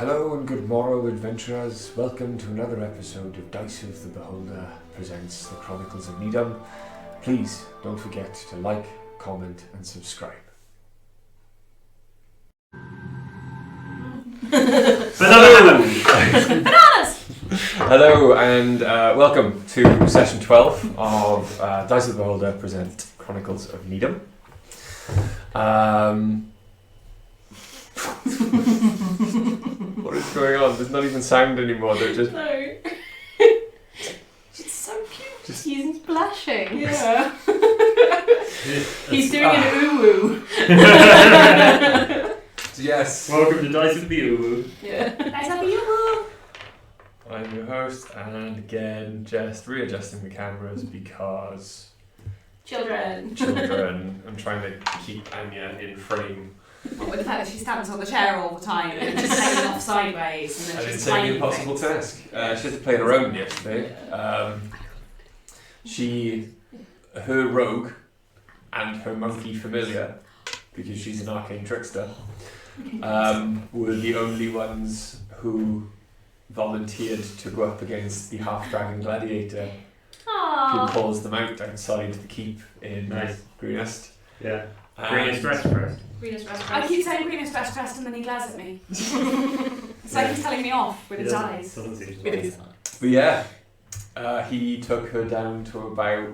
Hello and good morrow, adventurers. Welcome to another episode of Dice of the Beholder presents the Chronicles of Nidum. Please don't forget to like, comment and subscribe. Bananas! Hello and welcome to session 12 of Dice of the Beholder present Chronicles of Nidum. What is going on? There's not even sound anymore. They're just... No. It's so cute. He's blushing. Yeah. He's doing an uwu. Yes. Welcome to Dice of the Uwu. Yeah. Dice of the uwu. I'm your host, and again, just readjusting the cameras because Children. I'm trying to keep Anya in frame. With the fact that she stands on the chair all the time and just hanging off sideways and then And she's it's an tiny impossible things. task. She had to play her own yesterday. Her rogue and her monkey familiar, because she's an arcane trickster, were the only ones who volunteered to go up against the half-dragon gladiator who Aww. calls them out outside the keep in Greenest. Yeah. And Greenest restaurant. Greenest I restaurant. keep saying greenest dress dressed and then he glares at me. It's like he's telling me off with his eyes. But yeah, he took her down to about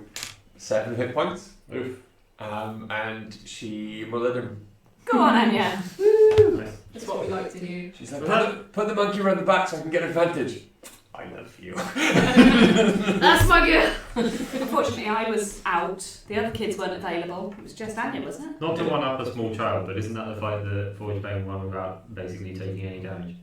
7 hit points. Oof. And she mullered him. Go on, Anya. Nice. That's what we like to do. She's like, put the monkey around the back so I can get advantage. I love you. That's my girl. Unfortunately, I was out. The other kids weren't available. It was just Anya, wasn't it? Not to one up a small child, but isn't that the fight that Forge Bane won without basically taking any damage?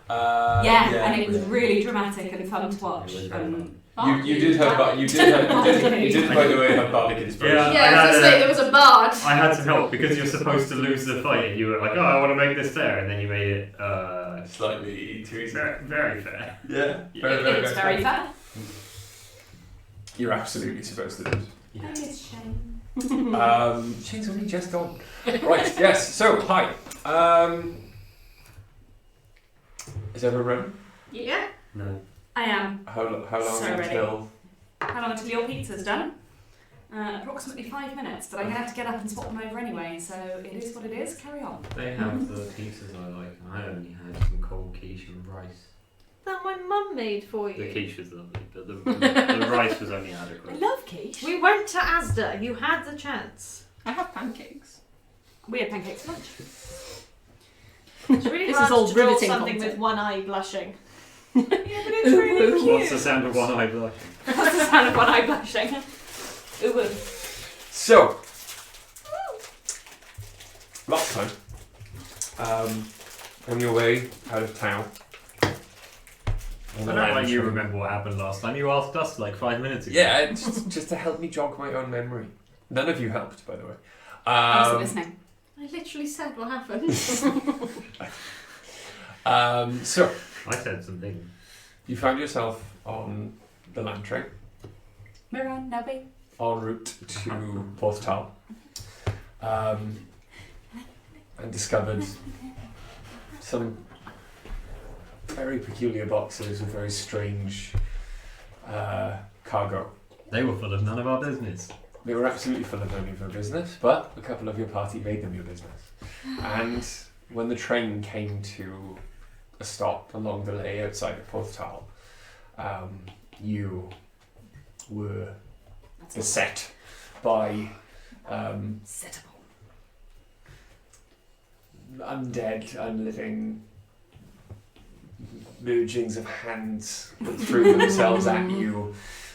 Yeah, and it was really dramatic and fun to watch. It was very fun. You did have by the way have bardic inspiration. Yeah. Yeah, I was gonna say there was a bard. I had some help because you're supposed to lose the fight and you were like, oh, I want to make this fair, and then you made it Slightly too easy. very, very fair. Yeah. It was very fair. You're absolutely supposed to lose. Oh, it's shame. Shane's only just on. Right, yes, so hi. Is everyone ready? Yeah, No. I am. How long So ready. until... How long until your pizza's done? Approximately 5 minutes, but I'm going to have to get up and swap them over anyway, so it is what it is. Carry on. They have the pizzas I like, and I only had some cold quiche and rice. That my mum made for The you. quiche was lovely, but the rice was only I adequate. love quiche. We went to Asda. You had the chance. I have pancakes. We had pancakes for lunch. It's really This hard is all to draw riveting something content. with one eye blushing. Yeah, but it's really cute. What's the sound of one eye blushing? What's the sound of one eye blushing? Ooh. So, last time, on your way out of town, I don't like you remember what happened last time. You asked us like 5 minutes ago. Yeah, just to help me jog my own memory. None of you helped, by the way. I wasn't listening. I literally said what happened. So, I said something. you found yourself on the land train, Mirror, Nubby. en route to Porth Tal, and discovered some very peculiar boxes with very strange cargo. They were full of none of our business. They were absolutely full of none of your business, but a couple of your party made them your business. And when the train came to a stop along the lay outside of Porth Tal, you were beset by undead, unliving mergings of hands that threw themselves at you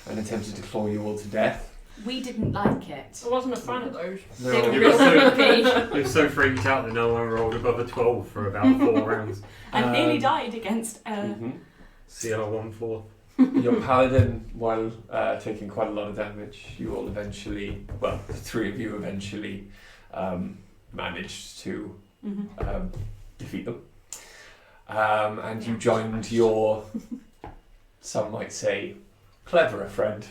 and attempted to claw you all to death. We didn't like it. I wasn't a fan of those. They were No, You really were creepy. You were so freaked out that no one rolled above a 12 for about 4 rounds. And nearly died against CR14. Your paladin, while taking quite a lot of damage, you all eventually, well, the 3 of you eventually managed to defeat them. And you joined your, some might say, cleverer friend,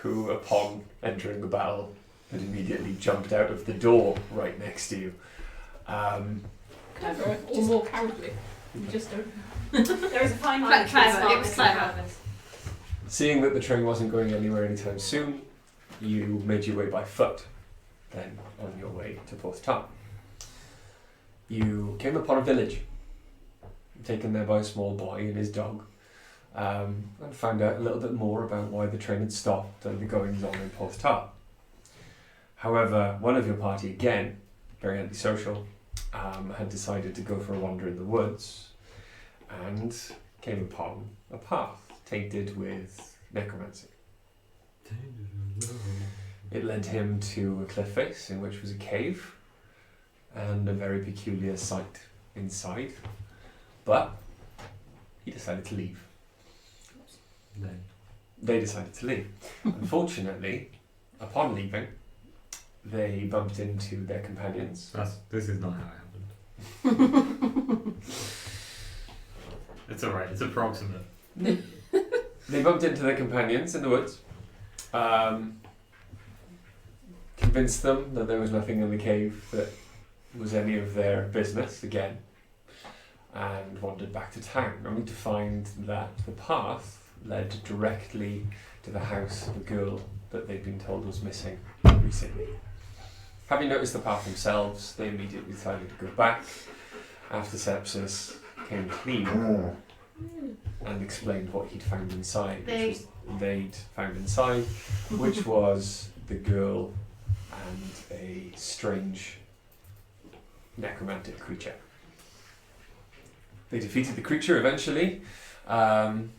who upon entering the battle had immediately jumped out of the door right next to you. Clever, or more cowardly. You just don't. There is a fine line. Clever, it was clever. Seeing that the train wasn't going anywhere anytime soon, you made your way by foot, then on your way to Porth Tal. You came upon a village, taken there by a small boy and his dog, and found out a little bit more about why the train had stopped and the goings on in Porth Tal. However, one of your party, again, very antisocial, had decided to go for a wander in the woods and came upon a path tainted with necromancy. It led him to a cliff face in which was a cave and a very peculiar sight inside, but he decided to leave. They decided to leave. Unfortunately, upon leaving, they bumped into their companions. This is not how it happened. It's alright, it's approximate. They bumped into their companions in the woods, convinced them that there was nothing in the cave that was any of their business again, and wandered back to town, only to find that the path led directly to the house of a girl that they'd been told was missing recently. Having noticed the path themselves, they immediately decided to go back. After sepsis came clean and explained what he'd found inside, they'd found inside, which was the girl and a strange necromantic creature. They defeated the creature eventually, and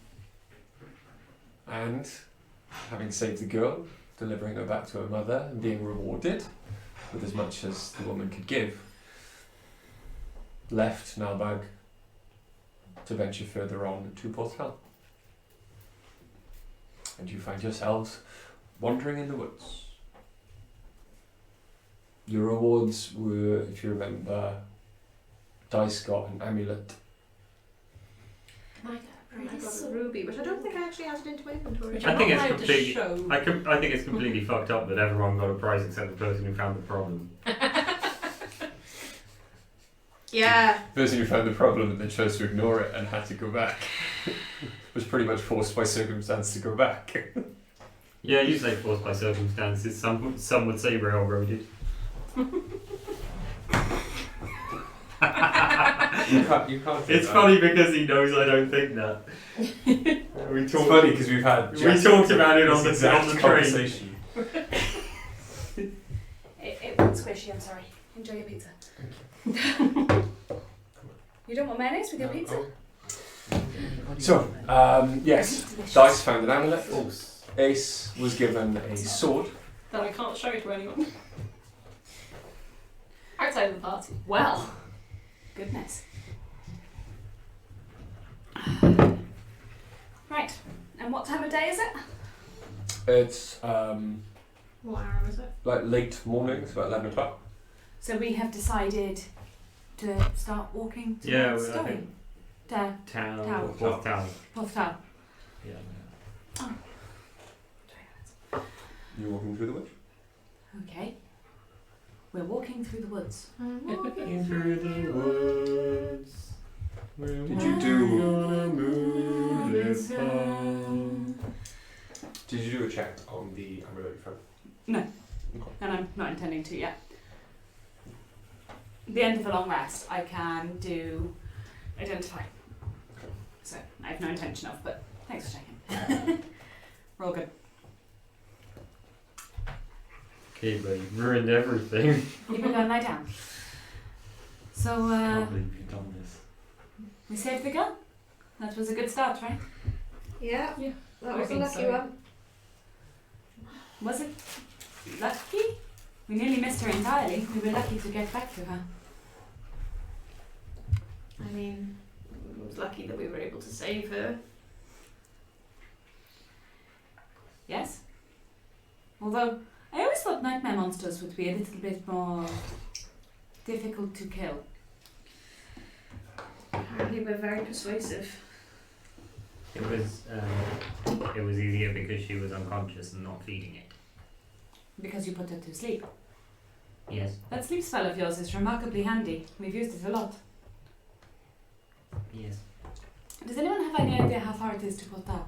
having saved the girl, delivering her back to her mother and being rewarded with as much as the woman could give, left Nalbag to venture further on to Porth Tal. And you find yourselves wandering in the woods. Your rewards were, if you remember, dice got an amulet. I got a ruby, which I don't think I actually added into my inventory. I think it's Allowed to completely. show. I think it's completely fucked up that everyone got a prize except the person who found the problem. Yeah. The person who found the problem and then chose to ignore it and had to go back was pretty much forced by circumstance to go back. Yeah, you say forced by circumstances. Some would say railroaded. You can't think It's that. funny because he knows I don't think that. It's funny because we've had We talked about it on this the exact train. conversation. It went squishy, I'm sorry. Enjoy your pizza. You don't want mayonnaise with your pizza? So, yes, Dice found an amulet. Ace was given a sword. That I can't show to anyone. Outside of the party. Well, goodness. Right, and what time of day is it? It's What hour is it? like late morning, it's about 11 o'clock. So we have decided to start walking Yeah, towards I Stowe. think- To Town. Porth Tal. Porth Tal. Yeah. You're walking through the woods? Okay. We're walking through the woods. Through the woods. Did you do a check on the amulet you found? No. Okay. And I'm not intending to yet. At the end of the long rest, I can do identify. So I have no intention of, but thanks for checking. We're all good. Okay, but you've ruined everything. You can go and lie down. So I can't believe you've done this. we saved the girl. That was a good start, right? Yeah. Yeah. That I was a think lucky so. one. Was it lucky? We nearly missed her entirely. We were lucky to get back to her. I mean, it was lucky that we were able to save her. Yes? Although, I always thought nightmare monsters would be a little bit more difficult to kill. Apparently we're very persuasive. It was easier because she was unconscious and not feeding it. Because you put her to sleep. Yes. That sleep spell of yours is remarkably handy. We've used it a lot. Yes. Does anyone have any idea how far it is to Porth Tal?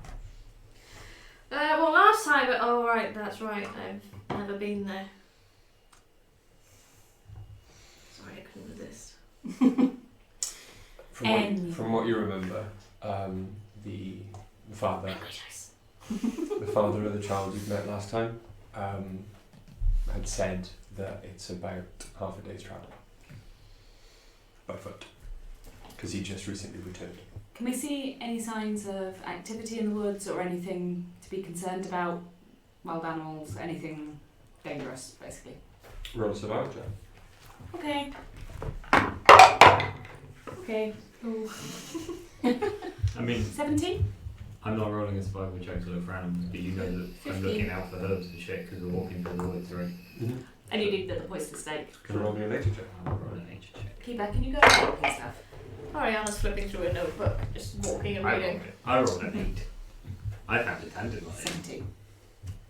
Well, last time. Oh, right, that's right. I've never been there. Sorry, I couldn't resist. From what you remember, the father, the father of the child you've met last time, had said that it's about half a day's travel by foot, because he just recently returned. Can we see any signs of activity in the woods or anything to be concerned about? Wild animals, anything dangerous, basically. Roll a survival check. Okay. Okay. I mean, 17? I'm not rolling a survival check to look for animals, but you know that I'm looking out for herbs and shit because we're walking through the woods, right? Mm-hmm. And you need the poisonous snake. Can you roll me a nature check? I'll roll a nature check. Keeper, can you go and look and stuff? Ariana's flipping through a notebook, just walking and reading. I rolled an 8. I found a tandem on it. 17.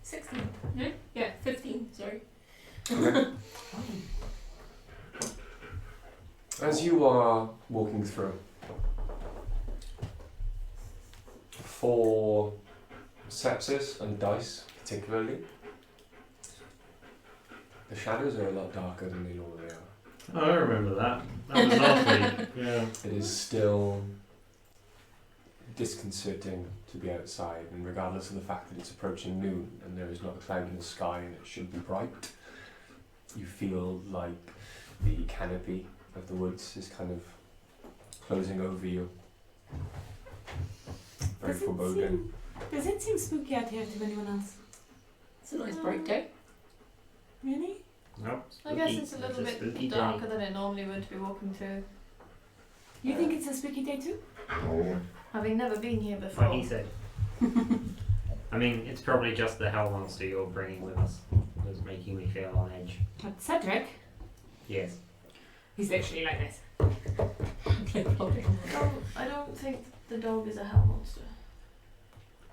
16. No? Yeah, 15, sorry. Okay. As you are walking through, for sepsis and dice particularly, the shadows are a lot darker than they normally are. Oh, I remember that. That was last week. Yeah. It is still disconcerting to be outside, and regardless of the fact that it's approaching noon and there is not a cloud in the sky and it should be bright, you feel like the canopy of the woods is kind of closing over you. Very foreboding. Does it seem spooky out here to anyone else? It's a nice bright day. Really? Nope. I guess it's a little spooky bit day. darker than it normally would to be walking through. You think it's a spooky day too? Having never been here before. What he said. I mean, it's probably just the hell monster you're bringing with us that's making me feel on edge. But Cedric? Yes. He's literally like this. I don't think the dog is a hell monster.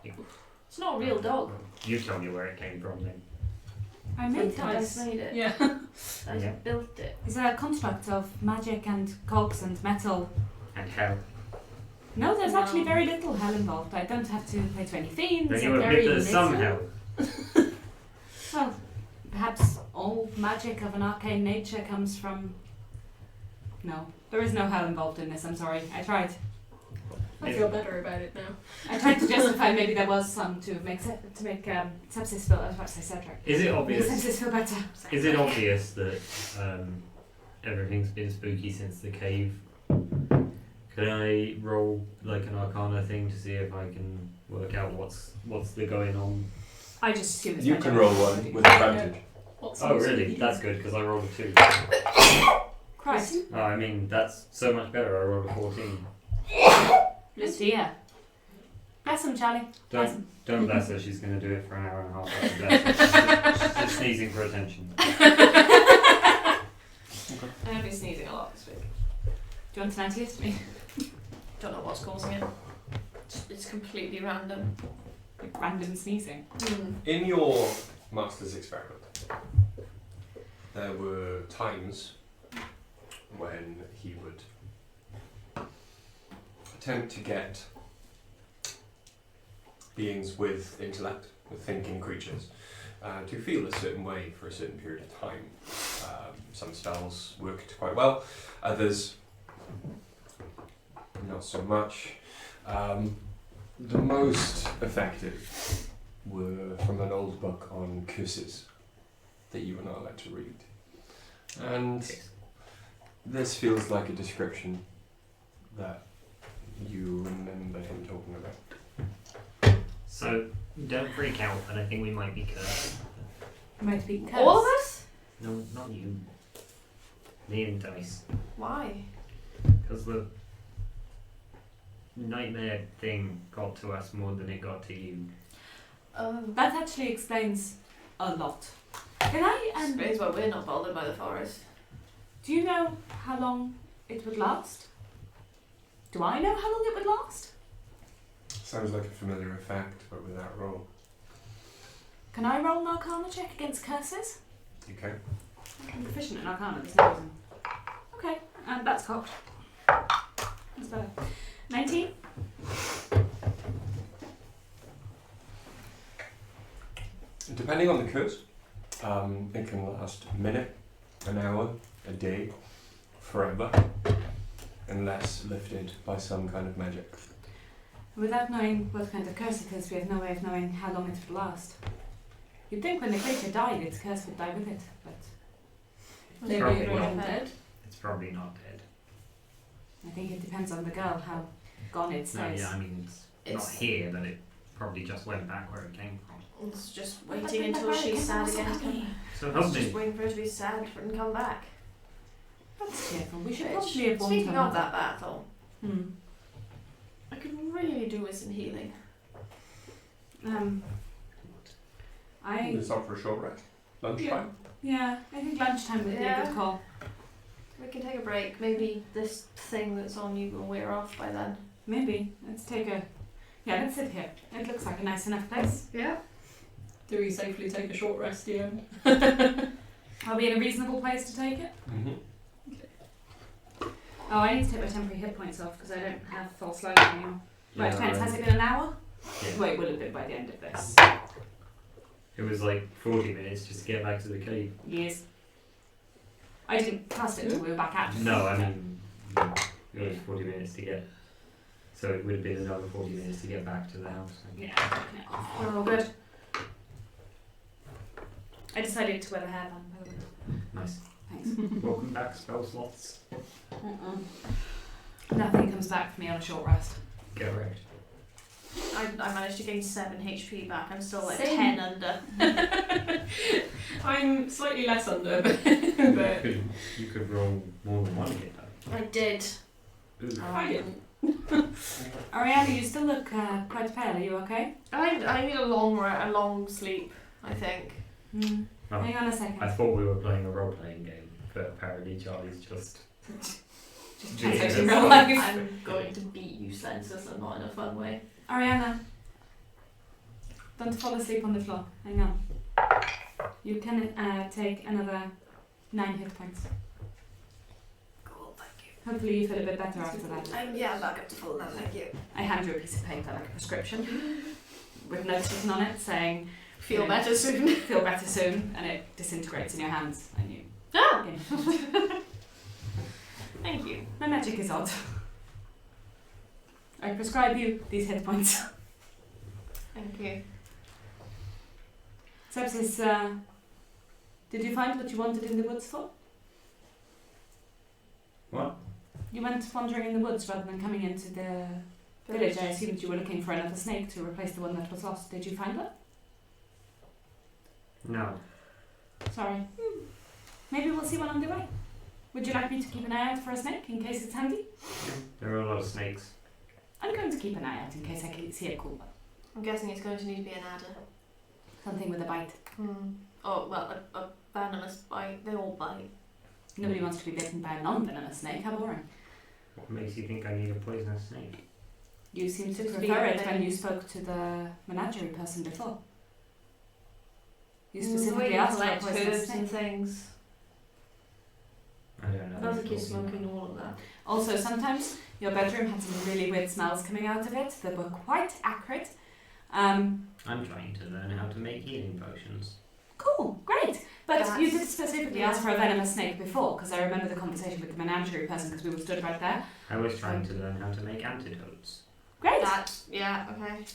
It's not a real dog. You tell me where it came from then. I made it. I just made it. Yeah. I just built it. It's a construct of magic and cogs and metal. And hell. No, there's No. actually very little hell involved. I don't have to play 20 themes. Then you and admit very there's some little. hell. Well, perhaps all magic of an arcane nature comes from... No, there is no hell involved in this, I'm sorry. I tried. I feel better about it now. I tried to justify maybe there was some to make sepsis feel... I was about to say Cedric. Is it Make obvious? sepsis feel better. Is it obvious that everything's been spooky since the cave? Could I roll like an Arcana thing to see if I can work out what's the going on? I just assume it's You magic. can roll one with advantage. What's Oh the really? spooky That's day? good because I rolled a 2. Christ. Oh, I mean that's so much better. I rolled a 14. Bless dear. Bless him, Charlie. Bless him. Don't bless her. She's going to do it for an hour and a half. Don't bless her. She's just sneezing for attention. I've been sneezing a lot this week. Do you want an antihistamine? Don't know what's causing it. It's completely random. Like random sneezing. In your master's experiment, there were times when he would attempt to get beings with intellect, with thinking creatures, to feel a certain way for a certain period of time. Some spells worked quite well, others not so much. The most effective were from an old book on curses that you were not allowed to read. And this feels like a description that you remember him talking about. So don't freak out. I don't think we might be cursed. Might be cursed. All of us? No, not you. Me and Dice. Why? Because the nightmare thing got to us more than it got to you. That actually explains a lot. Can I, Explains why we're not bothered by the forest. do you know how long it would last? Do I know how long it would last? Sounds like a familiar effect, but without roll. Can I roll an Arcana check against curses? You can. I'm proficient in Arcana, there's no reason. Okay, that's cocked. That's better. Depending on the curse, it can last a minute, an hour, a day, forever, unless lifted by some kind of magic. Without knowing what kind of curse it is, we have no way of knowing how long it would last. You'd think when the creature died, its curse would die with it, but Maybe Probably it not. wasn't dead. It's probably not dead. I think it depends on the girl how gone it No, stays. yeah, I mean it's not here, but it probably just went back where it came from. It's just But waiting then until the she's sad barrack again. can also So help It's just me. waiting for her to be sad and come back. That's careful. We should Bitch. probably have warned Speaking her of mother. that battle, I could really do with some healing. I It's up for a short rest. Lunchtime. yeah, I think lunchtime would be a Yeah. good call. We can take a break. Maybe this thing that's on you will wear off by then. Maybe. Let's take a let's sit here. It looks like a nice enough place. Yeah. Do we safely take a short rest, Ian? Are we in a reasonable place to take it? Mm-hmm. Oh, I need to take my temporary hit points off because I don't have false life anymore. Right, depends. Has it been an hour? Yeah. Wait, will it be by the end of this? It was like 40 minutes just to get back to the cave. Yes. I didn't cast it until we were back at it. No, I mean, it was 40 minutes to get. So it would have been another 40 minutes to get back to the house. Yeah, I've taken it off. We're all good. I decided to wear the hairband, by the way. Nice. Thanks. Welcome back, spell slots. Nothing comes back for me on a short rest. Correct. I managed to gain 7 HP back. I'm still like Same. 10 under. I'm slightly less under, but You could roll more than one hit though. I did. Ooh. I didn't. Ariana, you still look quite pale. Are you okay? I need a long sleep, I think. Oh, Hang on a second. I thought we were playing a role playing game, but apparently Charlie's just. Just Yeah. translating real life. I'm going to beat you senseless and not in a fun way. Ariana, don't fall asleep on the floor. Hang on. You can take another 9 hit points. Cool, thank you. Hopefully you feel a bit better after that. I'm back up to full now, thank you. I hand you a piece of paper, like a prescription, with notes written on it saying, Feel better soon. feel better soon, and it disintegrates in your hands, and you Oh, gain hit points. thank you. My magic is odd. I prescribe you these hit points. Thank you. Sepsis, did you find what you wanted in the woods for? What? You went wandering in the woods rather than coming into the village. I assumed you were looking for another snake to replace the one that was lost. Did you find one? No. Sorry. Maybe we'll see one on the way. Would you like me to keep an eye out for a snake in case it's handy? There are a lot of snakes. I'm going to keep an eye out in case I can see a cool one. I'm guessing it's going to need to be an adder. Something with a bite. Oh, well, a venomous bite. They all bite. Nobody wants to be bitten by a non-venomous snake. How boring. What makes you think I need a poisonous snake? You seem to Seems to be prefer your it when thing. you spoke to the menagerie person before. You The way specifically you asked for a collect poisonous herbs snake. and things. I don't know. I don't think you're smoking all of that. Also, sometimes your bedroom had some really weird smells coming out of it that were quite accurate. I'm trying to learn how to make healing potions. Cool, great. But you did That's- specifically ask for a venomous snake before, because I remember the conversation with the menagerie person because we were stood right there. I was trying to learn how to make antidotes. Great. Okay.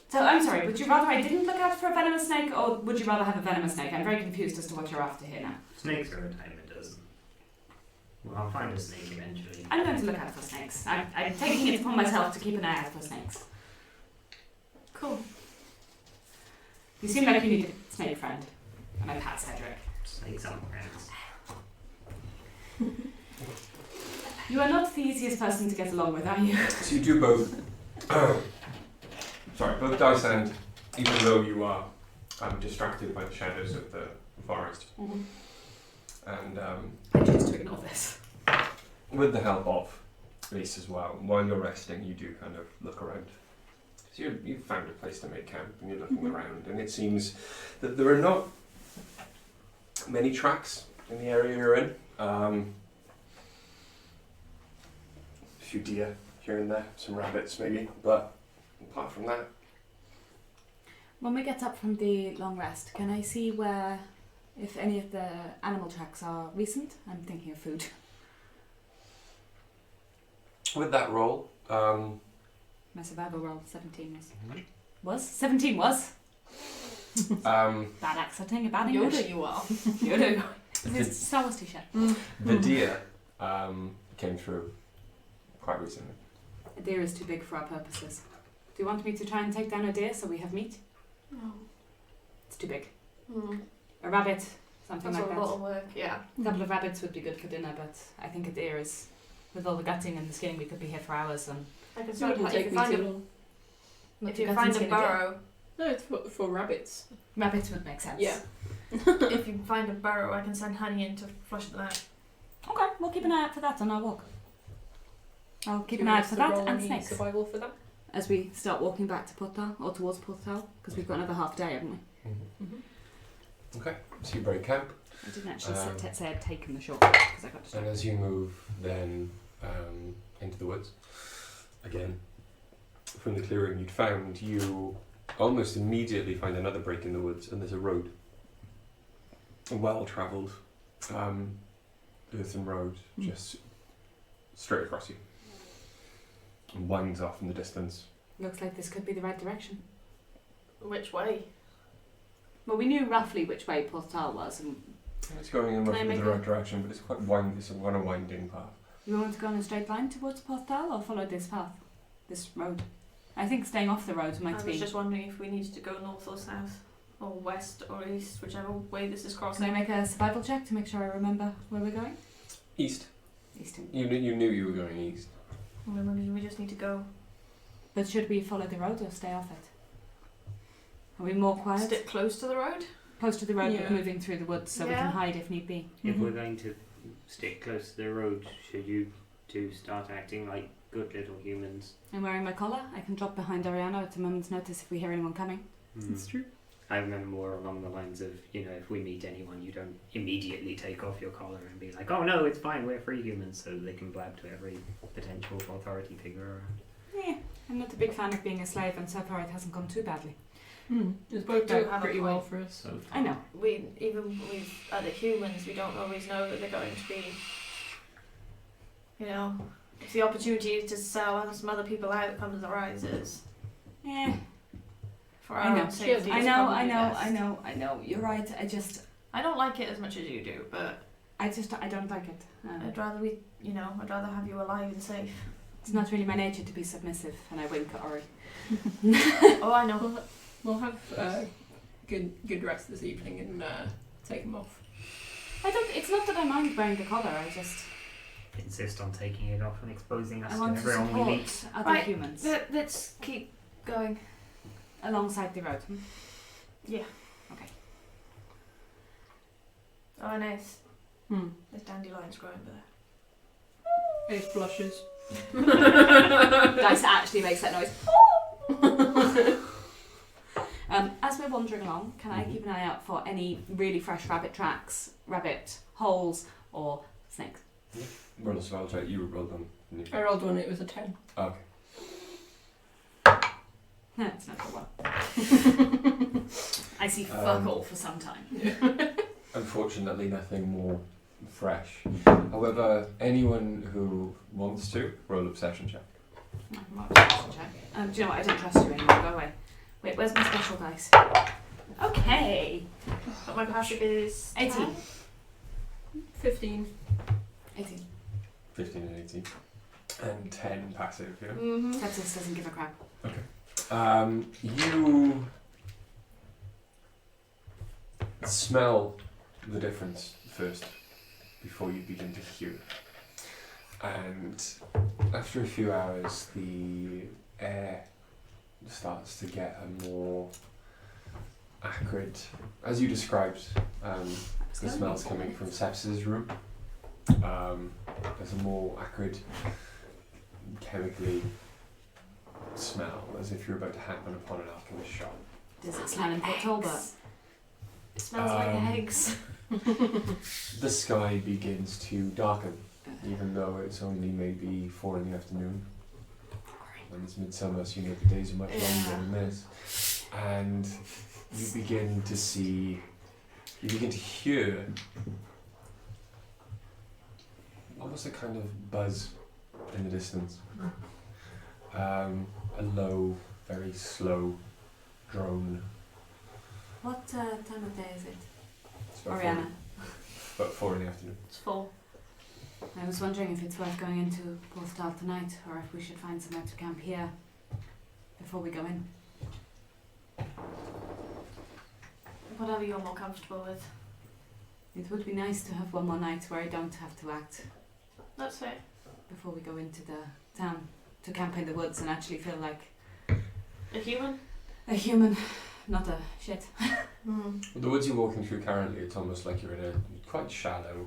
So I'm sorry, would you rather I didn't look out for a venomous snake, or would you rather have a venomous snake? I'm very confused as to what you're after here now. Snakes are a dime a dozen. Well, I'll find a snake eventually. I'm going to look out for snakes. I'm taking it upon myself to keep an eye out for snakes. Cool. You seem like you need a snake friend. And I pat Cedric. Snakes aren't friends. You are not the easiest person to get along with, are you? So you do both. Sorry, both dice and even though you are distracted by the shadows of the forest, and I choose to ignore this. with the help of Reese as well, while you're resting, you do kind of look around. So you've found a place to make camp, and you're looking around, and it seems that there are not many tracks in the area you're in. A few deer here and there, some rabbits maybe, but apart from that, When we get up from the long rest, can I see if any of the animal tracks are recent? I'm thinking of food. With that roll, My survival roll, 17 was. 17 was? Bad accenting, bad English. Yoda you are. Yoda. It's a Star Wars t-shirt. the deer came through quite recently. A deer is too big for our purposes. Do you want me to try and take down a deer so we have meat? No. It's too big. Mm. A rabbit, something That's like a that. lot of work, yeah. A couple of rabbits would be good for dinner, but I think a deer is, with all the gutting and the skinning, we could be here for hours. And I can It start wouldn't if take you me find too a long. if you Gut find and a skin again. burrow No, it's for rabbits. Rabbits would make sense. Yeah. if you find a burrow I can send honey in to flush them out. Okay, we'll keep an eye out for that on our walk. I'll keep Do an you eye want out us for to that roll and any snakes. survival for that? As we start walking back to Porth Tal, or towards Porth Tal, because we've got another half day, haven't we? Mm-hmm. Okay, so you break camp, I didn't actually say I'd taken the short because I got and distracted. as you move then into the woods, again, from the clearing you'd found, you almost immediately find another break in the woods, and there's a road. A well-travelled earthen road, just straight across you. And winds off in the distance. Looks like this could be the right direction. Which way? Well, we knew roughly which way Porth Tal was, and It's going in Can I roughly make the a- right direction, but it's quite it's a kind of winding path. you want to go on a straight line towards Porth Tal, or follow this path, this road? I think staying off the road I might was be. just wondering if we needed to go north or south, or west or east, whichever way this is Can crossing. I make a survival check to make sure I remember where we're going? East. Eastern. You knew you were going east. Well, maybe we just need to go But should we follow the road or stay off it? Are we more quiet? stick close to the road. Close to the road, Yeah. but moving through the woods so we Yeah. can hide if need be. If we're going to stick close to the road, should you two start acting like good little humans? I'm wearing my collar. I can drop behind Ariana at a moment's notice if we hear anyone coming. It's true. I remember more along the lines of, if we meet anyone, you don't immediately take off your collar and be like, oh no, it's fine, we're free humans, so they can blab to every potential authority figure around. Yeah, I'm not a big fan of being a slave, and so far it hasn't gone too badly. It's worked Do out have a pretty point. well for us. So I know. We even with other humans, we don't always know that they're going to be. If the opportunity to sell some other people out comes arises Yeah, for I our know. own safety. I it's know, probably I know, best. I know. You're right. I don't like it as much as you do, but I don't like it. I'd rather I'd rather have you alive and safe. It's not really my nature to be submissive, and I wink at Ori. Oh, I know. We'll have good rest this evening and take them off. It's not that I mind wearing the collar. I just insist on taking it off and exposing us I to want to everyone we meet. support other Right. humans Let's keep going. alongside the road. Yeah. Okay. Oh, nice. Hmm. There's dandelions growing there. Ace blushes. Dice actually makes that noise. As we're wandering along, can I keep an eye out for any really fresh rabbit tracks, rabbit holes, or snakes? Roll a survival check. You rolled them. didn't you? I rolled one, it was a 10. Okay. It's not good one. I see fuck all for some time. Unfortunately, nothing more fresh. However, anyone who wants to roll a perception check. Do you know what? I don't trust you anymore. Go away. Wait, where's my special dice? Okay. But my passive is 18. 15. 18. 15 and 18. And 10 passive, yeah? Mm-hmm. Sepsis doesn't give a crap. You smell the difference first before you begin to hear. And after a few hours, the air starts to get a more acrid, as you described. The smell's coming from Sepsis' room. There's a more acrid, chemically smell, as if you're about to happen upon an alchemist shop. Does it smell in Porth Tal? It smells like eggs. The sky begins to darken, even though it's only maybe 4 in the afternoon. And it's midsummer, so the days are much longer than this. and you begin to hear almost a kind of buzz in the distance. A low, very slow drone. What time of day is it? It's about Oriana. about 4 in the afternoon. It's full. I was wondering if it's worth going into Porth Tal tonight, or if we should find somewhere to camp here before we go in. Whatever you're more comfortable with. It would be nice to have one more night where I don't have to act That's it. before we go into the town to camp in the woods and actually feel like A human? a human, not a shit. Mm. The woods you're walking through currently, it's almost like you're in a quite shallow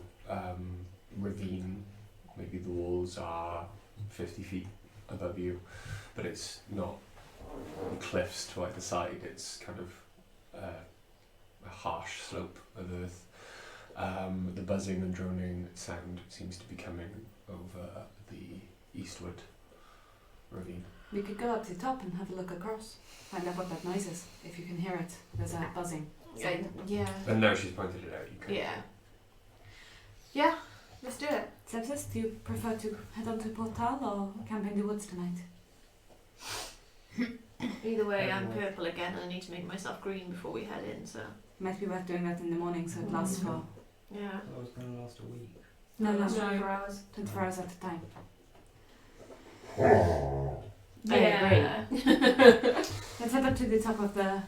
ravine. Maybe the walls are 50 feet above you, but it's not cliffs to either side. It's kind of a harsh slope of earth. The buzzing and droning sound seems to be coming over the eastward ravine. We could go up to the top and have a look across, find out what that noise is, if you can hear it. There's a buzzing. Yeah. And now she's pointed it out. You can. Yeah. Yeah, let's do it. Sepsis, do you prefer to head on to Porth Tal or camp in the woods tonight? Either way, I'm purple again and I need to make myself green before we head in, so. Might be worth doing that in the morning so it lasts for Yeah. That was going to last a week. no, 24 hours. 24 hours at a time. I Yeah. Let's head up to the top of the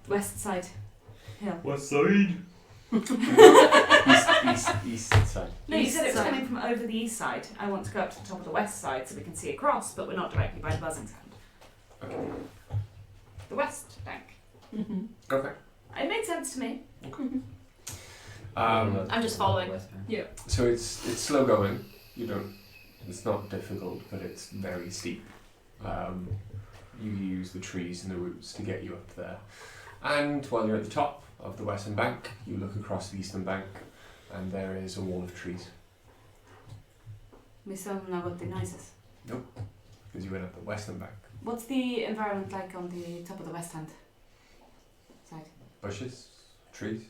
west side hill. West side? East side. No, you East said it was side. coming from over the east side. I want to go up to the top of the west side so we can see across, but we're not directly by the buzzing sound. Okay. The west bank. Mm-hmm. Okay. It made sense to me. I'm just following. So it's slow going. You don't. It's not difficult, but it's very steep. You use the trees and the roots to get you up there. And while you're at the top of the western bank, you look across the eastern bank, and there is a wall of trees. We still don't know what the noise is. Because you went up the western bank. What's the environment like on the top of the west hand side? Bushes, trees.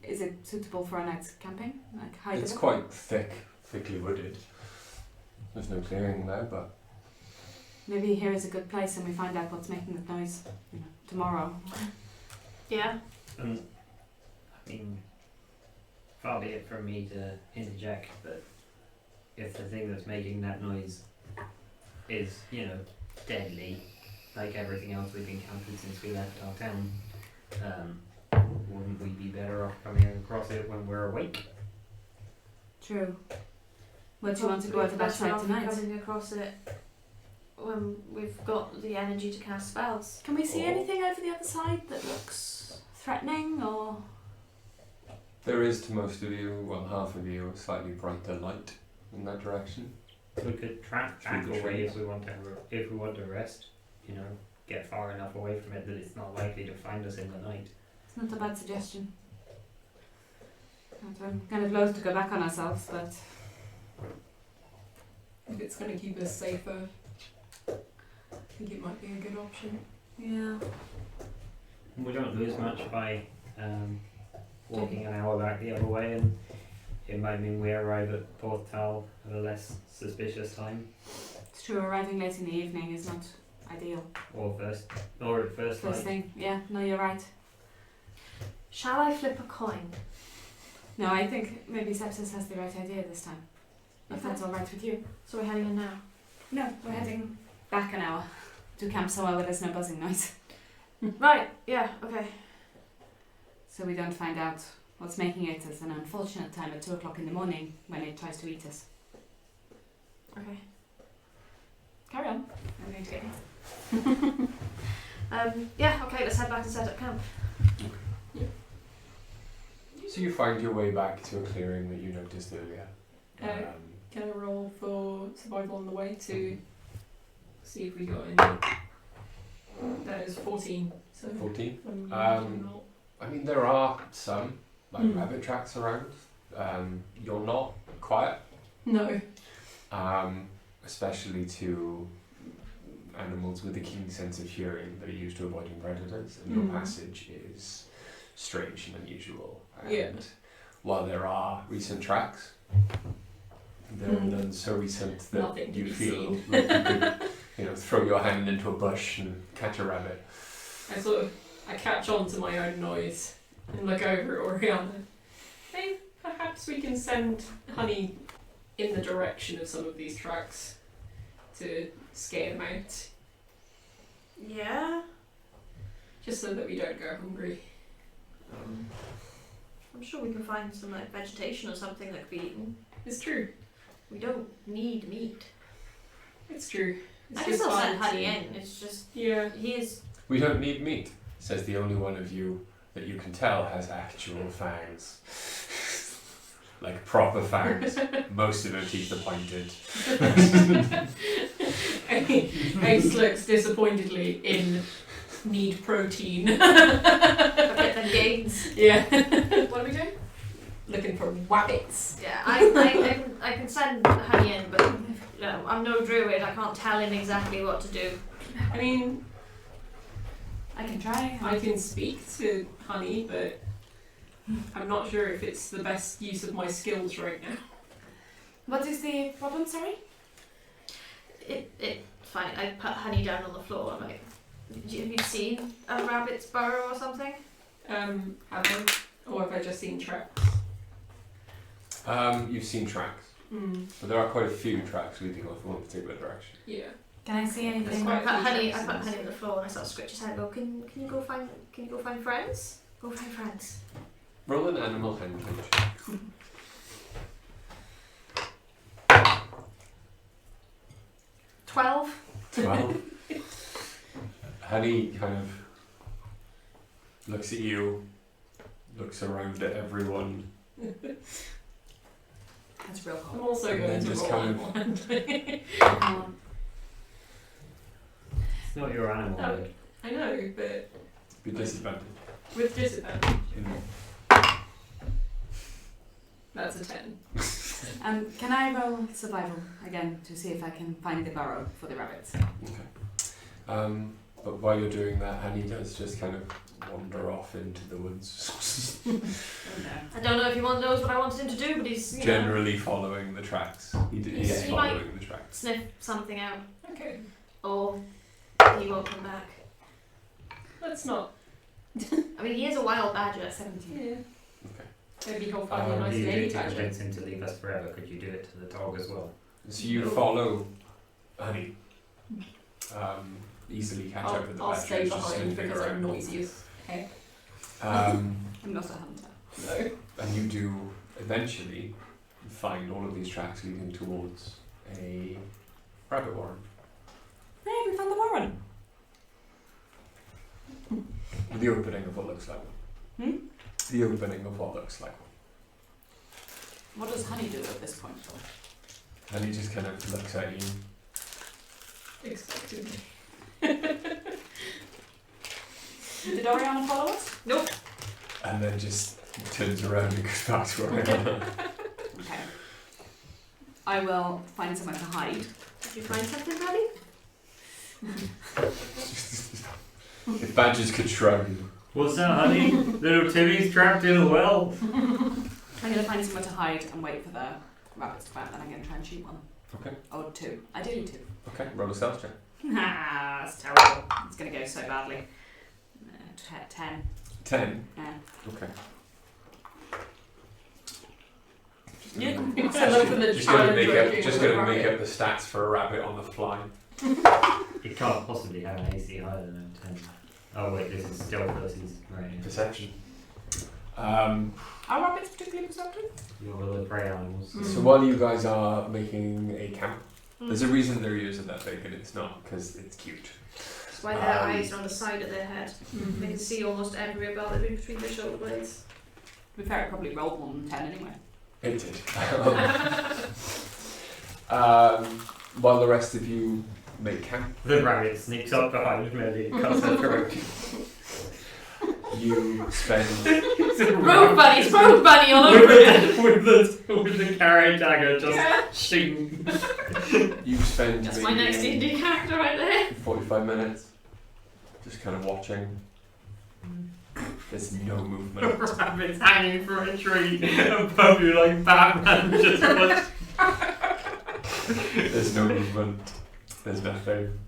Is it suitable for a night's camping? Like hide It's it? quite thickly wooded. There's no clearing there, but Maybe here is a good place and we find out what's making that noise, you know, tomorrow. Yeah. And I mean, far be it from me to interject, but if the thing that's making that noise is, you know, deadly, like everything else we've encountered since we left our town, wouldn't we be better off coming across it when we're awake? True. Well, do you want to go over that side tonight? Coming across it when we've got the energy to cast spells. Can we see anything over the other side that looks threatening or? there is to most of you, well, half of you, a slightly brighter light in that direction. We could track Through back the away trees. if we want to rest, you know, get far enough away from it that it's not likely to find us in the night. It's not a bad suggestion. I'm kind of loath to go back on ourselves, but If it's going to keep us safer, I think it might be a good option. yeah. We don't lose much by walking an hour back the other way, and it might mean we arrive at Porth Tal at a less suspicious time, It's true, arriving late in the evening is not ideal. or at first First light. thing, yeah, no, you're right. Shall I flip a coin? No, I think maybe Sepsis has the right idea this time. If Okay. that's alright with you. So we're heading in now. No, we're heading back an hour to camp somewhere where there's no buzzing noise. Right, yeah, okay. So we don't find out what's making it as an unfortunate time at 2 o'clock in the morning when it tries to eat us. Okay. Carry on. I'm going to get it. Yeah, okay, let's head back and set up camp. So you find your way back to a clearing that you noticed earlier. Can I roll for survival on the way to see if we got any? That is 14. So 14. I'm usually not. I mean, there are some, like Mm. rabbit tracks around. You're not quiet, No. especially to animals with a keen sense of hearing that are used to avoiding predators, and your passage is strange and unusual. And Yeah. while there are recent tracks, they're none so recent that Nothing to you be feel seen. like you could, throw your hand into a bush and catch a rabbit. I catch on to my own noise and look over at Oriana. Hey, perhaps we can send Honey in the direction of some of these tracks to scare them out, Yeah. just so that we don't go hungry. I'm sure we can find some like vegetation or something that could be eaten. It's true. We don't need meat. It's true. It's I can just still hard send Honey to- in. It's just Yeah. he is. We don't need meat, says the only one of you that you can tell has actual fangs. Like proper fangs. Most of her teeth are pointed. Ace looks disappointedly in need protein. I get them gains. Yeah. What are we doing? Looking for wabbits. Yeah, I can send Honey in, but I'm no druid. I can't tell him exactly what to do. I mean, I can try. I can speak to Honey, but I'm not sure if it's the best use of my skills right now. What is the problem, sorry? It's fine. I put Honey down on the floor. I'm like, have you seen a rabbit's burrow or something? Have I? Or have I just seen tracks? You've seen tracks, but there are quite a few tracks leading off in one particular direction. Yeah. Can I see There's anything? quite I a put few Honey tracks in on the floor and I sort of scratch his head and go, can you go find friends? Go find friends. Roll an animal handling check. 12. 12. Honey kind of looks at you, looks around at everyone. That's real I'm cool. also And going then to just roll kind animal handling. It's not your animal. Oh. though. I know, but Be disadvantage. with disadvantage. That's a 10. Can I roll survival again to see if I can find the burrow for the rabbits? Okay. But while you're doing that, Honey does just kind of wander off into the woods. I don't know if he knows what I wanted him to do, but he's Generally following the tracks. He's He might- following the tracks. sniff something out, Okay. or he won't come back. Let's not. I mean, he is a wild badger. 17. Yeah. Okay. Maybe he'll find a What nice do you lady do to badger. convince him to leave us forever? Could you do it to the dog as well? So you follow Honey. Easily catch up with the I'll badger. stay It's just behind sniffing because I'm around. noisy as heck. Um, I'm not a hunter. No. and you do eventually find all of these tracks leading towards a rabbit warren. Hey, we found the warren. The opening of what looks like one. Hmm? The opening of what looks like one. What does Honey do at this point? And he just kind of looks at you. Expected. Did Oriana follow us? Nope. And then just turns around and goes back to Oriana. Okay. I will find somewhere to hide. Did you find something, Honey? If badgers could shrug. What's that, honey? Little Timmy's trapped in a well. I'm going to find somewhere to hide and wait for the rabbits to come out, then I'm going to try and shoot one. Okay. Or two. Ideally two. Okay, roll a stealth check. Ah, that's terrible. It's going to go so badly. 10. 10. Yeah. Okay. You So open the Just gonna make challenge up, just with a gonna make rabbit. up the stats for a rabbit on the fly. It can't possibly have an AC higher than a 10. Oh wait, this is stealth versus right. Yeah. Perception. Are rabbits particularly perceptive? You're the prey animals. So while you guys are making a camp, there's a reason their ears are that big and it's not because it's cute. That's why their eyes are on the side of their head. They can see almost every above it between their shoulder blades. To be fair, it probably rolled more than 10 anyway. It did. While the rest of you make camp, The rabbit sneaks up behind Melly and cuts her throat. You spend Rogue bunny all over again. with the carrot dagger just shing. you spend That's my next maybe D&D character right there. 45 minutes just kind of watching. There's no movement. Rabbits hanging from a tree above you like Batman just watch. There's no movement. There's nothing.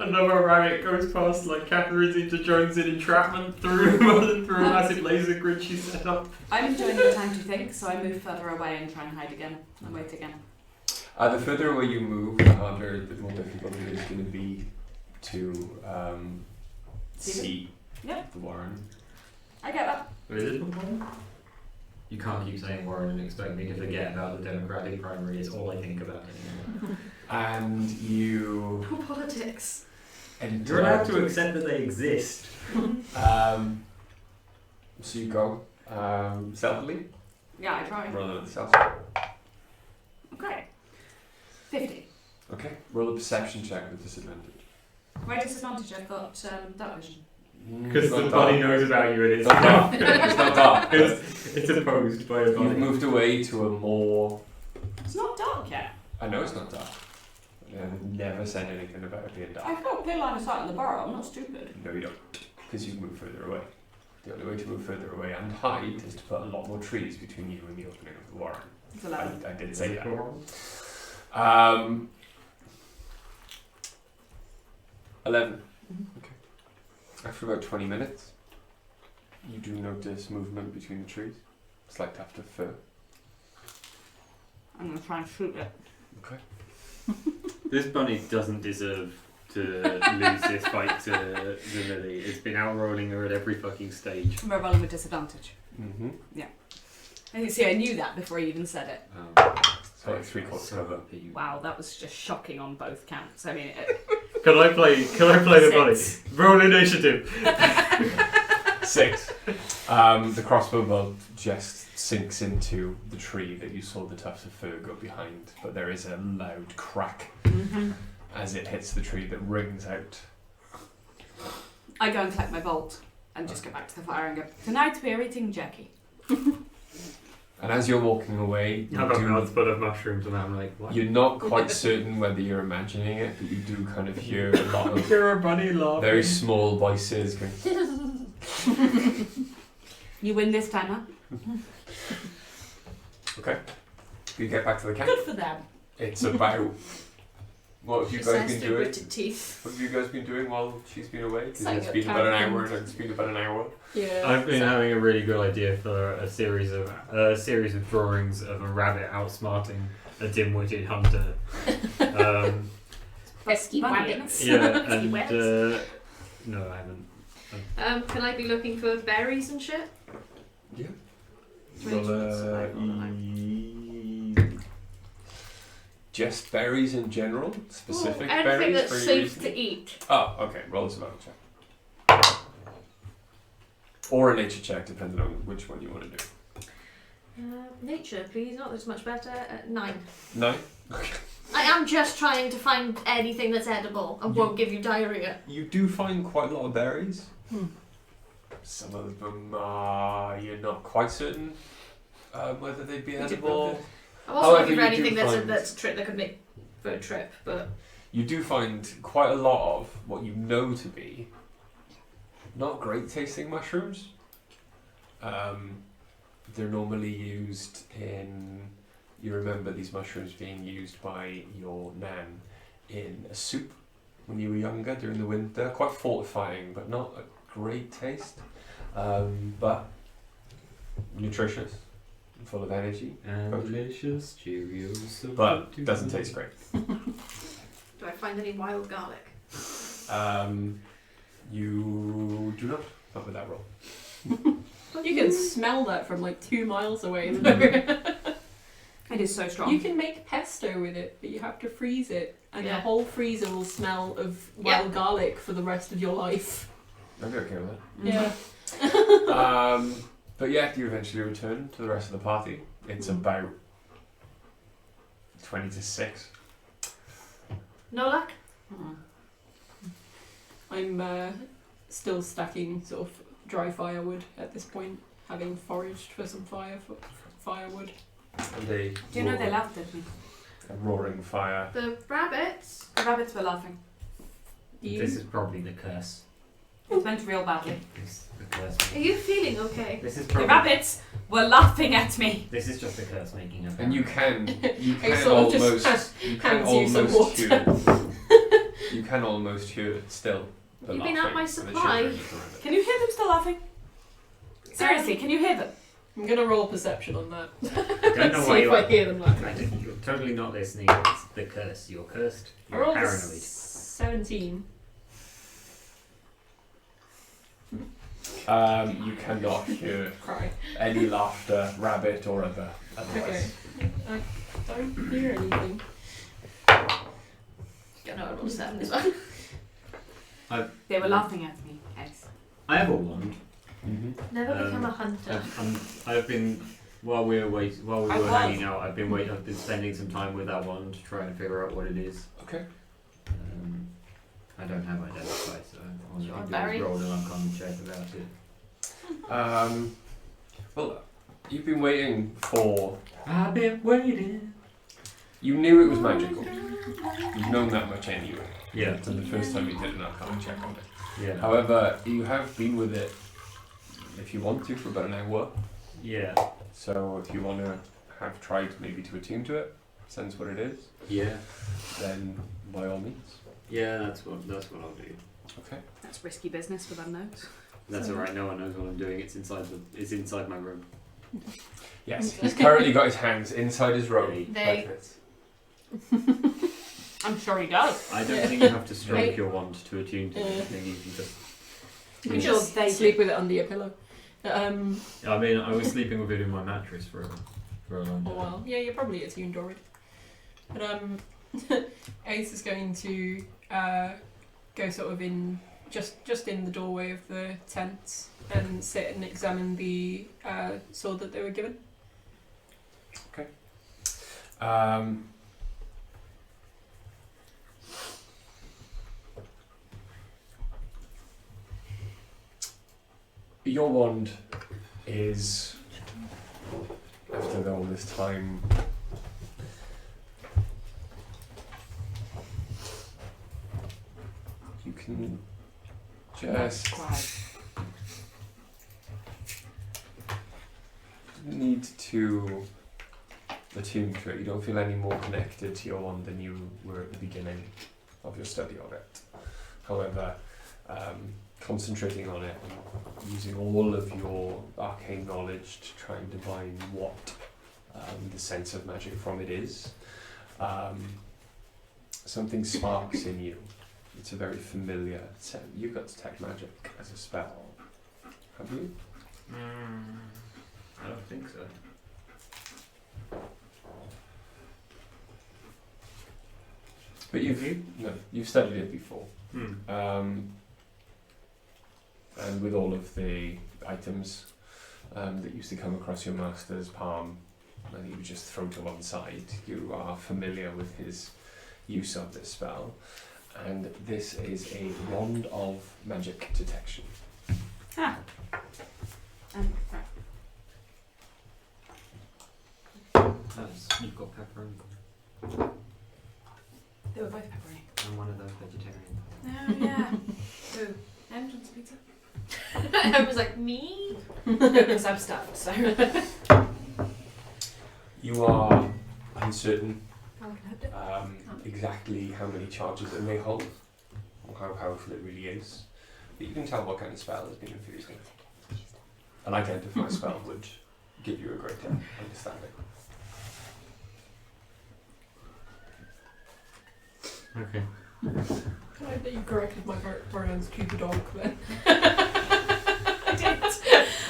Another rabbit goes past like Catherine Zeta-Jones in Entrapment through a massive laser grid she set up. I'm enjoying the time to think, so I move further away and try and hide again and wait again. The further away you move, the harder, the more difficult it is going to be to see Yep. the Warren. I get that. Wait, is it Warren? You can't keep saying Warren and expect me to forget about the Democratic primary. It's all I think about anymore. And you Politics. enter. You're allowed to accept that they exist. So you go stealthily Yeah, I try. rather than stealth. Okay. 50. Okay. Roll a perception check with disadvantage. My disadvantage, I've got dark vision. Because It's the not body dark. knows about you and it's It's not dark. It's not dark. but it's opposed by a You've body. moved away to a more. It's not dark yet. I know it's not dark. I've never said anything about it being dark. I've got a clear line of sight in the burrow, I'm not stupid. No, you don't. Because you've moved further away. The only way to move further away and hide is to put a lot more trees between you and the opening of the warren. It's 11. I did say that. 11. Okay. After about 20 minutes, you do notice movement between the trees. It's like after fur. I'm going to try and shoot it. Okay. This bunny doesn't deserve to lose this fight to Lily. It's been outrolling her at every fucking stage. I'm rolling with disadvantage. Mm-hmm. And you see, I knew that before you even said it. So like 3/4 cover. Wow, that was just shocking on both counts. I mean, Can I play the bunny? Roll initiative. 6. The crossbow bolt just sinks into the tree that you saw the tufts of fur go behind, but there is a loud crack as it hits the tree that rings out. I go and collect my bolt and just go back to the fire and go, tonight we're eating Jackie. And as you're walking away, I've got a mouthful of mushrooms and I'm like, what? you're not quite certain whether you're imagining it, but you do kind of hear a lot of You're a bunny laughing. very small voices going. You win this time, huh? Okay. You get back to the camp. Good for them. It's about. What have you She guys says been through doing? gritted teeth. What have you guys been doing while she's been away? Because Like it's a been about an camp. hour. It's been about an hour. Yeah. I've been having a really good idea for a series of drawings of a rabbit outsmarting a dim-witted hunter. Pesky Bunny. rabbits. Yeah, Pesky and webs. no, I haven't. Can I be looking for berries and shit? Yeah. Well, just berries in general? Specific Anything berries that's for your safe reason? to eat. Oh, okay. Roll a survival check. Or a nature check, depending on which one you want to do. Nature, please. Not this much better. 9. 9? I am just trying to find anything that's edible and won't give you diarrhea. You do find quite a lot of berries. Some of them you're not quite certain whether they'd be edible. I'm also However, looking for you do anything find- that's a trip that could make for a trip, but You do find quite a lot of what you know to be not great tasting mushrooms. They're normally used in. You remember these mushrooms being used by your nan in a soup when you were younger during the winter. Quite fortifying, but not a great taste. But nutritious, full of energy, Delicious Cheerios. but doesn't taste great. do I find any wild garlic? You do not with that roll. You can smell that from like 2 miles away. It is so strong. You can make pesto with it, but you have to freeze it, and Yeah. the whole freezer will smell of wild garlic for the rest of your life. I'd be okay with that. Yeah. But yeah, you eventually return to the rest of the party. It's about 20 to 6. No luck? I I'm still stacking sort of dry firewood at this point, having foraged for some firewood. And a Do you know they laughed at me? a roaring fire. The rabbits. The rabbits were laughing. This is probably the curse. It went real badly. It's the curse. Are you feeling okay? This is The probably. rabbits were laughing at me. This is just the curse making up. And you can sort of just almost you can hands you some almost hear water. it. You can almost hear it still. the You've been at laughing my and the supply. shivering around it. Can you hear them still laughing? Seriously, can you hear them? I'm gonna roll perception on that. Don't know See why if you I are. hear them laughing. You're totally not listening. It's the curse. You're cursed. I You're rolled a paranoid. 17. You cannot hear Cry. any laughter, rabbit or Okay. otherwise. I don't hear anything. Yeah, no, I rolled 7 as well. They were laughing at me. Yes. I have a wand. Never become a hunter. I've been while we were I was. hanging out. I've been spending some time with that wand, trying to figure out what it is. Okay. I don't have identify, so all Sure, I can do Barry. is roll an Arcana check about it. Well, you've been waiting for. I've been waiting. You knew it was magical. You've known that much anyway. Yeah. It's the first time you did an Arcana check on it. Yeah. However, you have been with it, if you want to, for about an hour. Yeah. So if you want to have tried maybe to attune to it, sense what it is, Yeah. then by all means. Yeah. That's what I'll do. Okay. That's risky business for them notes. That's alright. No one knows what I'm doing. It's inside my room. Yes, he's currently got his hands inside his robe. They- Perfect. I'm sure he does. I don't think you have to stroke your wand to attune to anything. You can just. You I'm can sure just they sleep with it under your pillow. I mean, I was sleeping with it in my mattress for a long A time. while. Yeah, you're probably attuned already. But Ace is going to go sort of in just in the doorway of the tent and sit and examine the sword that they were given. Your wand is, after all this time, you can just need to attune to it. You don't feel any more connected to your wand than you were at the beginning of your study of it. However, concentrating on it and using all of your arcane knowledge to try and divine what the sense of magic from it is, something sparks in you. It's a very familiar sense. You've got detect magic as a spell, have you? I don't think so. But you've studied it before. And with all of the items that used to come across your master's palm that you would just throw to one side, you are familiar with his use of this spell. And this is a wand of magic detection. Ah. You've got pepperoni. They were both pepperoni. I'm one of those vegetarians. Oh yeah. Who? Entrance pizza. I was like, me? Because I'm stuffed, so. You are uncertain exactly how many charges it may hold, or how powerful it really is. But you can tell what kind of spell has been infused in it. An identify spell would give you a greater understanding. Okay. Can I that you corrected my pronouns to the dog then? I did.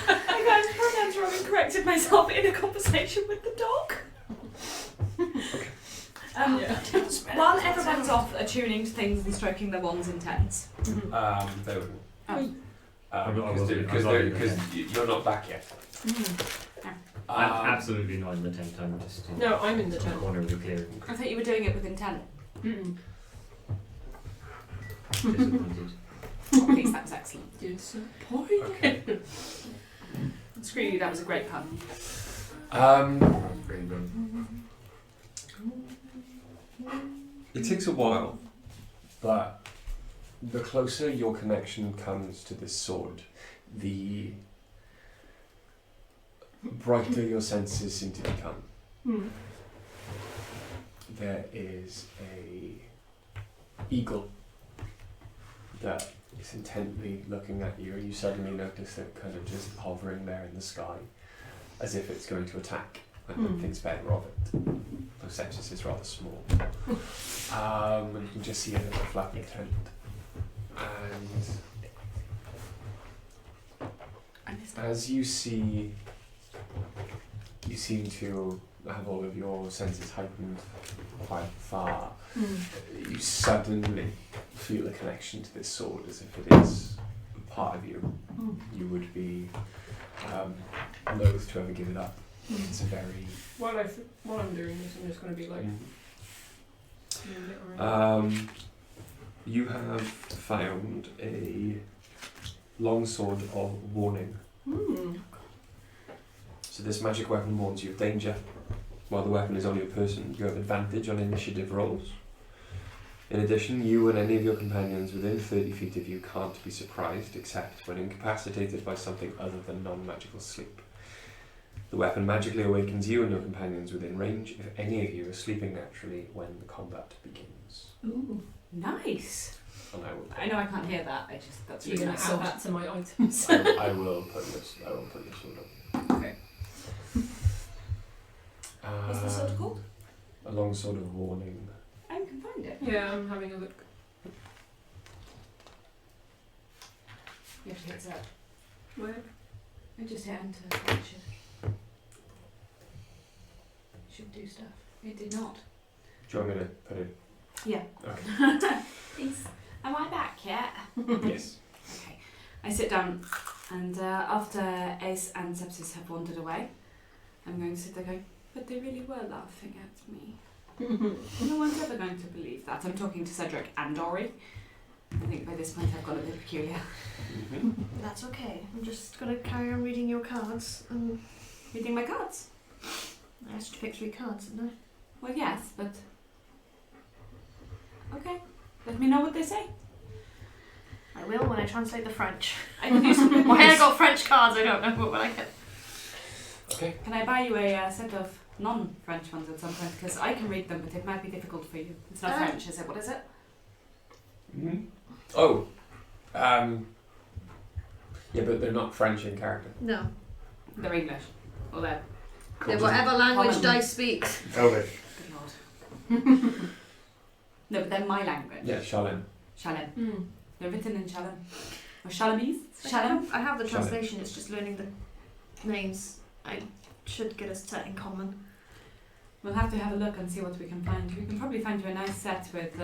I got his pronouns wrong and corrected myself in a conversation with the dog. Yeah. While everyone's off attuning to things and stroking their wands in tents. They wouldn't. Oh. Because you're not back yet. I'm absolutely not in the tent. I'm just in No, I'm in the some tent. corner of the clearing. I thought you were doing it with intent. Mm-mm. Disappointed. Oh, please, that was excellent. Disappointed. Okay. Screw you, that was a great pun. Pretty good. It takes a while, but the closer your connection comes to this sword, the brighter your senses seem to become. Hmm. There is a eagle that is intently looking at you, and you suddenly notice it kind of just hovering there in the sky, as if it's going to attack and Hmm. thinks better of it. The senses is rather small. And you can just see a little flapping tent. And as you see, you seem to have all of your senses heightened quite far. Hmm. You suddenly feel a connection to this sword as if it is part of you. Hmm. You would be loath to ever give it up. Hmm. It's a very... While I'm doing this, I'm just going to be like, Mm. move it around. You have found a longsword of warning. Hmm. So this magic weapon warns you of danger. While the weapon is only a person, you have advantage on initiative rolls. In addition, you and any of your companions within 30 feet of you can't be surprised except when incapacitated by something other than non-magical sleep. The weapon magically awakens you and your companions within range if any of you are sleeping naturally when the combat begins. Ooh. Nice. And I know I can't hear that. That's You're really going to nice. add that to my items. I will put this sword up. Okay. What's the sword called? A longsword of warning. I can find it. Yeah, I'm having a look. You have to hit Z. Where? I just hit enter. It should do stuff. It did not. Do you want me to put it? Yeah. Okay. Please. Am I back yet? Yes. Okay. I sit down, and after Ace and Sepsis have wandered away, I'm going to sit there going, but they really were laughing at me. No one's ever going to believe that. I'm talking to Cedric and Dory. I think by this point I've got a bit peculiar. Mm-hmm. That's okay. I'm just gonna carry on reading your cards. And Reading my cards? I asked you to pick 3 cards, didn't I? Well, yes, but... Okay. Let me know what they say. I will when I translate the French. I can do some good Why I news. got French cards, I don't know, but when I get... Okay. Can I buy you a set of non-French ones at some point? Because I can read them, but it might be difficult for you. It's not French, is it? What is it? Mm-hmm. Oh. Yeah, but they're not French in character. No. They're English. Or they're... They're whatever language Common. Dice speaks. Elvish. Good lord. No, but they're my language. Yeah, Shalin. Shalom. Hmm. They're written in Shalom. Or Shalamese? Shalom? I have the Shalom. translation, it's just learning the names. I should get a set in common. We'll have to have a look and see what we can find. We can probably find you a nice set with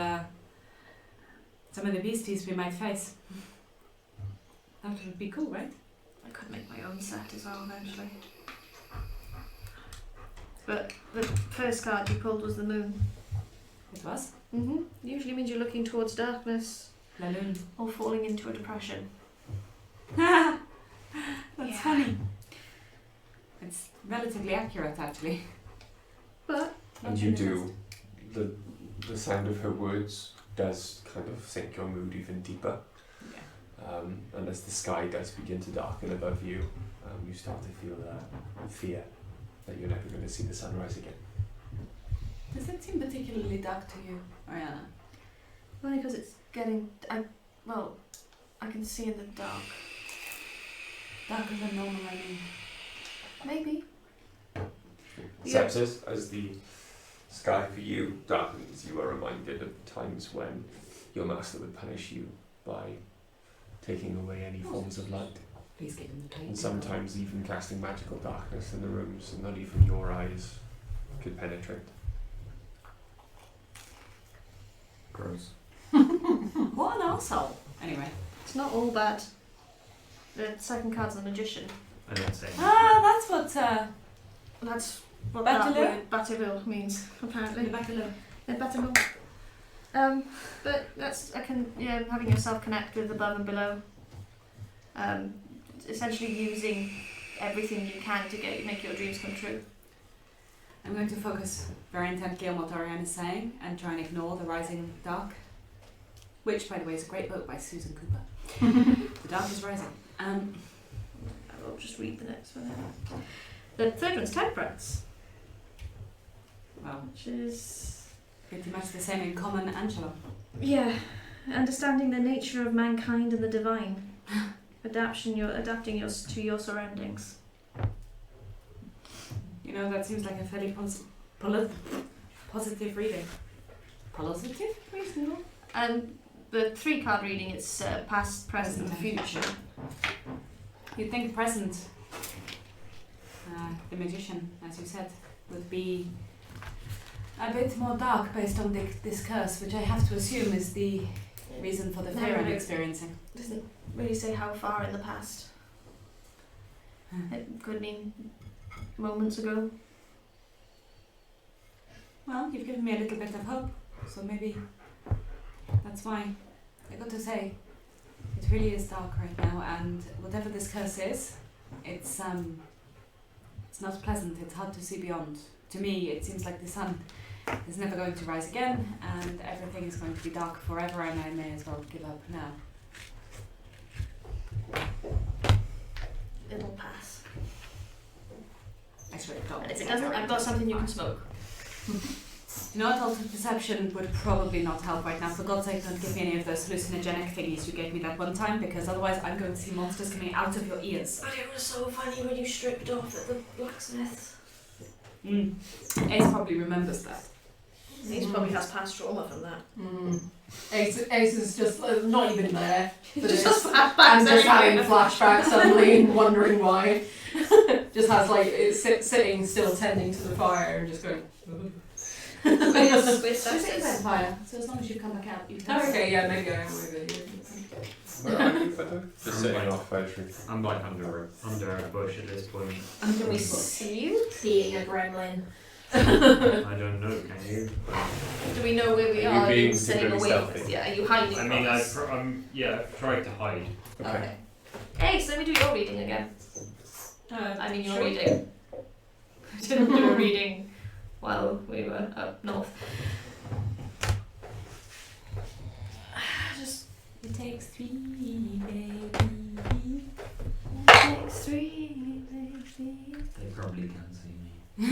some of the beasties we might face. That would be cool, right? I could make my own set as well eventually. But the first card you pulled was the moon. It was. Usually means you're looking towards darkness La Lune. or falling into a depression. That's Yeah. funny. It's relatively accurate, actually. But And you do. The sound of her words does kind of sink your mood even deeper. Yeah. And as the sky does begin to darken above you, you start to feel fear that you're never going to see the sunrise again. Does it seem particularly dark to you, Ariana? only because it's getting... I can see in the dark. Darker than normal, I mean. Maybe. Yeah. Sepsis, as the sky for you darkens, you are reminded of the times when your master would punish you by taking away any forms of light, Please give him the tape. and sometimes even casting magical darkness in the rooms, and not even your eyes could penetrate. Gross. What an arsehole. Anyway. It's not all bad. The second card's the magician. I don't say. That's what That's what Battler? that word Battler means, apparently. the back of the... Battler. But that's having yourself connect with above and below. Essentially using everything you can to make your dreams come true. I'm going to focus very intently on what Oriane is saying and try and ignore The Rising Dark, which, by the way, is a great book by Susan Cooper. The Dark is Rising. I will just read the next one. The third one's Temperance, Well, which is pretty much the same in common and shalom. understanding the nature of mankind and the divine, adapting to your surroundings. You know, that seems like a fairly positive reading. Positive? Reasonable. And the 3-card reading, it's past, present, and future. You'd think present, the magician, as you said, would be a bit more dark based on this curse, which I have to assume is the reason for the fear I'm experiencing. Doesn't really say how far in the past. It could mean moments ago. Well, you've given me a little bit of hope, so maybe that's why. I got to say, it really is dark right now, and whatever this curse is, it's not pleasant. It's hard to see beyond. To me, it seems like the sun is never going to rise again, and everything is going to be dark forever, and I may as well give up now. It'll pass. Actually, don't. If it doesn't, I've got something you can smoke. You know what, altered perception would probably not help right now. For God's sake, don't give me any of those hallucinogenic thingies you gave me that one time, because otherwise I'm going to see monsters coming out of your ears. But it was so funny when you stripped off at the blacksmith. Ace probably remembers that. He probably has past trauma from that. Ace is just not even there. Just And just having flashbacks suddenly and wondering why. Just has sitting still tending to the fire and just going. with Vampire, so as long as you come back out, you can. Oh, okay, yeah, maybe I am with it. Where are you, Beto? Just sitting off by a tree. I'm like under a bush at this point. Can we see you? Being a gremlin. I don't know, can you? Do we know where we Are you are? being you staying particularly away? stealthy? Yeah, are you hiding I from mean, us? I've tried to hide. Okay. Hey, so let me do your reading again. Your Sure. reading. I didn't do a reading while we were up north. It takes 3, baby. It takes 3, baby. They probably can't see me.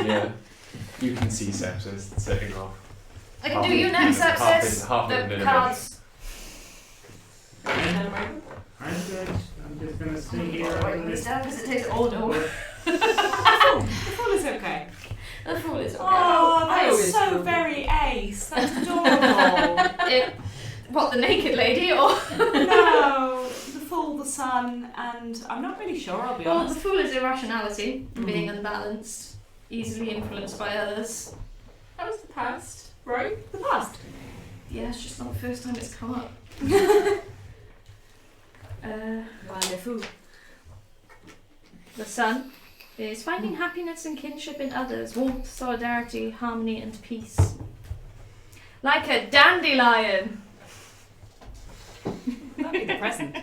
Yeah. You can see sepsis sitting off. I can do your next access. Half The cards. I'm good. I'm just gonna stay here. Write this down because it takes all no. The fool is okay. The fool is okay. Oh, I that's always so feel- very Ace. That's adorable. What, the naked lady or? No, the fool, the sun, and I'm not really sure, I'll be Well, the honest. fool is irrationality, being unbalanced, easily influenced by others. That was the past, right? The past. Yeah, it's just not the first time it's come up. Wonderful. The sun is finding happiness and kinship in others, warmth, solidarity, harmony, and peace. Like a dandelion. That'd be the present.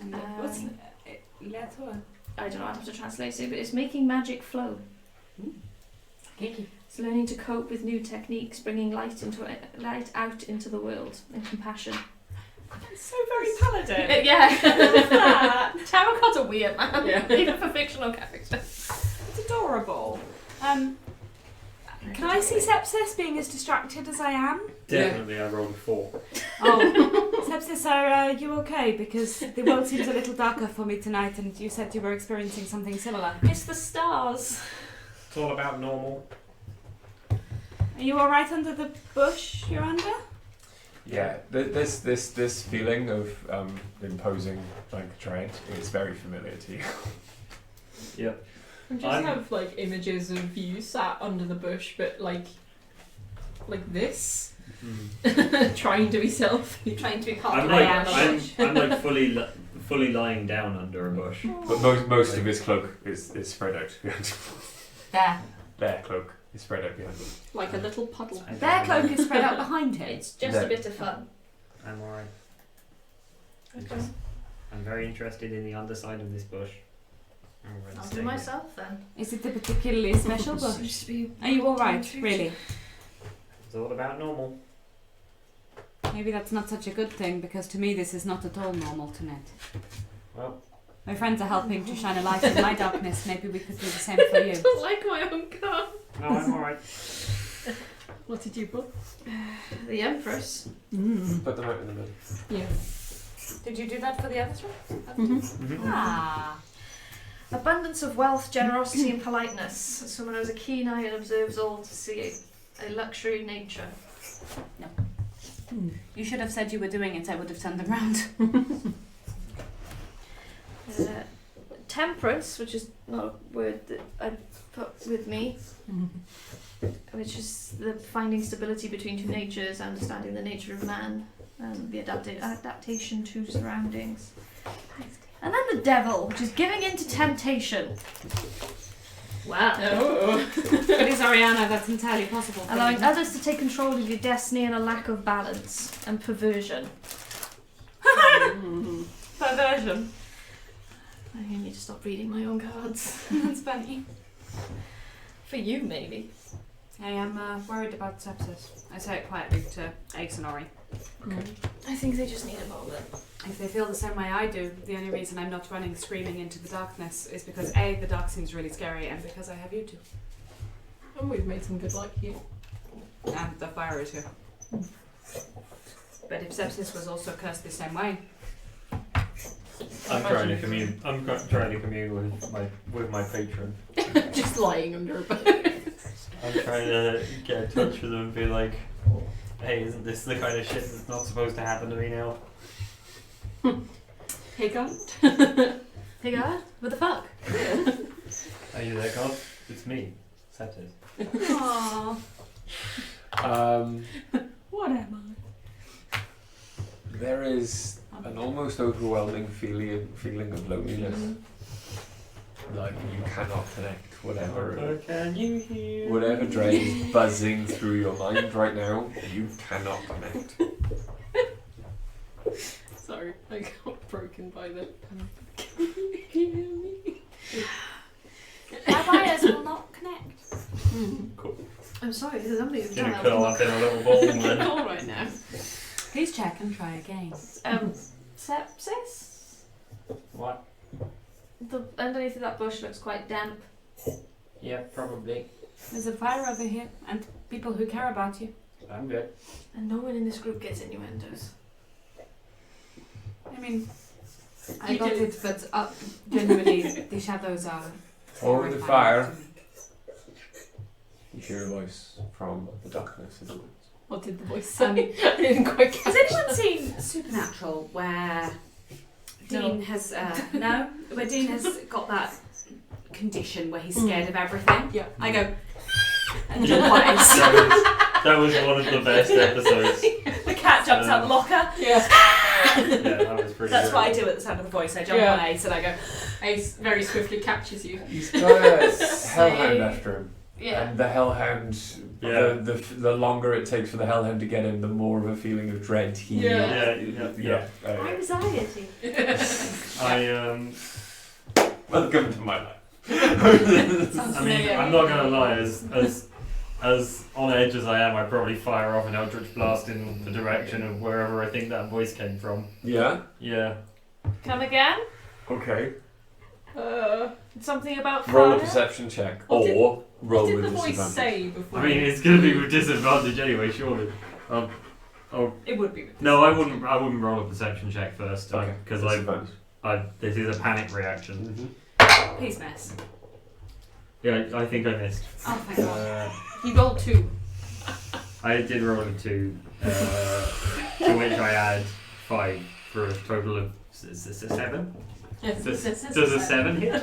And what's Um, Letter? I don't know, I'd have to translate it, but it's making magic flow. Kiki. It's learning to cope with new techniques, bringing light out into the world, and compassion. It's so very paladin. Yeah. Tarot cards are weird, man. Yeah. Even for fictional characters. It's adorable. Can I see Sepsis being as distracted as I am? Definitely, I rolled a 4. Oh, Sepsis, are you okay? Because the world seems a little darker for me tonight, and you said you were experiencing something similar. It's the stars. It's all about normal. Are you all right under the bush you're under? Yeah, this feeling of imposing like a giant is very familiar to you. Yep. I just I'm- have images of you sat under the bush, but like this, trying to be selfie. Trying to be part I'm of like fully lying down under a bush. But most of his cloak is spread out. There. Their cloak It's spread out behind them. Like a little puddle. Their cloak is spread out behind him. It's just a bit of fun. I'm alright. Okay. I'm very interested in the underside of this bush. I'm gonna I'll stay do here. myself then. Is it a particularly special bush? Seems to be Are you alright, really? It's all about normal. Maybe that's not such a good thing, because to me this is not at all normal tonight. Well, My friends are helping to shine a light in my darkness. Maybe we could do the same for you. I don't like my own car. no, I'm alright. What did you put? the Empress. Put them out in the middle. Yeah. Did you do that for the others? Mm-hmm. Ah. Abundance of wealth, generosity, and politeness. Someone who has a keen eye and observes all to see a luxury nature. You should have said you were doing it. I would have turned them round. Temperance, which is not a word that I put with me, which is the finding stability between two natures, understanding the nature of man, and the adaptation to surroundings. And then the devil, which is giving in to temptation. Wow. Oh. It is Ariana, that's entirely possible. Allowing others to take control of your destiny and a lack of balance and perversion. Perversion. I need to stop reading my own cards. That's funny. For you, maybe. I am worried about sepsis. I say it quietly to Ace and Ori. I think they just need a moment. If they feel the same way I do, the only reason I'm not running screaming into the darkness is because A, the dark seems really scary, and because I have you two. And we've made some good luck here. And the fire is here. But if sepsis was also cursed the same way, I'm trying to commune. Trying to commune with my patron. Just lying under a bed. I'm trying to get in touch with them and be like, hey, isn't this the kind of shit that's not supposed to happen to me now? Hey, God. Hey God, what the fuck? Are you there, God? It's me, Sepsis. aww. What am There is an almost overwhelming feeling of loneliness. Like you cannot connect. Whatever Can you hear? whatever dread is buzzing through your mind right now, you cannot connect. I? Sorry, I got broken by the. Can you hear me? Our wires will not connect. Cool. I'm sorry, there's somebody who's Gonna trying curl up in a little ball then. All right now. Please check and try again. Sepsis? What? The underneath of that bush looks quite damp. Yeah, probably. There's a fire over here, and people who care about you. I'm good. And no one in this group gets innuendos. I mean, I You got do. it, but genuinely, the shadows are. Over the terrifying fire, to me. you hear a voice from the darkness of the woods. What did the voice say? Um, I didn't quite catch Has anyone seen Supernatural where Dean No. has where Dean has got that condition where he's scared of everything? Yeah. I go and jump on Ace. That was one of the best episodes. The cat jumps out the locker. Yeah. Yeah, that was pretty That's good. what I do at the sound of the voice. I jump Yeah. on Ace and I go. Ace very swiftly catches you. He's got a hellhound after him. Yeah. And the hellhound, Yeah. the longer it takes for the hellhound to get him, the more of a feeling of dread he Yeah. Anxiety. Welcome to my life. I mean, I'm not gonna lie, as on edge as I am, I'd probably fire off an eldritch blast in the direction of wherever I think that voice came from. Yeah? Yeah. Come again? Okay. Something about fire? Roll a perception check. What did- Or roll What did with the voice disadvantage. say before? I mean, it's gonna be with disadvantage anyway, surely. It would be. No, I wouldn't roll a perception check first, Okay. because Disadvantage. this is a panic reaction. Mhm. Please miss. Yeah, I think I missed. Oh thank God. You rolled 2. I did roll a 2, to which I add 5 for a total of 7. Does a 7 hit?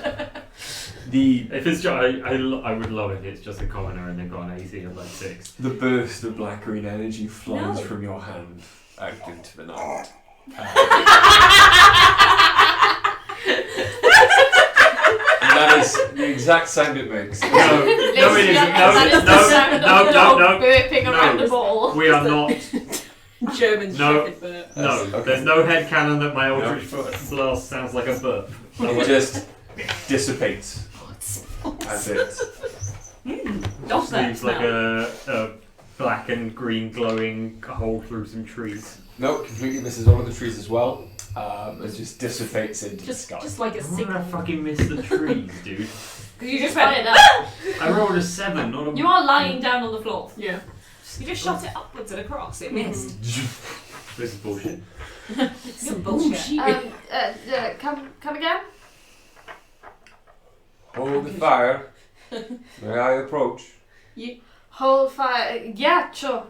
If it's just, I would love it. It's just a commoner and they've got an AC of like 6. The burst of black green energy flies No. from your hand out into the night. That is the exact sound it makes. No, it isn't. That is the sound of the dog burping around the ball. We are not. German No. shepherd burp. No, Okay. there's no headcanon that my Eldritch Blast sounds like a burp. It just dissipates as it. Does that Leaves like a black and green glowing hole through some trees. No, completely misses all of the trees as well. It just dissipates into the Just, sky. just like a How did I signal. fucking miss the trees, dude? Because you just Fire went. it up. I rolled a 7, not a. You are lying down on the floor. Yeah. You just shot it upwards and across. It missed. This is bullshit. Some bullshit. Come again? Hold the fire. May I approach? Hold fire. Yeah, sure.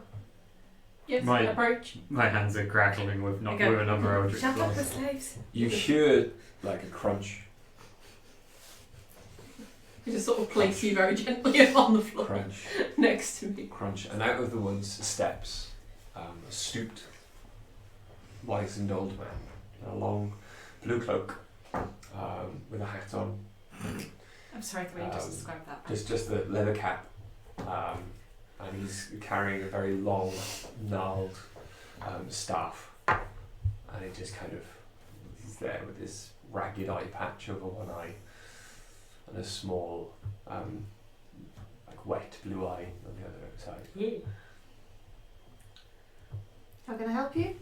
Yes, Right. approach. My hands are crackling with Okay. with another Eldritch Shut up, the Blast. slaves. You hear like a crunch, We just sort of place you very gently on the floor crunch, next to me. crunch, and out of the woods steps a stooped, wizened old man in a long blue cloak with a hat on. I'm sorry, the way you just described that. Just the leather cap, and he's carrying a very long, gnarled staff, and he just kind of he's there with this ragged eye patch over one eye, and a small, like wet blue eye on the other side. How can I help you?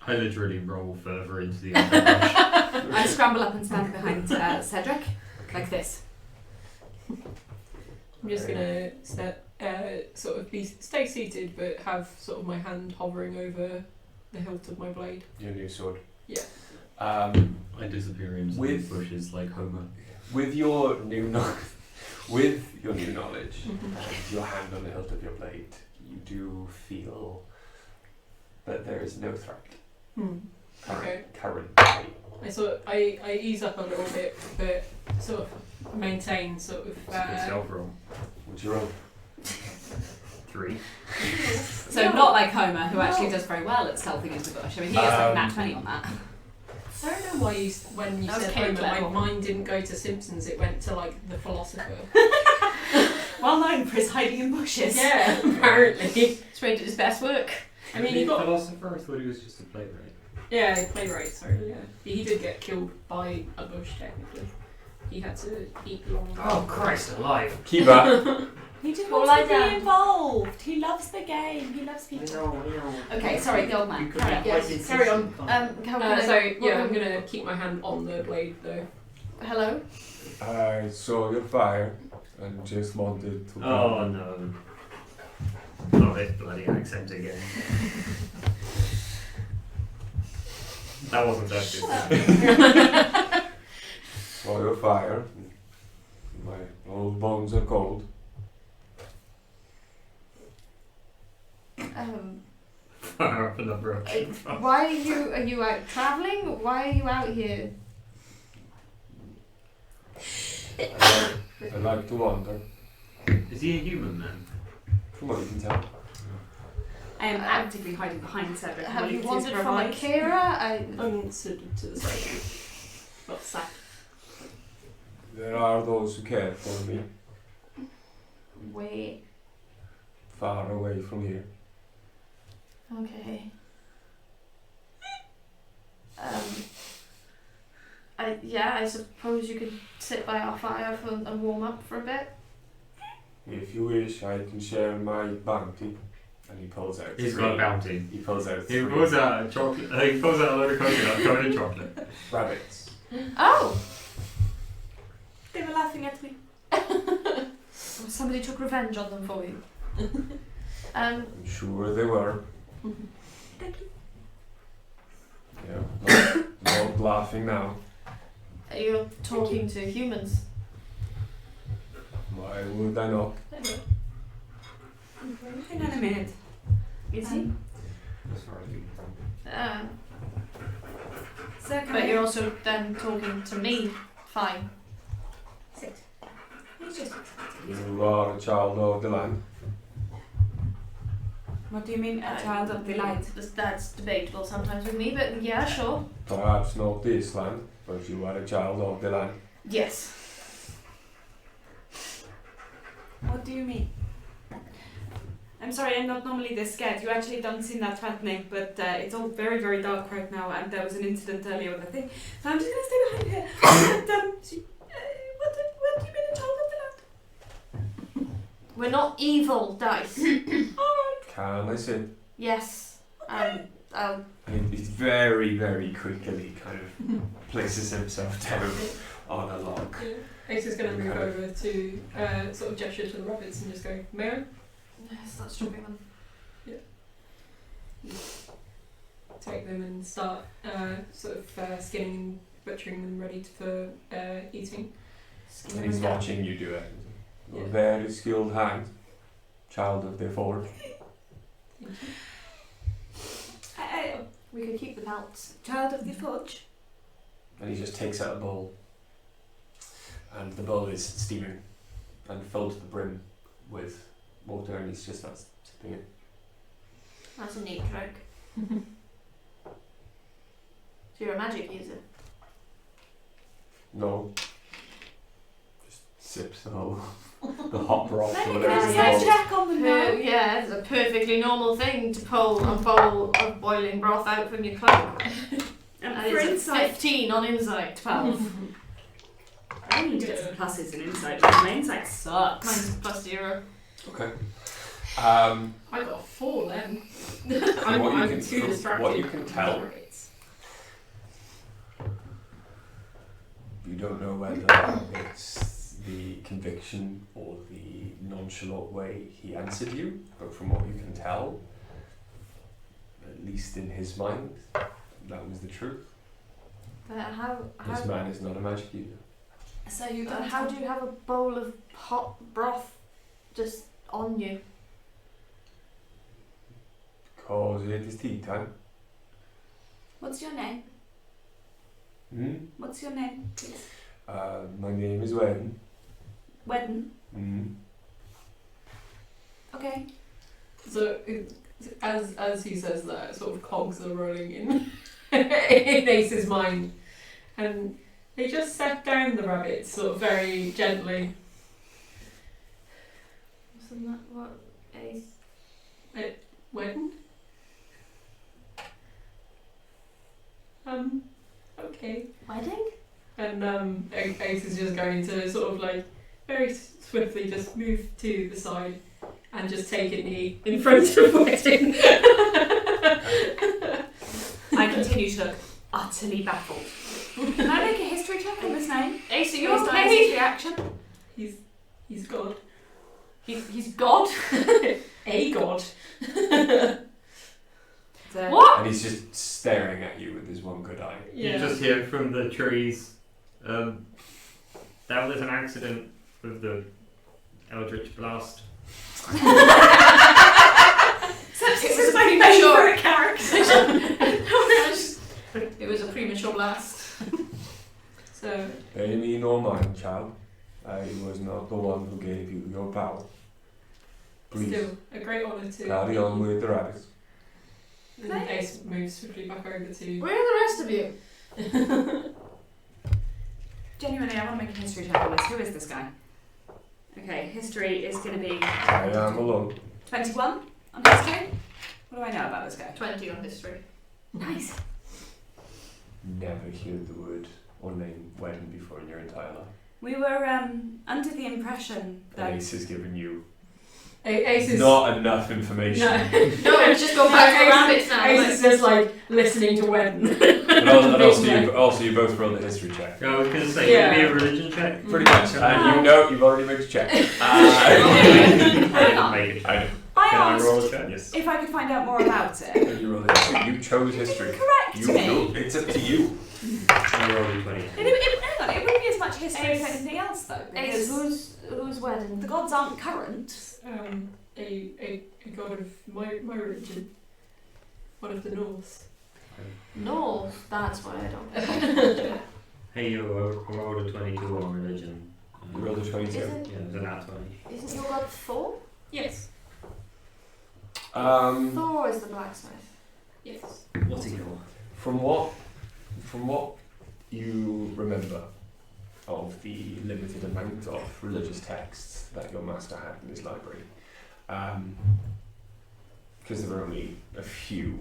I literally roll further into the underbrush. I scramble up and stand behind Cedric, like this. I'm just gonna sort of stay seated, but have sort of my hand hovering over the hilt of my blade. Your new sword. Yeah. I disappear into the With- bushes like Homer. With your new knowledge, Mhm. and your hand on the hilt of your blade, you do feel that there is no threat. Okay. Currently. I ease up a little bit, but sort of maintain sort of. It's a good stealth roll. What's your own? 3. So not like Homer, who actually does very well at stealthing into bush. I mean, he gets like nat 20 on that. I don't know why when you That was said Kate Homer, my level. mind didn't go to Simpsons. It went to like the philosopher. Well known for his hiding in bushes. Yeah, apparently. It's where he did his best work. I mean, he got. philosopher. I thought he was just a playwright. Yeah, playwright. Sorry. Yeah, he did get killed by a bush. Technically, he had to eat long. Oh Christ alive! Kiba. He didn't Well, want lie to be down. involved. He loves the game. He loves people. Okay, sorry, the old man. Carry on. Yes, carry on. How can I? So yeah, I'm gonna keep my hand on the blade though. Hello. I saw your fire and just wanted to. Oh no! Not this bloody accent again. That wasn't that good. Saw your fire. My old bones are cold. Fire up another option. Why are you out traveling? Why are you out here? I like to wander. Is he a human then? From what you can tell. I am actively hiding behind Cedric. Have you willing to wandered from provide. Akira? I'm to the side. Not sat. There are those who care for me, Wait. far away from here. Okay. I suppose you could sit by our fire and warm up for a bit. If you wish, I can share my bounty. And he pulls out. He's got a bounty. He pulls out. He 3 pulls out a chocolate. He pulls out a load of coconut covered in chocolate. rabbits. Oh! They were laughing at me. Somebody took revenge on them for you. I'm sure they were. Thank you. Yeah. Not laughing now. You're talking to humans. Why would I not? Hang on a minute. Is he? Sir, can But I- you're also then talking to me. Fine. Sit. He's just You are a child of the land. What do you mean, a child of the light? That's debatable sometimes with me, but yeah, sure. Perhaps not this land, but you are a child of the land. Yes. What do you mean? I'm sorry, I'm not normally this scared. You actually don't seem that threatening, but it's all very, very dark right now, and there was an incident earlier with a thing, so I'm just gonna stay behind here. What do you mean a child of the land? We're not evil, Dice. Can I sit? Yes. And he very, very quickly kind of places himself down on a log. Ace is going to move over to sort of gesture to the rabbits and just go, may I? Start stripping them. Take them and start sort of skinning and butchering them ready for eating. And he's watching you do it. You're a very skilled hand, child of the forge. We could keep the pelts. Child of the forge. And he just takes out a bowl. And the bowl is steaming and filled to the brim with water, and he's just starts sipping it. That's a neat trick. So you're a magic user? No. Just sips the whole the hot broth or Maybe whatever can it's I called. check on the no? Yeah, it's a perfectly normal thing to pull a bowl of boiling broth out from your cloak. And And for it's a insight, 15 on insight. 12. I only did some pluses in insight, but my insight sucks. Mine's +0. Okay. I got a 4 then. I'm what you I'm can- too from distracted. what you can tell. Rabbits. You don't know whether it's the conviction or the nonchalant way he answered you, but from what you can tell, at least in his mind, that was the truth. But how This man is not a magic user. So you don't how do you have a bowl of hot broth just on you? Cause it is tea time. What's your name? Hmm? What's your name, please? My name is Wen. Wedden. Hmm? Okay. So as he says that, sort of cogs are rolling in in Ace's mind, and they just set down the rabbits sort of very gently. Wasn't that what Ace? When? Okay. Wedding? And Ace is just going to sort of like very swiftly just move to the side and just take a knee in front of Wedding. I continue to look utterly baffled. Can I make a history check on this name? Ace, are you Based on okay? Ace's reaction? He's God. He's God? A God. What? And he's just staring at you with his one good eye. You just hear from the trees, that was an accident with the Eldritch Blast. This is my favourite character. It was a premature blast. So Pay me no mind, child. I was not the one who gave you your power. Please, still a great honour to carry on with the rabbits. And then Ace moves swiftly back over to Where are the rest of you? Genuinely, I want to make a history check on this. Who is this guy? Okay, history is going to be I am alone. 21 on history. What do I know about this guy? 20 on history. Nice. Never heard the word or name Wen before in your entire life. We were under the impression And that Ace has given you Ace is not enough information. No. No, it's just go back to the rabbits now. Ace is just like listening to Wedden. And also you both rolled a history check. I was going to say, Yeah. maybe a religion check? Pretty much. And you know you've already made a check. I didn't make it. I know. I Can I asked roll a check? Yes. if I could find out more about it. And you rolled a history. You chose history. Correct You me. know, it's up to you. I rolled a 20. Hang on, it wouldn't be as much history as anything else though. Ace, Because who's wedding? the gods aren't current. A god of my religion. One of the Norse. No, that's why I don't. Hey, you rolled a 22 on religion. You rolled a 22. Isn't, Yeah, it was a nat 20. isn't your god Thor? Yes. Thor is the blacksmith. Yes. What's he called? From what you remember of the limited amount of religious texts that your master had in his library. Because there were only a few,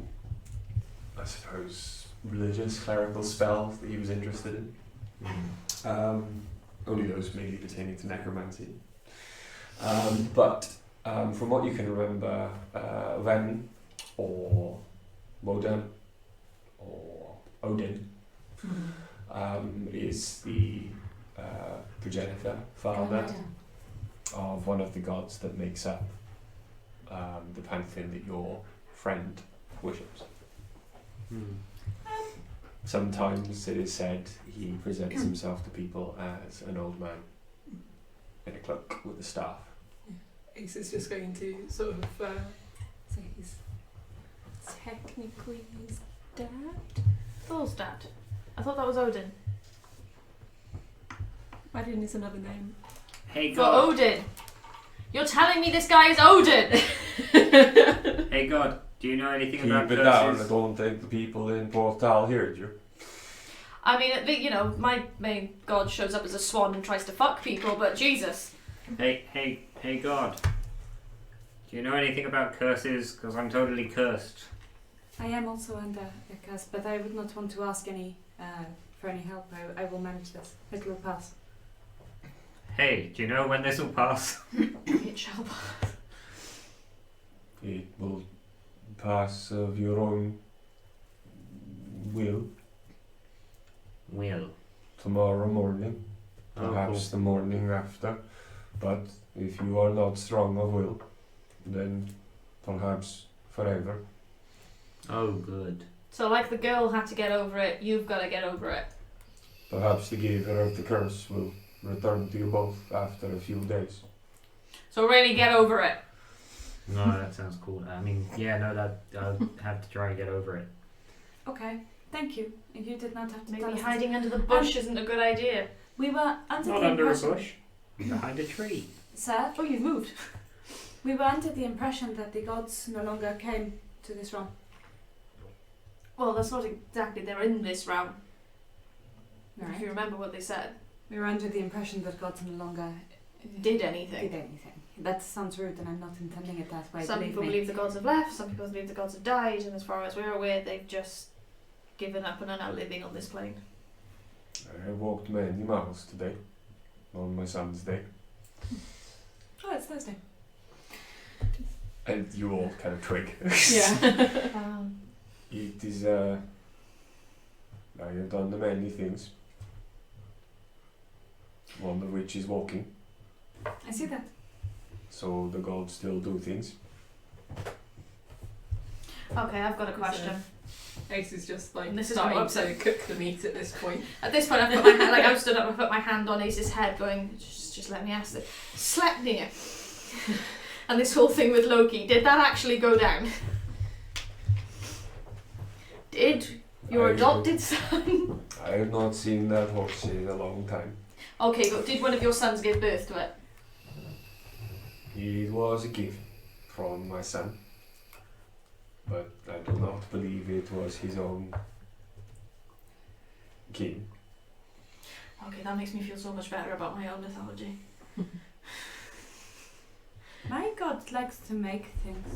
I suppose, religious clerical spells that he was interested in. Only those mainly pertaining to necromancy. But from what you can remember, Ven or Woden or Odin is the progenitor, father of one of the gods that makes up the pantheon that your friend worships. Sometimes it is said he presents himself to people as an old man in a cloak with a staff. Ace is just going to sort of say he's technically his dad. Thor's dad. I thought that was Odin. Odin is another name. Hey For God. Odin. You're telling me this guy is Odin? Hey God. Do you know anything Keep about it down, I curses? don't think the people in Porth Tal heard you. I mean, you know, my main god shows up as a swan and tries to fuck people, but Jesus. Hey God. Do you know anything about curses? Because I'm totally cursed. I am also under a curse, but I would not want to ask for any help. I will manage this. It will pass. Hey, do you know when this will pass? It shall pass. It will pass of your own will Will. tomorrow morning, Oh, perhaps the morning after. But if you are not strong of will, then perhaps forever. Oh, good. So, like the girl had to get over it, you've got to get over it. Perhaps the giver of the curse will return to you both after a few days. So, really get over it. No, that sounds cool. I mean, yeah, no, that I'll have to try and get over it. Okay, thank you. You did not have to tell Maybe us. hiding under the bush isn't a good idea. We were under Not the under a impression, bush. Behind a tree. Sir, Oh, you've moved. we were under the impression that the gods no longer came to this realm. Well, that's not exactly, they're in this realm. Right. If you remember what they said. We were under the impression that gods no longer Did anything. did anything. That sounds rude, and I'm not intending it that way. Some believe people me. believe the gods have left, some people believe the gods have died, and as far as we're aware, they've just given up and are now living on this plane. I walked many miles today, on my son's day. Oh, it's Thursday. And you all kind of twig. Yeah. It is, I have done many things. One of which is walking. I see that. So the gods still do things. Okay, I've got a question. Ace is just like This is starting not to cook the meat at this point. At this point, I've put my hand, like I've stood up, I've put my hand on Ace's head, going, just let me ask this. Sleipnir. And this whole thing with Loki, did that actually go down? Did your I- adopted son? I have not seen that horse in a long time. Okay, but did one of your sons give birth to it? It was a gift from my son. But I do not believe it was his own kin. Okay, that makes me feel so much better about my own mythology. My god likes to make things.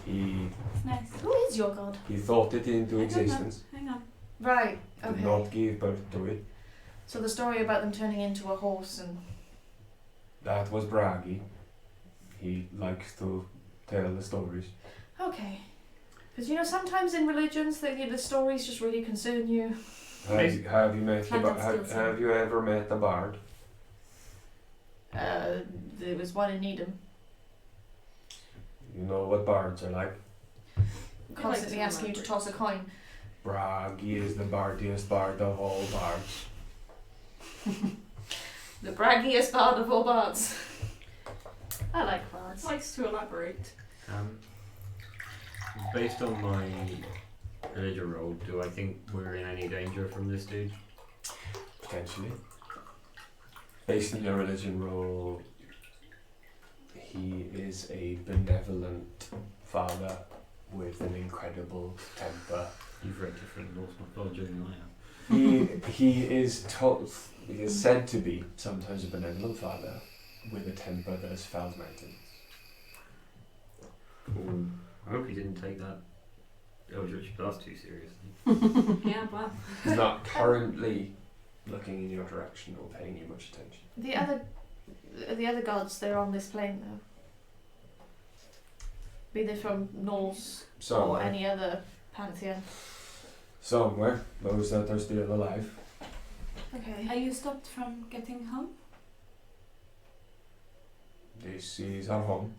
He It's nice. Who is your god? thought it into I don't know. existence. Hang on. Right, Did okay. not give birth to it. So the story about them turning into a horse and... That was Bragi. He likes to tell the stories. Okay. Because, you know, sometimes in religions, the stories just really concern you. Have you met Plant and skill set. have you ever met a bard? There was one in Nidum. You know what bards are like. Constantly asking you to toss a coin. Bragi is the bardiest bard of all bards. The braggiest bard of all bards. I like bards. Likes to elaborate. Based on my religion roll, do I think we're in any danger from this dude? Potentially. Based on your religion roll, he is a benevolent father with an incredible temper. You've read different Norse mythology than I have. He is told, he is said to be sometimes a benevolent father with a temper that has felled mountains. Ooh, I hope he didn't take that Eldritch Blast too seriously. Yeah, well. He's not currently looking in your direction or paying you much attention. The other gods, they're on this plane though. Be they from Norse or Somewhere. any other pantheon. Somewhere. Those that are still alive. Okay. Are you stopped from getting home? This is our home.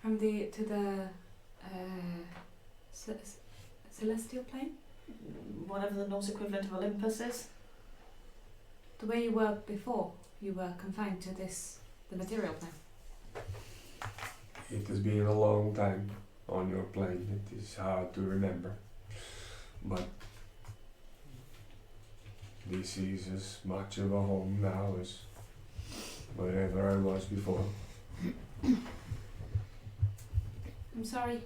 From the celestial plane? Whatever the Norse equivalent of Olympus is. The way you were before, you were confined to the material plane. It has been a long time on your plane. It is hard to remember. But this is as much of a home now as wherever I was before. I'm sorry.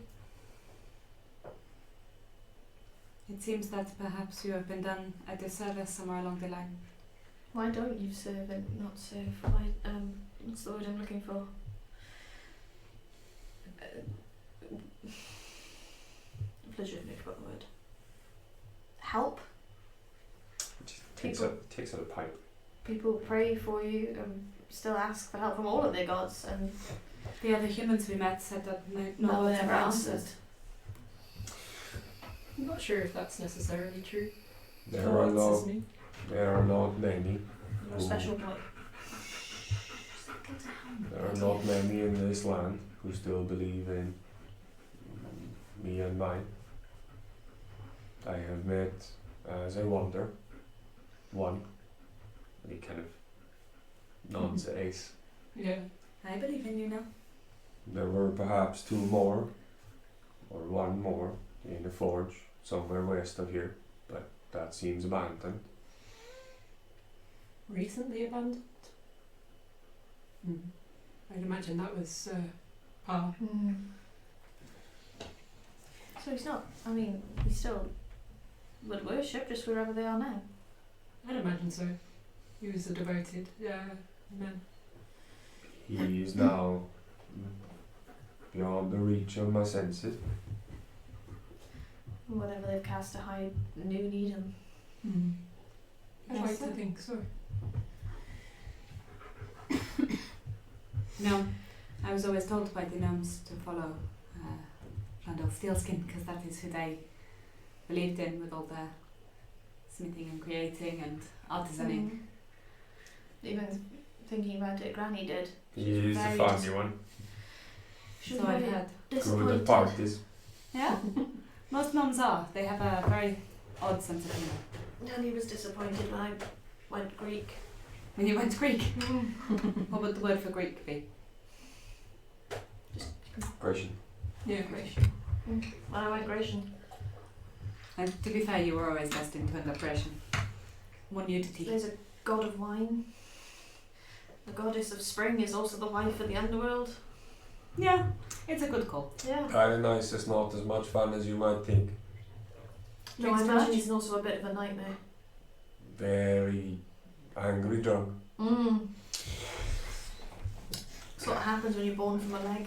It seems that perhaps you have been done a disservice somewhere along the line. Why don't you serve and not serve? Why, what's the word I'm looking for? Legitimately forgot the word. Help? Takes out a pipe. People pray for you and still ask for help from all of their gods, and The other humans we met said that no one ever answered. I'm not sure if that's necessarily true. There Oh, are it's not just me. there are not many. You're a special boy. There are not many in this land who still believe in me and mine. I have met, as I wander, one. And he kind of nods at Ace. Yeah. I believe in you now. There were perhaps two more, or one more, in a forge somewhere west of here, but that seems abandoned. Recently abandoned? I'd imagine that was Pa. So he's not, I mean, he still would worship just wherever they are now. I'd imagine so. He was a devoted man. He is now beyond the reach of my senses. Whatever they've cast to hide New Nidum. I'd Yes, like to sir. think so. No, I was always told by the gnomes to follow Randall Steelskin because that is who they believed in with all their smithing and creating and artisaning. Even thinking about it, Granny did. He is the Very family one. She was So I've very heard. Good at disappointed. parties. Yeah, most gnomes are. They have a very odd sense of humour. And he was disappointed when I went Greek. When you went Greek, what would the word for Greek be? Grecian. Yeah. When I went Grecian. And to be fair, you were always destined to end up Grecian. One nudity. There's a god of wine. The goddess of spring is also the wife of the underworld. Yeah, it's a good call. Yeah. Paradise is not as much fun as you might think. No, I Drinks too imagine much? he's also a bit of a nightmare. Very angry drunk. That's what happens when you're born from a leg.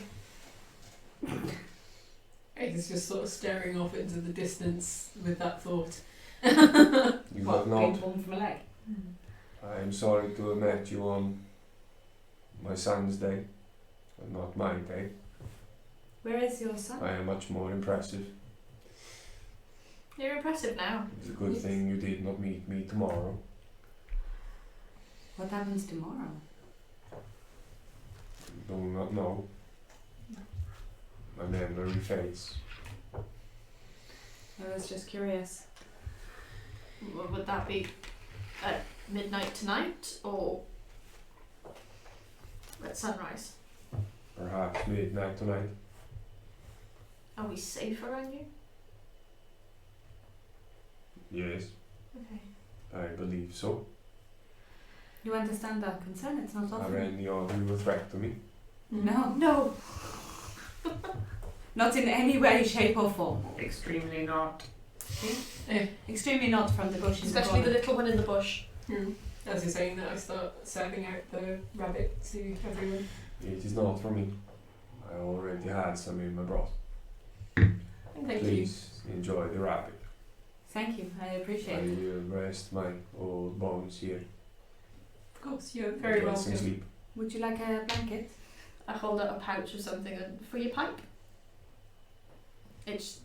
He's just sort of staring off into the distance with that thought. You have Being not. born from a leg? I am sorry to have met you on my son's day, and not my day. Where is your son? I am much more impressive. You're impressive now. It's a good thing you did not meet me tomorrow. What happens tomorrow? Do not know. My memory fades. I was just curious. Would that be at midnight tonight or at sunrise? Perhaps midnight tonight. Are we safe around you? Yes, Okay. I believe so. You understand our concern? It's not Are often. any of you a threat to me? No, No. not in any way, shape, or form. Extremely not. Extremely not from the bush in the Especially the corner. little one in the bush. As you're saying that, I start serving out the rabbit to everyone. It is not for me. I already had some in my broth. And thank you. Please enjoy the rabbit. Thank you, I I appreciate it. will rest my old bones here. Of course, you're very Get some welcome. sleep. Would you like a blanket? I hold out a pouch or something for your pipe. It's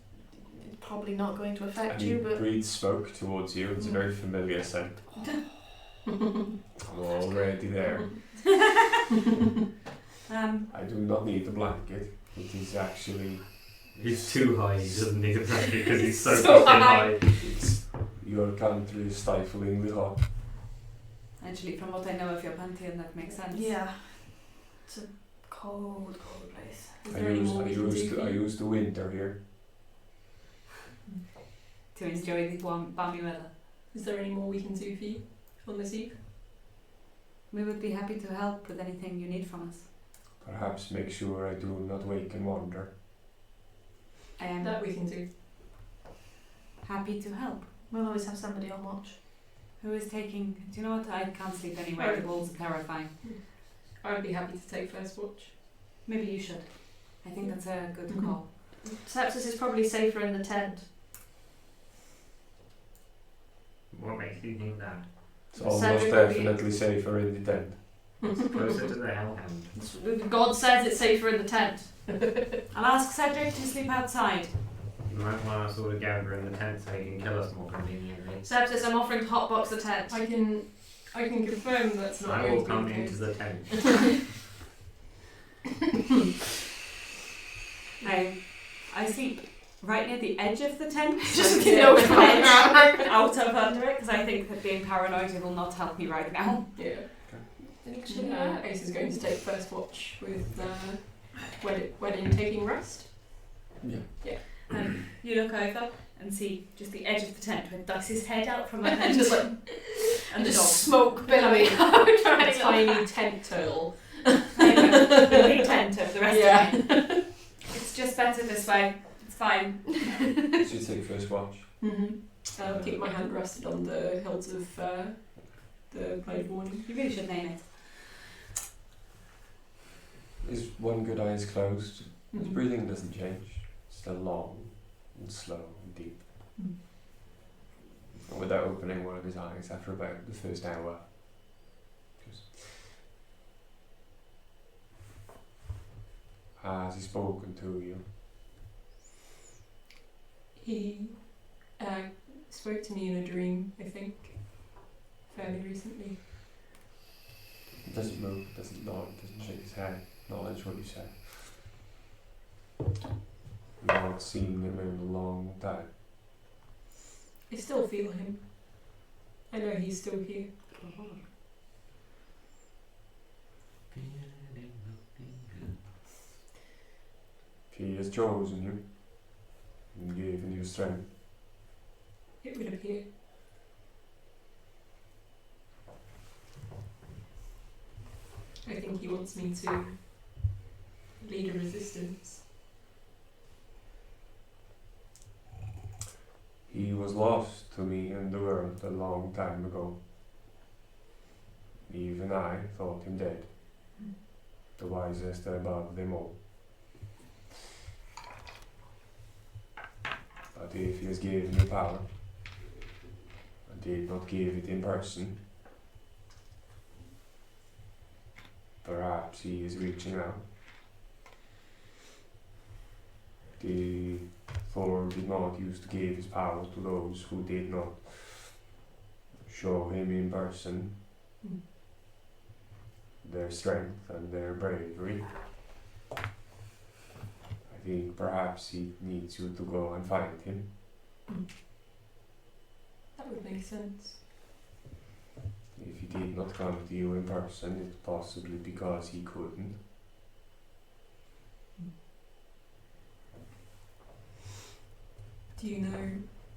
probably not going to affect And he you, but breathes smoke towards you. It's a very familiar scent. I'm already there. I do not need the blanket. It is actually He's too high, he doesn't need a blanket because he's so, So fucking high. high. it's your country is stiflingly hot. Actually, from what I know of your pantheon, that makes sense. yeah, it's a cold, cold place. Is there any more we can do for I you? use the winter here. To enjoy the warm, balmy weather. Is there any more we can do for you on this eve? We would be happy to help with anything you need from us. Perhaps make sure I do not wake and wander. I am That we can do. happy to help. We'll always have somebody on watch. Who is taking... Do you know what? I can't sleep anyway. The walls are terrifying. I would be happy to take first watch. Maybe you should. I think that's a good Mhm. call. Sepsis is probably safer in the tent. What makes you think that? It's almost Cedric will be- definitely safer in the tent. It's closer to the hellhound. God says it's safer in the tent. I'll ask Cedric to sleep outside. You might want to sort of gather in the tent so you can kill us more conveniently. Sepsis, I'm offering to hotbox the tent. I can confirm that's not I going will to be come the into case. the tent. I sleep right near the edge of the tent. Just like get the over edge it. out of under it, because I think that being paranoid will not help me right now. Yeah. Ace is going to take first watch with wedding taking rest. Yeah. You look over and see just the edge of the tent with Dicey's head out from under, just like, and the dog. Just smoke billowing out. A tiny tent turtle. The big tent of the rest Yeah. of it. It's just better this way. It's fine. Should take first watch. I'll keep my hand rested on the hilt of the blade of warning. You really should name it. His one good eye is closed. His Mhm. breathing doesn't change. Still long and slow and deep. Mm. And without opening one of his eyes after about the first hour. Just has he spoken to you? He spoke to me in a dream, I think, fairly recently. He doesn't move, doesn't nod, doesn't shake his head, acknowledge what you said. You've not seen him in a long time. I still feel him. I know he's still here. He has chosen you and given you strength. It would appear. I think he wants me to lead a resistance. He was lost to me in the world a long time ago. Even I thought him dead, the wisest above them all. But if he has given you power, and did not give it in person, perhaps he is reaching out. The Thor did not used to give his power to those who did not show him in person their strength and their bravery. I think perhaps he needs you to go and find him. That would make sense. If he did not come to you in person, it's possibly because he couldn't. Do you know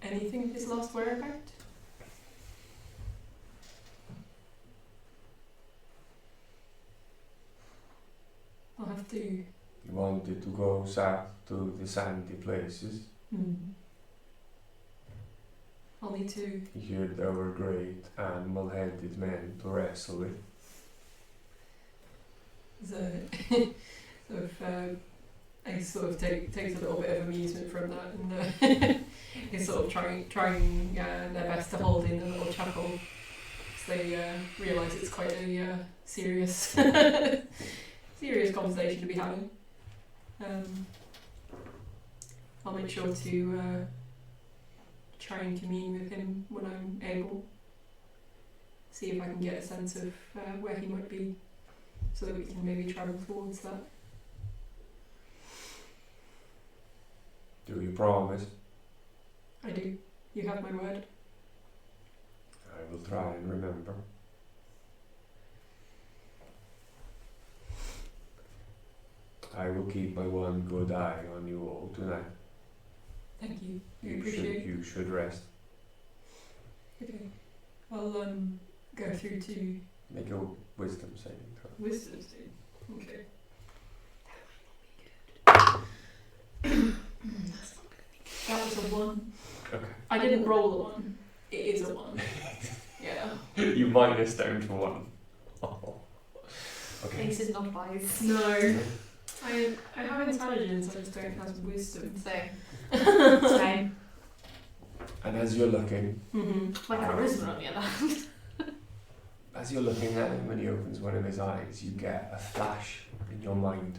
anything of his last whereabout? I'll have to. He wanted to go south to the sandy places. Only 2. You there were great animal-headed men to wrestle with. So, Ace sort of takes a little bit of amusement from that, and is sort of trying their best to hold in a little chuckle, because they realise it's quite a serious serious conversation to be having. I'll make sure to try and commune with him when I'm able. See if I can get a sense of where he might be, so that we can maybe travel towards that. Do you promise? I do. You have my word. I will try and remember. I will keep my one good eye on you all tonight. Thank you. I appreciate it. You should rest. Okay. I'll go through to Make a wisdom saving throw. wisdom save. Okay. That was a 1. Okay. I didn't roll a 1. It is a 1. Yeah. You minus down to 1. Oh. Okay. Ace is not wise. No. I have intelligence, I just don't have wisdom. Same. Same. And as you're looking, My charisma on the other hand. as you're looking at him when he opens one of his eyes, you get a flash in your mind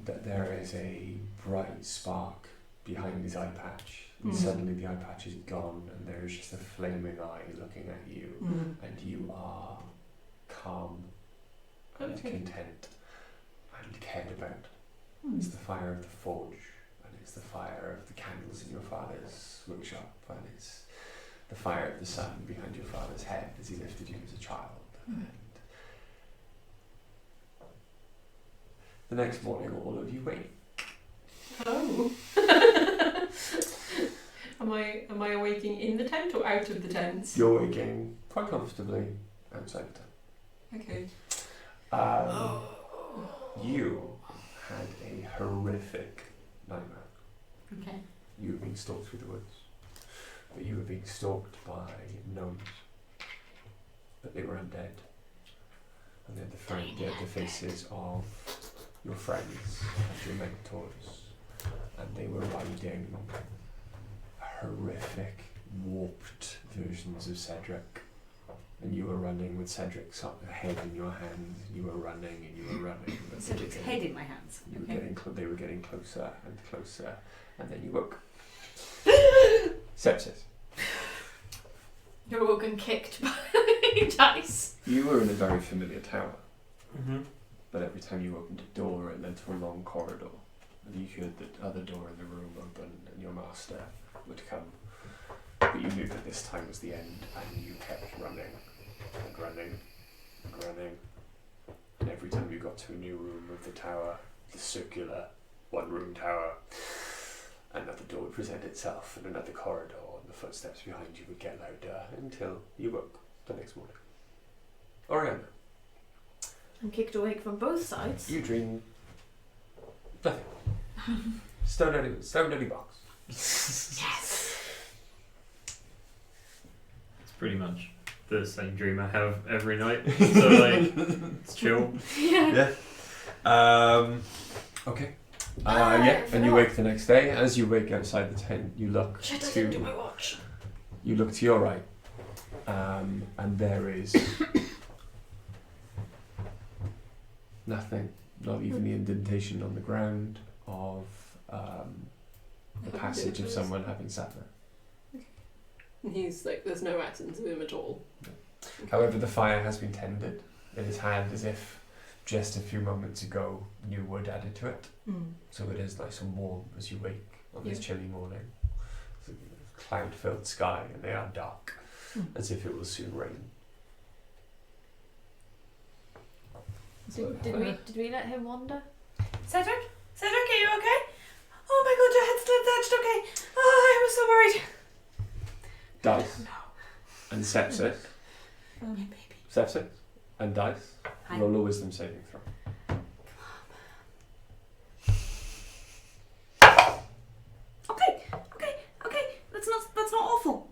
that there is a bright spark behind his eye patch. And suddenly the eye patch is gone and there is just a flaming eye looking at you, and you are calm and Okay. content and cared about. It's the fire of the forge, and it's the fire of the candles in your father's workshop, and it's the fire of the sun behind your father's head as he lifted you as a child. And the next morning, all of you wake. Oh. Am I awaking in the tent or out of the tent? You're waking quite comfortably outside the tent. Okay. You had a horrific nightmare. Okay. You were being stalked through the woods, but you were being stalked by gnomes, but they were undead, and they had the faces of your friends and your mentors, and they were riding horrific, warped versions of Cedric. And you were running with Cedric's head in your hands, and you were running and you were running. But Cedric's head in my hands. You were Okay. getting they were getting closer and closer, and then you woke. Sepsis. You're woken kicked by dice. You were in a very familiar tower, Mm-hmm. but every time you opened a door, it led to a long corridor, and you heard the other door in the room open, and your master would come. But you knew that this time was the end, and you kept running and running and running. And every time you got to a new room of the tower, the circular one-room tower, another door would present itself, and another corridor, and the footsteps behind you would get louder until you woke the next morning. Oriana, I'm kicked awake from both sides. you dream nothing. Stone any box. Yes. It's pretty much the same dream I have every night. So like, it's chill. Yeah. Okay. I And you forgot. wake the next day. As you wake outside the tent, you look Shit, I didn't do to my watch. your right, and there is nothing. Not even the indentation on the ground of the passage of someone having sat there. And he's like, there's no essence of him at all. However, the fire has been tended. It is had as if just a few moments ago new wood added to it. So it is nice and warm as you wake on this chilly morning. It's a cloud-filled sky, and they are dark, as if it will soon rain. Did we let him wander? Cedric? Cedric, are you okay? Oh my god, your head's still attached, okay. Oh, I was so worried. Dice and sepsis. My baby. Sepsis and dice. Hi. Roll a wisdom saving throw. Okay. That's not awful.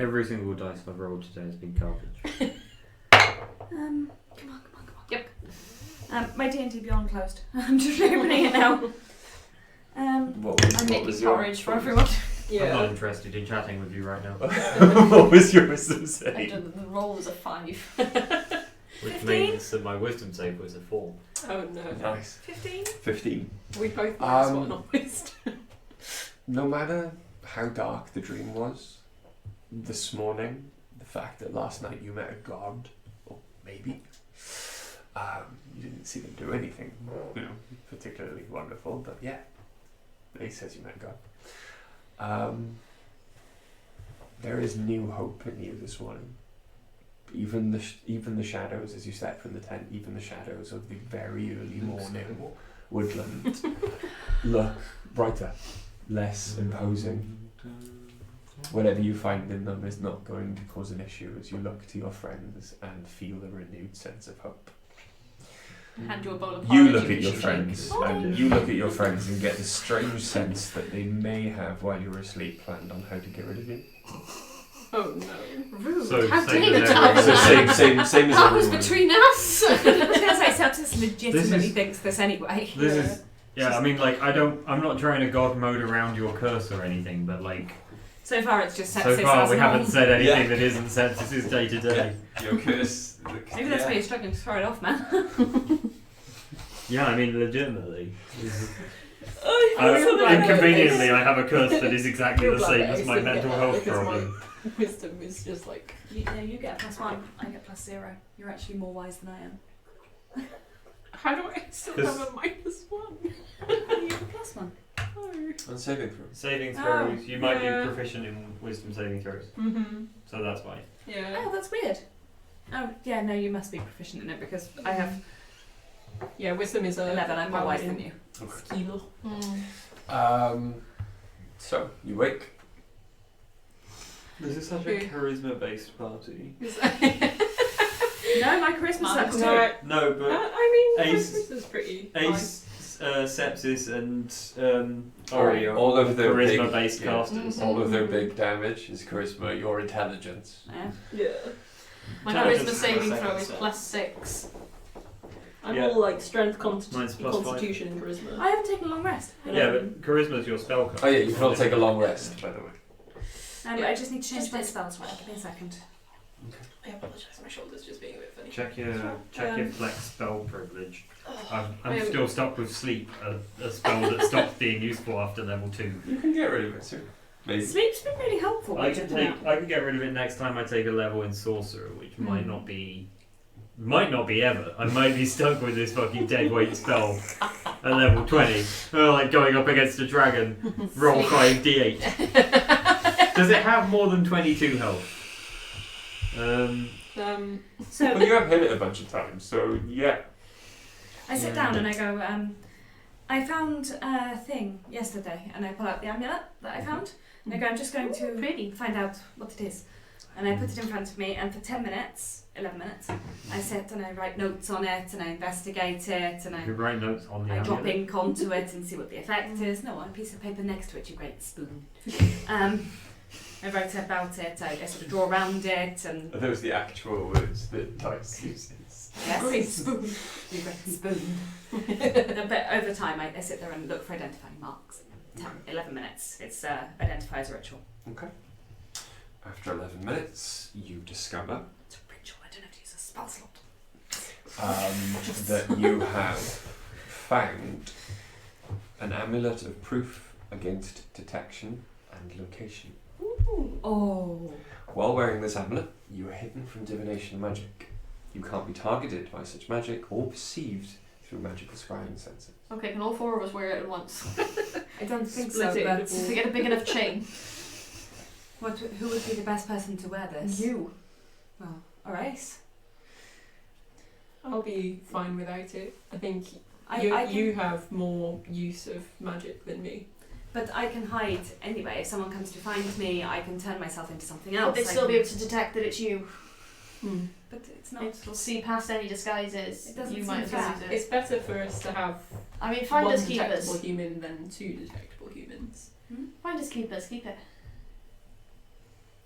Every single dice I've rolled today has been garbage. Come on. Yep. My D&D Beyond closed. I'm just opening it now. I'm what making was your porridge for everyone. I'm not Yeah. interested in chatting with you right now. what was your wisdom I save? don't know, the roll was a 5. Which 15? means that my wisdom save was a 4. Oh no. Nice. 15? 15. We both know Um, what not waste. No matter how dark the dream was, this morning, the fact that last night you met a god, or maybe, you didn't see them do anything, particularly wonderful, but yeah, he says you met a god. There is new hope in you this morning. Even the shadows, as you stepped from the tent, even the shadows of the very early morning woodland look brighter, less imposing. Whatever you find in them is not going to cause an issue as you look to your friends and feel a renewed sense of hope. Hand you a bowl of You porridge look and at your shake. friends and you look at your friends and get the strange sense that they may have, while you're asleep, planned on how to get rid of you. Oh no. Rude. So How same dare you as tell everyone. us So that? same as That was everyone. between us. I was going to say, Sepsis legitimately This is- thinks this anyway. This is I mean, like, I'm not trying to god mode around your curse or anything, but like, So far it's just Sepsis so far as we normal. haven't said anything Yeah. that isn't Sepsis' day to day. Your curse. Maybe that's why you're struggling to throw it off, man. Yeah, I mean, legitimately. I'm Inconveniently, I have a curse that is exactly You're the glad same that as I my didn't mental get that health because problem. Wisdom is just like. You get a +1, I get +0. You're actually more wise than I am. How do I still 'Cause- have a -1? You get a +1. On saving throw. Saving Oh, throws, you might yeah. be proficient in wisdom saving throws, Mm-hmm. so that's why. Yeah. Oh, that's weird. Oh, yeah, no, you must be proficient in it because I have Yeah, wisdom is a 11. I'm more wise than you. skill. So you wake. This is such a charisma based party. No, my charisma sucks too. No, No, but I mean, Ace- this is pretty. Ace, Sepsis, and Oreo. All of their charisma big, based yeah, casters. Mhm. all of their big damage is charisma. Your intelligence. Yeah. Yeah. My Can I charisma just saving have a throw is second, +6. I'm Yeah. all like strength, Mine's plus constitution, and charisma. I haven't taken a long rest. Yeah, but charisma is your spell card. Oh yeah, you can all take a long rest, by the way. I just need to change Just my this. spells. Right, give me a second. I apologise, my shoulder's just being a bit funny. Check your flex spell privilege. I'm I am- still stuck with sleep, a spell that stopped being useful after level 2. You can get rid of it soon. Maybe. Sleep's been really helpful. I can get rid of it next time I take a level in sorcerer, which might not be ever. I might be stuck with this fucking dead weight spell at level 20. Like going up against a dragon, roll 5d8. Does it have more than 22 health? So Well, you have hit it a bunch of times, so yeah. I sit down and I go, I found a thing yesterday, and I pull out the amulet that I found, and I go, I'm just going to Pretty. find out what it is. And I put it in front of me, and for 10 minutes, 11 minutes, I sit and I write notes on it, and I investigate it, and You write notes on the I drop amulet. ink onto it and see what the effect is. No, on a piece of paper next to it, you great spoon. I write about it, I sort of draw around it, and Are those the actual words that Dice uses? yes. Great spoon. You great spoon. But over time, I sit there and look for identifying marks. 11 minutes. It's identify as a ritual. Okay. After 11 minutes, you discover It's a ritual. I don't have to use a spell slot. that you have found an amulet of proof against detection and location. Oh. While wearing this amulet, you are hidden from divination magic. You can't be targeted by such magic or perceived through magical scrying senses. Okay, can all 4 of us wear it at once? I don't think Split so, it but into To get a big enough chain. who would be the best person to wear this? You. Well, alright. I'll be fine without it. I think I can, you have more use of magic than me. but I can hide anyway. If someone comes to find me, I can turn myself into something else. But they'd I still can- be able to detect that it's you. But it's not. It'll see past any disguises. It doesn't You seem might as well fair. use it. It's better for us to have I mean, one finders detectable keepers. human than 2 detectable humans. Finders keepers, keep it.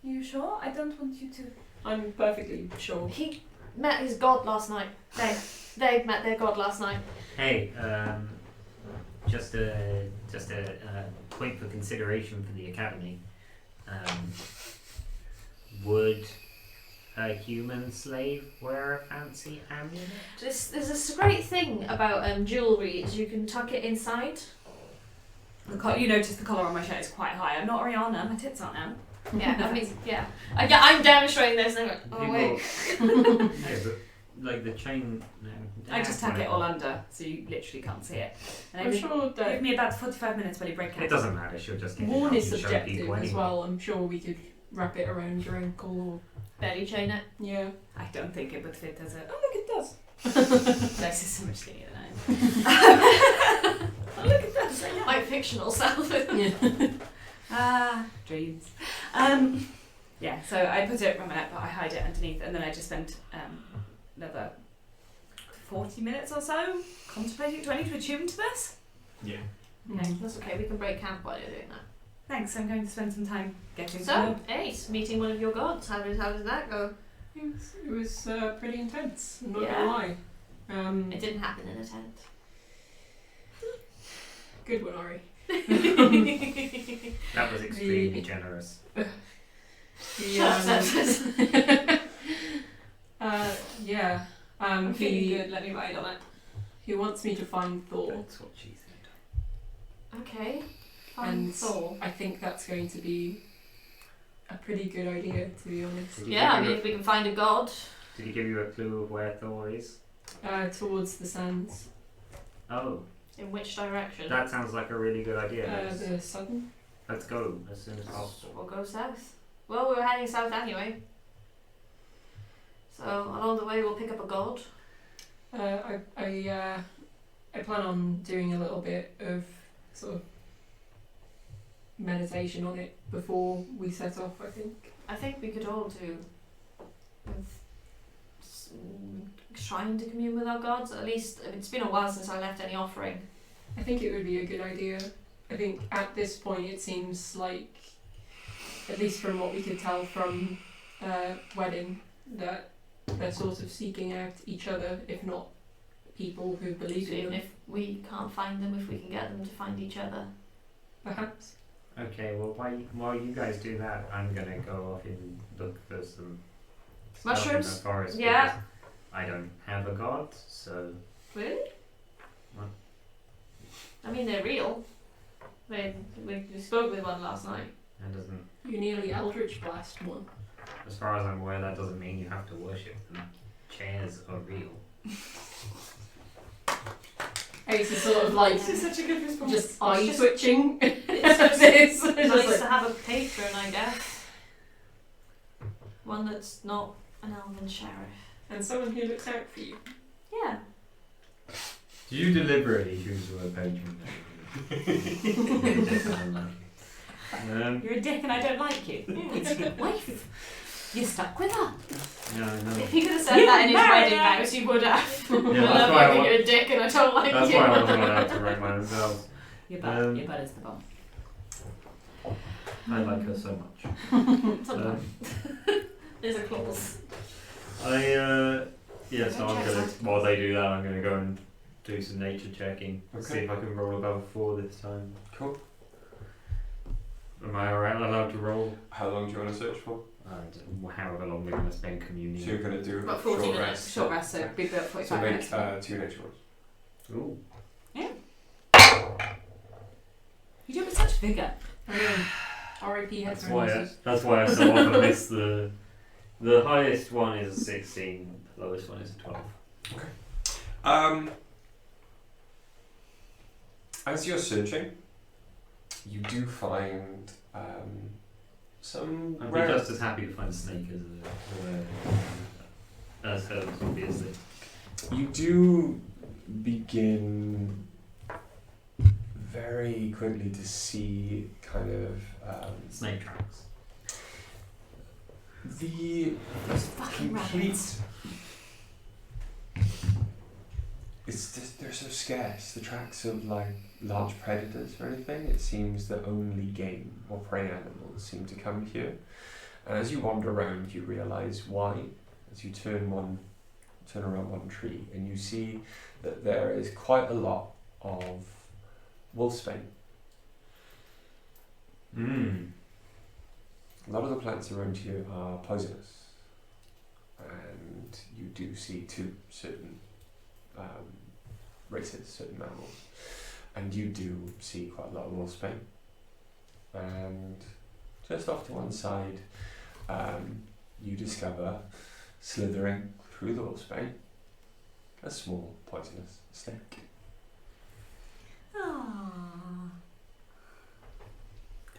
You sure? I don't want you to. I'm perfectly sure. He met his god last night. They met their god last night. Hey, just a point for consideration for the academy. Would a human slave wear a fancy amulet? There's this great thing about jewellery is you can tuck it inside. You notice the collar on my shirt is quite high. I'm not Rihanna. My tits aren't out. Yeah, I mean, yeah. I'm demonstrating this and I'm like, oh wait. Yeah, but like the chain. No, I just tuck it all under, so you literally can't see it. And I'm sure give that me about 45 minutes while you break it. It doesn't matter. She'll just get worn it is out and show subjective people as anyway. well. I'm sure we could wrap it around your ankle or Belly chain it. yeah. I don't think it would fit as a. Oh look, it does. This is so much skinnier than I am. Oh look, it does. Yeah. My fictional self. Dreams. Yeah, so I put it around my neck, but I hide it underneath, and then I just spend another 40 minutes or so contemplating. Do I need to attune to this? Yeah. Okay. That's okay, we can break camp while you're doing that. Thanks, I'm going to spend some time getting to So, know. Ace, meeting one of your gods. How did that go? It was pretty intense. I'm not Yeah. gonna lie. It didn't happen in a tent. Good one, Ari. That was extremely generous. Shut up, Yeah. I'm feeling He good, let me write on it. he wants me to find Thor, That's what she said. Okay. and Thor. I think that's going to be a pretty good idea, to be honest. Did he Yeah, I give mean, you if we can find a god. Did he give you a clue of where Thor is? Towards the sands. Oh, In which direction? that sounds like a really good idea. The southern. Let's go as soon as possible. We'll go south. Well, we were heading south anyway. So, along the way, we'll pick up a god. I plan on doing a little bit of sort of meditation on it before we set off, I think. I think we could all do with trying to commune with our gods. At least, it's been a while since I left any offering. I think it would be a good idea. I think at this point it seems like, at least from what we could tell from Wedding, that they're sort of seeking out each other, if not people who believe in Even them. if we can't find them, if we can get them to find each other. Perhaps. Okay, well, while you guys do that, I'm gonna go off and look for some stuff in Mushrooms? the forest. Yeah. because I don't have a god, so Really? What? I mean, they're real. We spoke with one last night. that doesn't. You nearly Eldritch Blast one. As far as I'm aware, that doesn't mean you have to worship them. Chairs are real. Ace is sort of like This is such a good response. just eye twitching. It's just It's nice like- to have a patron, I guess. One that's not an elven sheriff. and someone who looks out for you. Yeah. Do you deliberately choose the word patron? You're a dick and I don't like you. It's your wife. You're stuck with her. No. If he could have said You that in his married wedding her. vows, he would have. Yeah, I that's love why I you, want- you're a dick and I don't like That's you. why I wasn't allowed to write mine themselves. Your Um, butt is the bomb. I like her so much. Sometimes. There's a clause. So I'm gonna, while they do that, I'm gonna go and do some nature checking. See if I can roll above 4 this time. Cool. Am I allowed to roll? How long do you want to search for? However long we're going to spend communing. So you're gonna do About a 40 short minutes. rest. Short rest, so be about 45 So make minutes. 2 nature rolls. Ooh. You do it with such vigour. R.I.P. That's headphones. why I so often miss the highest one is a 16, the lowest one is a 12. As you're searching, you do find some I'd be rare. just as happy to find a snake as hers, obviously. You do begin very quickly to see kind of Snake tracks. the Those fucking complete. rabbits. It's just they're so scarce. The tracks of like large predators or anything. It seems that only game or prey animals seem to come here. And as you wander around, you realise why. As you turn around one tree, and you see that there is quite a lot of wolfsbane. A lot of the plants around here are poisonous, and you do see two certain races, certain mammals, and you do see quite a lot of wolfsbane. And just off to one side, you discover, slithering through the wolfsbane, a small poisonous snake. Aww.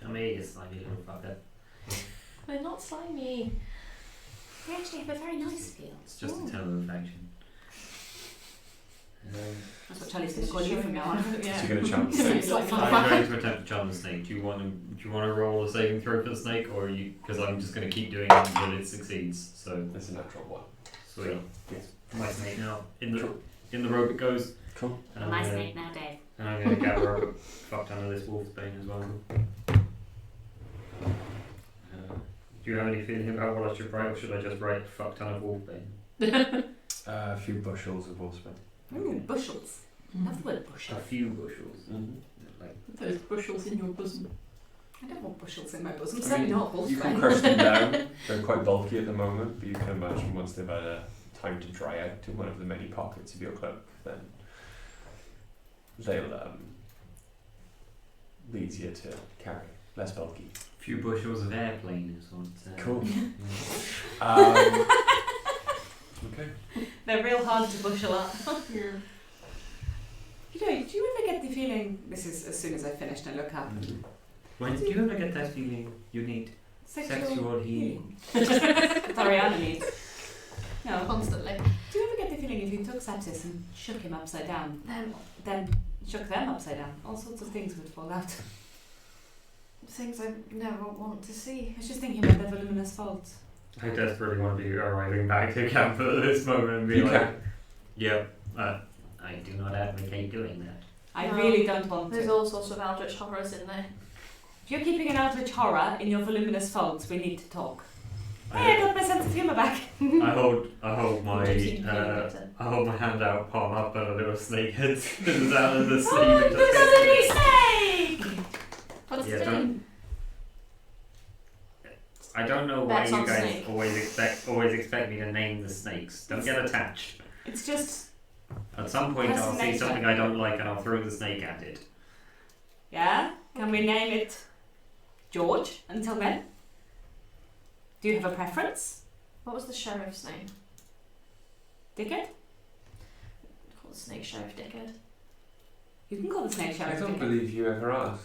Come here, you slimy little fucker. They're not slimy. They actually have a very nice feel. It's just a terrible infection. That's what Charlie's going to call you from now on. So you're going to chant the snake. It's like I'm going to attempt to charm the snake. Do you want to roll a saving throw for the snake, or are you? Because I'm just going to keep doing it until it succeeds. So It's a natural one. sweet. So, yes. My snake now. In the rope it goes. Cool. And I'm My gonna- snake now, Dave. And I'm going to gather a fuck ton of this wolf's bane as well. Do you have any feeling about what I should write, or should I just write fuck ton of wolf bane? A few bushels of wolfsbane. Ooh, bushels. Love the word A bushel. few bushels. Mm-hmm. Like, Those bushels in your bosom. I don't want bushels in my bosom. I Certainly mean, not wolf You can bane. crush them down. They're quite bulky at the moment, but you can imagine once they've had a time to dry out in one of the many pockets of your cloak, then they'll be easier to carry, less bulky. a few bushels of airplane is what. Cool. Okay. They're real hard to bushel up. Yeah. You know, do you ever get the feeling, this is as soon as I finished and I look up, When do you ever get that feeling you need sexual healing? Doriana needs. No. Constantly. Do you ever get the feeling if you took sepsis and shook him upside down, then shook them upside down, all sorts of things would fall out? Things I never want to see. I was just thinking about the voluminous folds. I desperately want to be arriving back to camp at this moment and be You like, can. yep, I do not advocate doing that. I No. really don't want There's to. all sorts of eldritch horrors in there. If you're keeping an eldritch horror in your voluminous folds, we need to talk. Hey, I got my sense of humour back. I hold my You seem to feel better. I hold my hand out, palm up, and a little snake head spins out of the sleeve. Oh, and just there's goes, a new snake! What's Yeah, the name? I don't know why Bets you on guys snake. always expect me to name the snakes. Don't get attached. It's just, At some point That's I'll see nature. something I don't like and I'll throw the snake at it. yeah? Can we name it George until then? Do you have a preference? What was the sheriff's name? Dickard? Called the snake sheriff Dickard. You can call the snake I sheriff don't Dickard. believe you ever asked.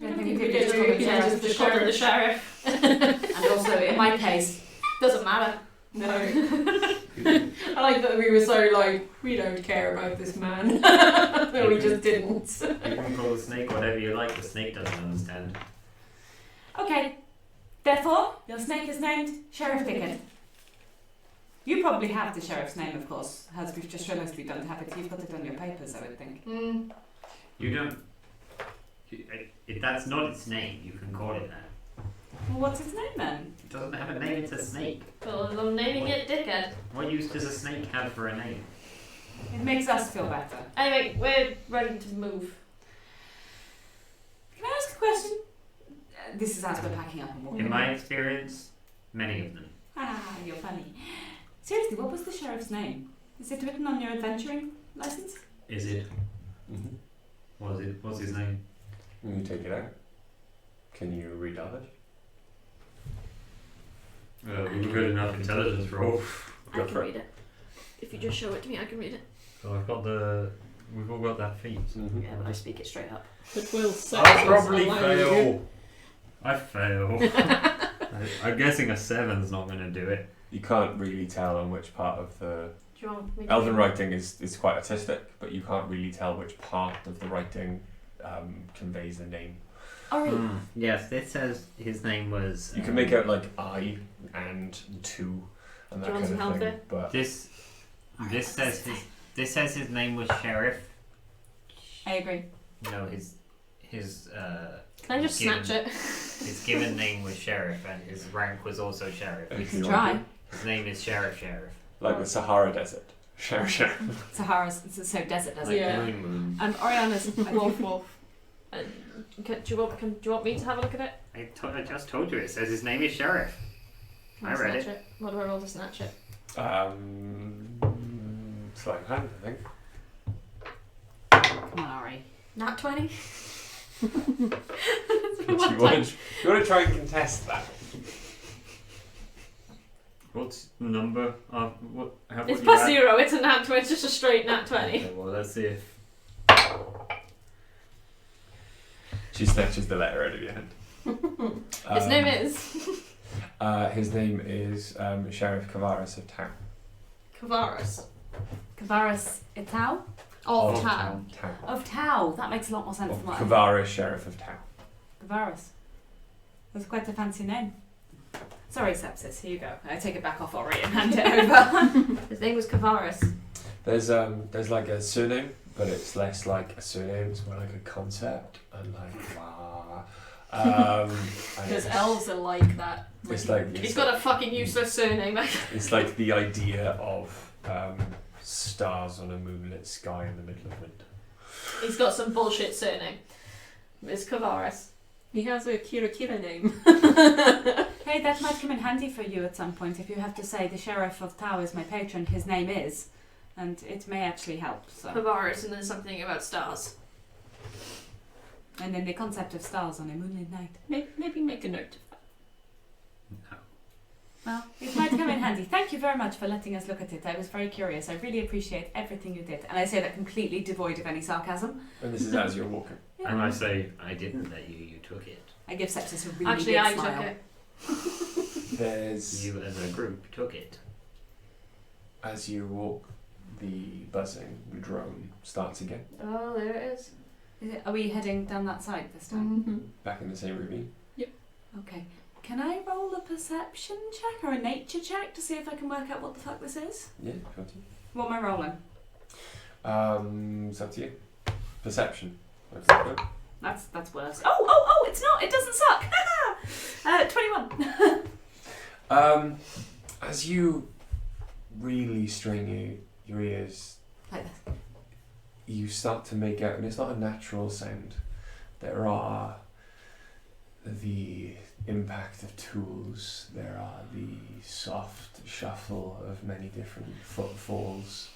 I think we we could did. just call him Yeah, sheriff. just call him the sheriff. And also, in my case, Doesn't matter. No. I like that we were so like, we don't care about this man. But we just didn't. You can call the snake whatever you like, the snake doesn't understand. okay. Therefore, your snake is named Sheriff Dickard. You probably have the sheriff's name, of course, as we've just realised we don't have it. You've got it on your papers, I would think. You don't. If that's not its name, you can call it that. Well, what's its name then? It doesn't have a name, it's a snake. Well, I'm naming it Dickard. What use does a snake have for a name? It makes us feel better. Anyway, we're ready to move. Can I ask a question? This is as we're packing up and walking. In my experience, many of them. Ah, you're funny. Seriously, what was the sheriff's name? Is it written on your adventuring license? Is it? Mm-hmm. What is it? What's his name? You take it out. Can you read Elvish? Good enough intelligence roll. I Go can for it. read it. If you just show it to me, I can read it. So I've got we've all got that feat. Mm-hmm. Yeah, but I speak it straight up. But we'll say I'll probably fail. I fail. I'm guessing a 7's not going to do it. You can't really tell on which part of the Do you want me to Elven read? writing is quite artistic, but you can't really tell which part of the writing conveys the name. Oh, really? Yes, this says his name was. You can make out like I and two and Do that you want kind some of help thing. there? But This says his name was Sheriff. I agree. No, his Can I just given- snatch it? his given name was Sheriff, and his rank was also Sheriff. You can try. His name is Sheriff. Like the Sahara Desert. Sheriff. Sahara's so desert, does Like it? Yeah. Moon. Oriana's. Wolf, wolf. And do you want me to have a look at it? I just told you. It says his name is Sheriff. Can I read snatch it. What do I roll to snatch it? Sleight of hand, I think. Come on, Ari. Nat 20? Do you want to try and contest that? What's the number? What? It's plus 0. It's a nat 20. It's just a straight nat 20. Okay, well, let's see if. She snatches the letter out of your hand. His name is His name is Sheriff Cavaris of Tau. Kavaris. Kavaris Itau? Of Tau. Tau. Of Tau. That makes a lot more sense than what I Cavaris, Sheriff of Tau. Kavaris. That's quite a fancy name. Sorry, Sepsis. Here you go. I take it back off Ori and hand it over. His name was Kavaris. There's like a surname, but it's less like a surname. It's more like a concept and like wow. Because elves are like that. It's like He's got a fucking useless surname. It's like the idea of stars on a moonlit sky in the middle of winter. He's got some bullshit surname. It's Kavaris. He has a Kira name. Hey, that might come in handy for you at some point if you have to say the Sheriff of Tau is my patron, his name is, and it may actually help. So. Kavaris, and then something about stars. And then the concept of stars on a moonlit night. Maybe make a note of that. No. Well, it might come in handy. Thank you very much for letting us look at it. I was very curious. I really appreciate everything you did. And I say that completely devoid of any sarcasm. And this is as you're walking. And I say, I didn't let you. You took it. I give Sepsis a really Actually, big I smile. took it. There's You as a group took it. as you walk, the buzzing, the drone starts again. Oh, there it is. Are we heading down that side this time? Mm-hmm. Back in the same ravine. Okay. Can I roll a perception check or a nature check to see if I can work out what the fuck this is? Yeah, if you want What am I rolling? to. It's up to you. Perception. What's that good? That's worse. Oh, it's not. It doesn't suck. 21. As you really strain your ears, Like this. you start to make out, and it's not a natural sound. There are the impact of tools. There are the soft shuffle of many different footfalls.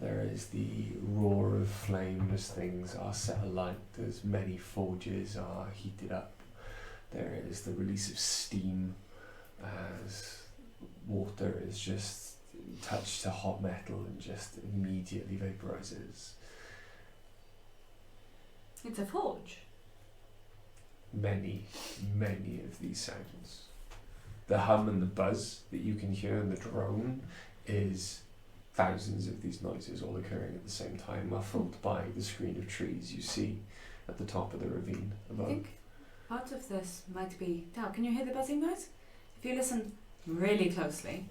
There is the roar of flame as things are set alight, as many forges are heated up. There is the release of steam as water is just touched to hot metal and just immediately vaporizes. It's a forge. Many of these sounds. The hum and the buzz that you can hear in the drone is thousands of these noises all occurring at the same time, muffled by the screen of trees you see at the top of the ravine I above. think part of this might be... Dal, can you hear the buzzing noise? If you listen really closely,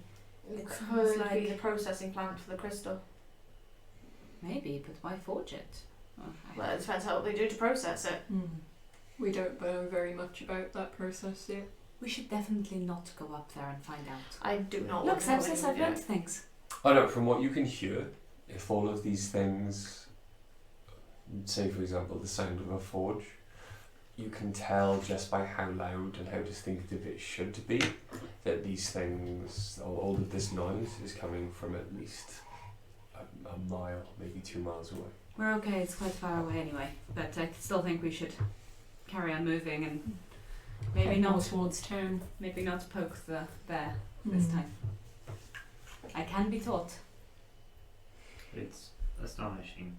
It It could sounds be like- the processing plant for the crystal. maybe, but why forge it? Oh, Well, it depends how they do to process it. We don't know very much about that process yet. we should definitely not go up there and find out. I do not Look, want to know Sepsis, anything I've yet. learned things. Oh no, from what you can hear, if all of these things, say for example the sound of a forge, you can tell just by how loud and how distinctive it should be that these things, all of this noise is coming from at least a mile, maybe 2 miles away. We're okay, it's quite far away anyway, but I still think we should carry on moving and maybe Head more not towards town. maybe not poke the bear this time. I can be taught. It's astonishing.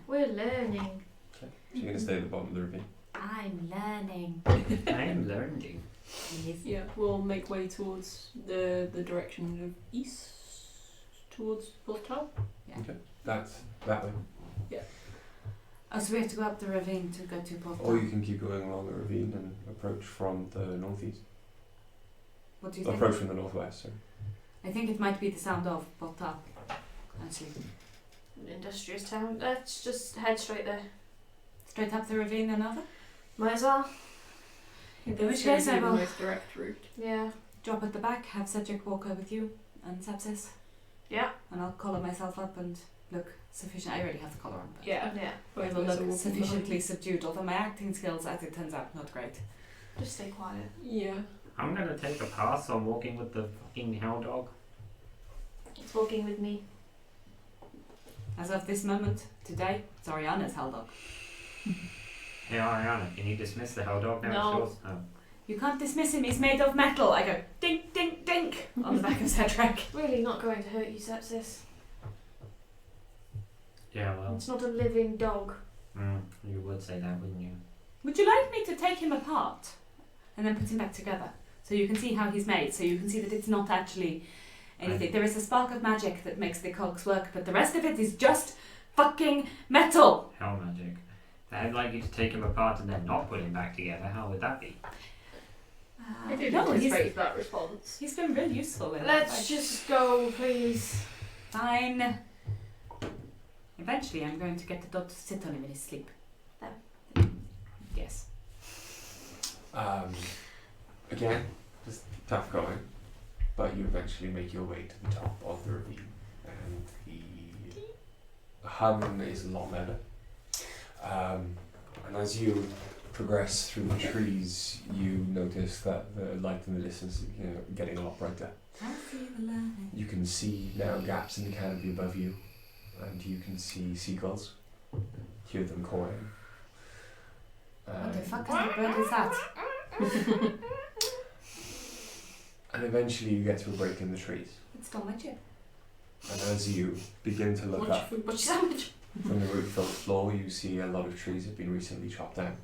We're learning. So you're going to stay at the bottom of the ravine. I'm learning. I am learning. Yeah, we'll make way towards the direction of east, towards Porth Tal. That's that way. Oh, so we have to go up the ravine to go to Porth Or you Tal. can keep going along the ravine and approach from the northeast. What do you think? Approach from the northwest, sorry. I think it might be the sound of Porth Tal. Actually. Industrious town. Let's just head straight there. Straight up the ravine and over? Might as well. In which case I the will- most direct route. Yeah. Drop at the back, have Cedric walk over with you and Sepsis. Yeah. And I'll collar myself up and look sufficient. I already have the collar on, but Yeah. Yeah. I will look sufficiently subdued, although my acting skills, as it turns out, not great. Just stay quiet. Yeah. I'm gonna take a pass on walking with the fucking hell dog. It's walking with me. As of this moment, today, it's Ariana's hell dog. Hey Ariana, can you dismiss the hell dog now? No. It's yours? Oh. You can't dismiss him, he's made of metal. I go, dink, dink, dink, on the back of Cedric. Really not going to hurt you, Sepsis. Yeah, well, It's not a living dog. you would say that, wouldn't you? Would you like me to take him apart and then put him back together so you can see how he's made, so you can see that it's not actually anything? There is a spark of magic that makes the cogs work, but the rest of it is just fucking metal. Hell magic. I'd like you to take him apart and then not put him back together. How would that be? I did no, anticipate that response. he's been really useful with Let's that. just go, please. Fine. Eventually I'm going to get the dog to sit on him in his sleep. There. Yes. Again, just tough going, but you eventually make your way to the top of the ravine, and the hum is a lot better. And as you progress through the trees, you notice that the light in the distance is getting a lot brighter. I see the light. You can see now gaps in the canopy above you, and you can see seagulls. Hear them calling. What the fuck kind of bird is that? And eventually you get to a break in the trees. It stole my chip. And as you begin to look What's up your food? What's your sandwich? from the roof-filled floor, you see a lot of trees have been recently chopped down.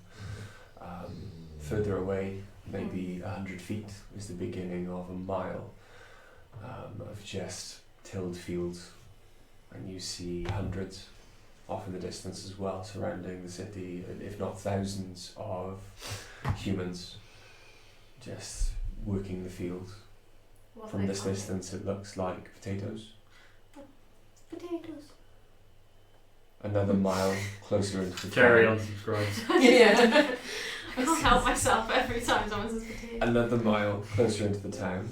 Further away, maybe 100 feet, is the beginning of a mile of just tilled fields. And you see hundreds off in the distance as well, surrounding the city, if not thousands of humans just working the fields. What From are they this called? distance it looks like potatoes. Potatoes. Another mile closer into the Cherry town. on subscribe. Yeah. I can't help myself every time someone says potato. Another mile closer into the town,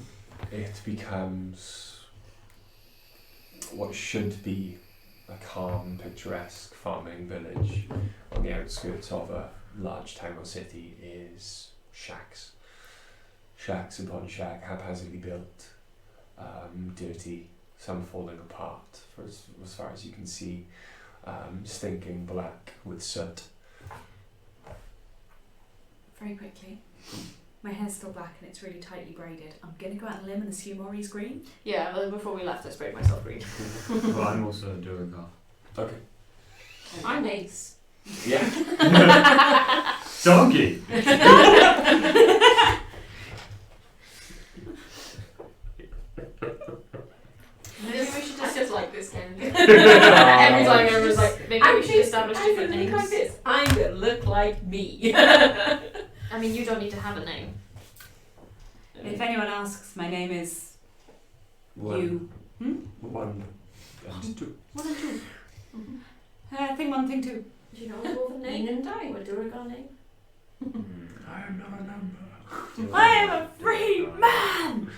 it becomes what should be a calm, picturesque farming village on the outskirts of a large town or city is shacks. Shacks upon shack, haphazardly built, dirty, some falling apart for as far as you can see, stinking black with soot. Very quickly. My hair's still black and it's really tightly braided. I'm gonna go out on a limb and assume Ori's green. Yeah, well, before we left, I sprayed myself green. Well, I'm also a Durgar. Okay. I'm Ace. Yeah. Donkey! Maybe we should I just. just like this game. Every time everyone's like, maybe we should Ace, establish I'm different gonna look names. like this. I'm gonna look like me. I mean, you don't need to have a name. If anyone asks, my name is you. One and two. 1 and 2. Thing one, thing two. Do you know a dwarven name? and I. Or a Duragar name? I am not a number. I am a free man!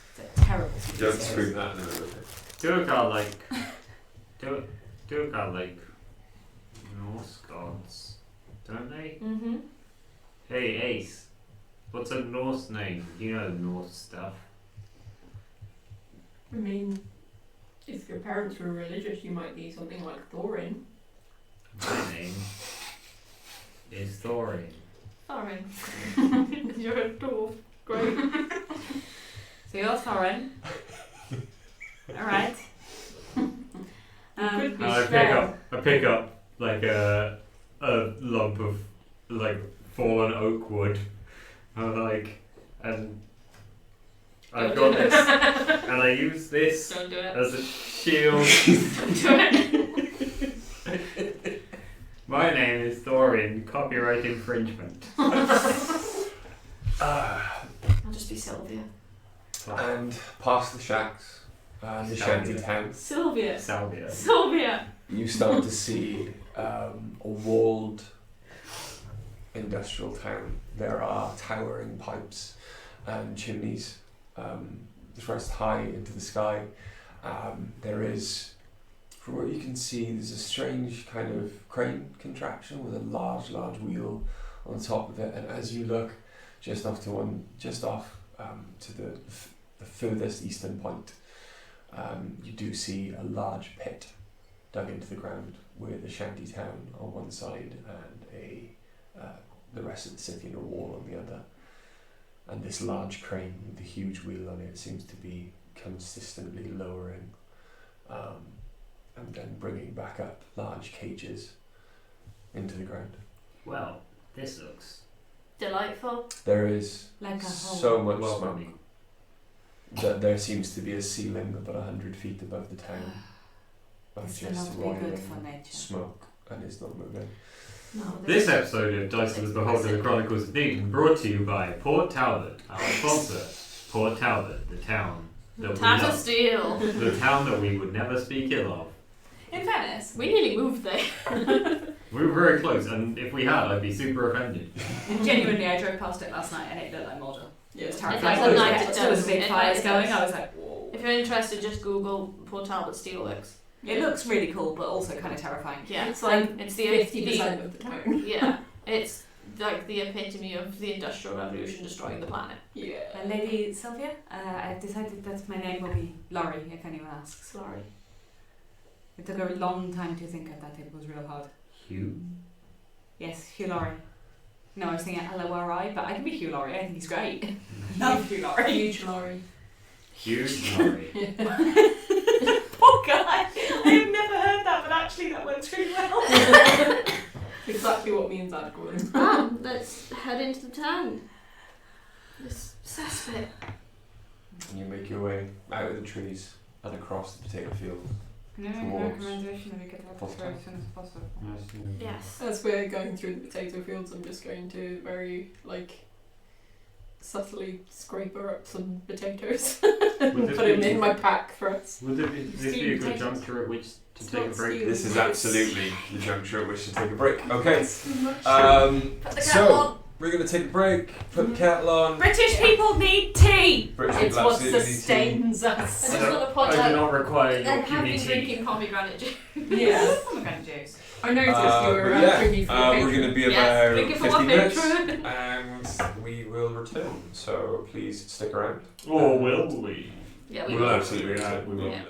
It's a terrible Don't scream that in the middle of it. Durgar like Norse gods, don't they? Mm-hmm. Hey Ace, what's a Norse name? You know Norse stuff. I mean, if your parents were religious, you might be something like Thorin. My name is Thorin. Thorin. You're a dwarf. Great. So you're Thorin. Alright. Could be I pick up like a lump of like fallen oak wood. And I've got this, and I use this Don't do it. as a shield. Don't do it. My name is Thorin. Copyright infringement. I'll just be Sylvia. And past the shacks and the shanty town, Sylvia. Salvia. Sylvia. you start to see a walled industrial town. There are towering pipes and chimneys thrust high into the sky. There is, from what you can see, there's a strange kind of crane contraption with a large wheel on top of it. And as you look just off to the furthest eastern point, you do see a large pit dug into the ground with a shanty town on one side and the rest of the city in a wall on the other. And this large crane with the huge wheel on it seems to be consistently lowering and then bringing back up large cages into the ground. Well, this looks Delightful. There is Like a so hole. much well smoke running. that there seems to be a ceiling about 100 feet above the town of This just cannot be good roiling for nature. smoke, and it's not moving. No, This episode of Dice of the Beholder, the Chronicles of Nidum, brought to you by Porth Tal, our sponsor. Porth Tal, the town that we Tata love. Steel. The town that we would never speak ill of. In fairness, We nearly moved there. We were very close, and if we had, I'd be super offended. genuinely, I drove past it last night and it looked like Mordor. Yeah. It's It terrifying. does at night, it There was does. big At fires night it going. does. I was like, whoa. If you're interested, just Google Porth Tal Steelworks. It looks really cool, but also kind of terrifying. Yeah, It's like it's the 50% of the town. Yeah, it's like the epitome of the Industrial Revolution destroying the planet. Yeah. Lady Sylvia, I've decided that my name will be Laurie, if anyone asks. Sorry. It took a long time to think of that. It was real hard. Hugh? Yes, Hugh Laurie. No, I was thinking L-O-R-I, but I can be Hugh Laurie. I think he's great. Love Hugh Laurie. Huge lorry. Huge lorry. Poor guy. I've never heard that, but actually that works really well. Exactly what me and Zad call him. Let's head into the town. This cesspit. And you make your way out of the trees and across the potato field. No, Towards recommendation that we get out Porth of as soon as possible. Yes. As we're going through the potato fields, I'm just going to very, subtly scraper up some potatoes and Would this put them be- in my pack for us. Would this be a good juncture at which to It's take a not break? stew. This is absolutely the juncture at which to take a break. Okay, Put the kettle so on. we're going to take a break, put the kettle on. British people need tea! British It's people what absolutely need tea. sustains I us. just want to point I do out not require I your have been puny tea. drinking pomegranate juice. Yeah. Pomegranate juice. I noticed you were But drinking from the we're going to be Yes, about drinking for 50 one minutes, patron. and we will return. So please stick around. Or will we? Yeah, We we will will. absolutely return. We will. Yeah.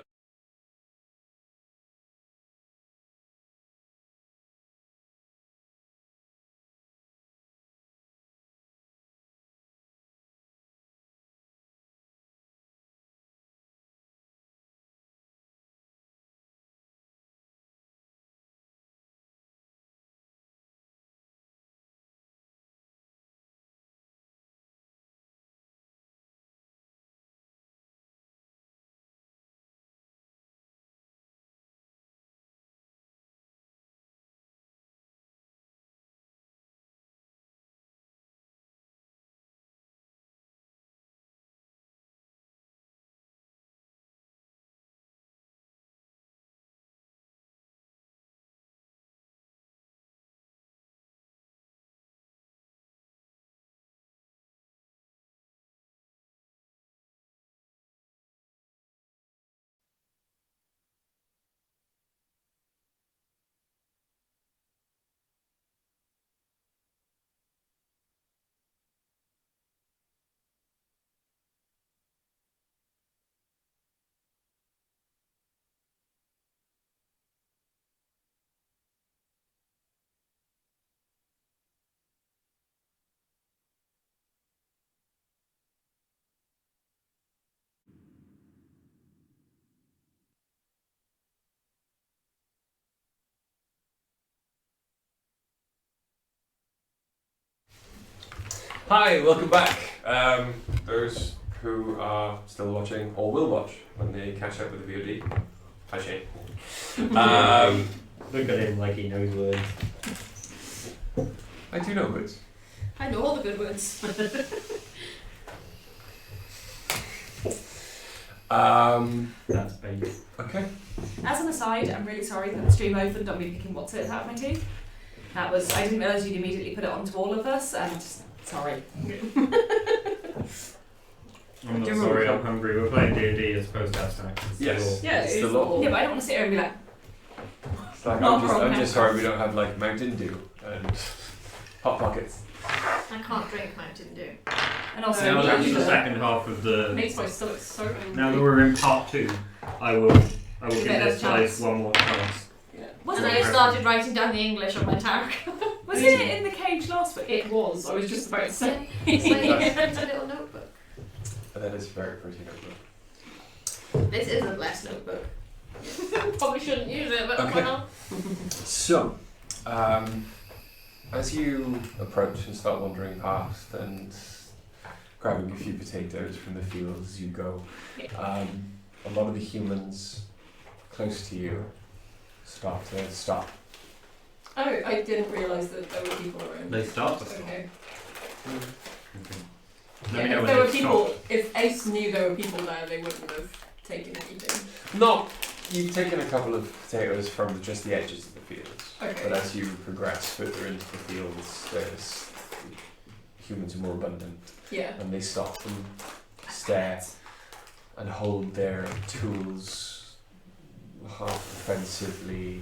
Hi, welcome back. Those who are still watching or will watch when they catch up with the VOD. Hi, Shane. Look at him like he knows words. I do know words. I know all the good words. That's bait. Okay. As an aside, I'm really sorry that the stream opened on me picking what's it out of my teeth. That was. I didn't realise you'd immediately put it onto all of us, and sorry. I'm not sorry, I'm hungry. We're playing D&D as opposed to abstract. Yes. Yeah, it's it's the law. all- Yeah, but I don't want to sit here and be like, It's like, Not I'm from just sorry we don't have like Mountain Dew and Hot Pockets. I can't drink Mountain Dew. and also. Now me that's the either. second half of the. Makes my stomach so angry. Now that we're in part 2, I will Give give it a this place chance. one more chance. Yeah. Wasn't And I it? started writing down the English on my tarot. Wasn't it in the cage last week? It was. I was just about to say. It's like a little notebook. That is a very pretty notebook. This is a blessed notebook. Probably shouldn't use it, but Okay. well. So, as you approach and start wandering past and grabbing a few potatoes from the fields as you go, a lot of the humans close to you start to stop. Oh, I didn't realise that there were people around. They start to Okay. Okay. Yeah, Let me know if when there were they people, stop. if Ace knew there were people there, they wouldn't have taken anything. Not, you've taken a couple of potatoes from just the edges of the fields. Okay. But as you progress further into the fields, there's humans are more abundant, Yeah. and they stop and stare and hold their tools half defensively,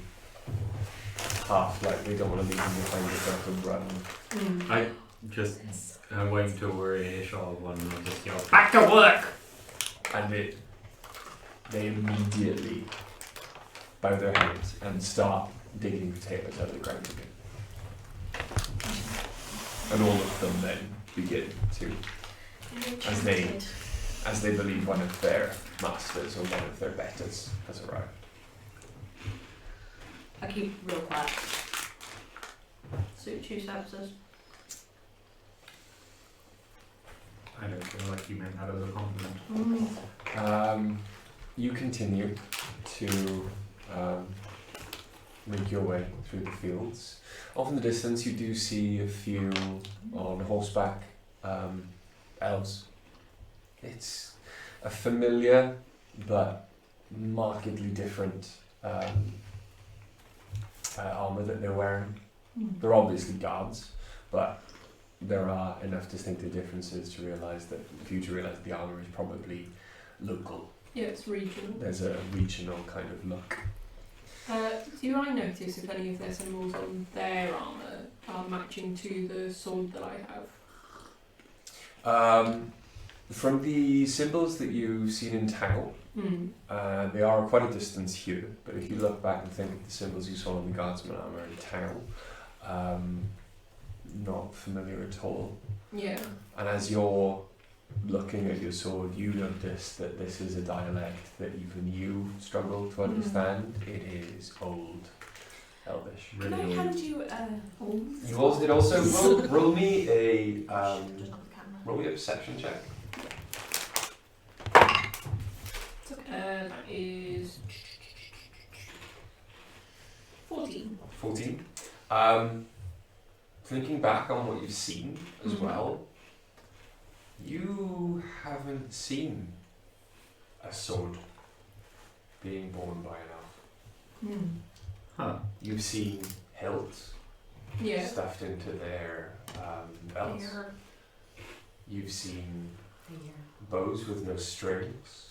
half like they don't want to leave them behind, they don't have to run. I just wait until we're in earshot of one and I'll just yell, back to work! And they immediately bow their heads and start digging potatoes out of the ground again. And all of them then begin to, as they believe one of their masters or one of their betters has arrived. I keep real quiet. Suit you services. I don't feel like you meant that as a compliment. You continue to make your way through the fields. Off in the distance, you do see a few on horseback elves. It's a familiar but markedly different armour that they're wearing. They're obviously guards, but there are enough distinctive differences to realise that the armour is probably local. Yeah, it's regional. There's a regional kind of look. Do I notice if any of their symbols on their armour are matching to the sword that I have? From the symbols that you've seen in Tal, they are quite a distance here, but if you look back and think of the symbols you saw on the guardsman armour in Tal, not familiar at all. Yeah. And as you're looking at your sword, you notice that this is a dialect that even you struggle to understand. It is Old Elvish. Can I Really hand you You also roll me a perception check. That is 14. 14. Thinking back on what you've seen as well, you haven't seen a sword being borne by an elf. Huh. You've seen hilts Yeah. stuffed into their belts. You've seen bows with no strings,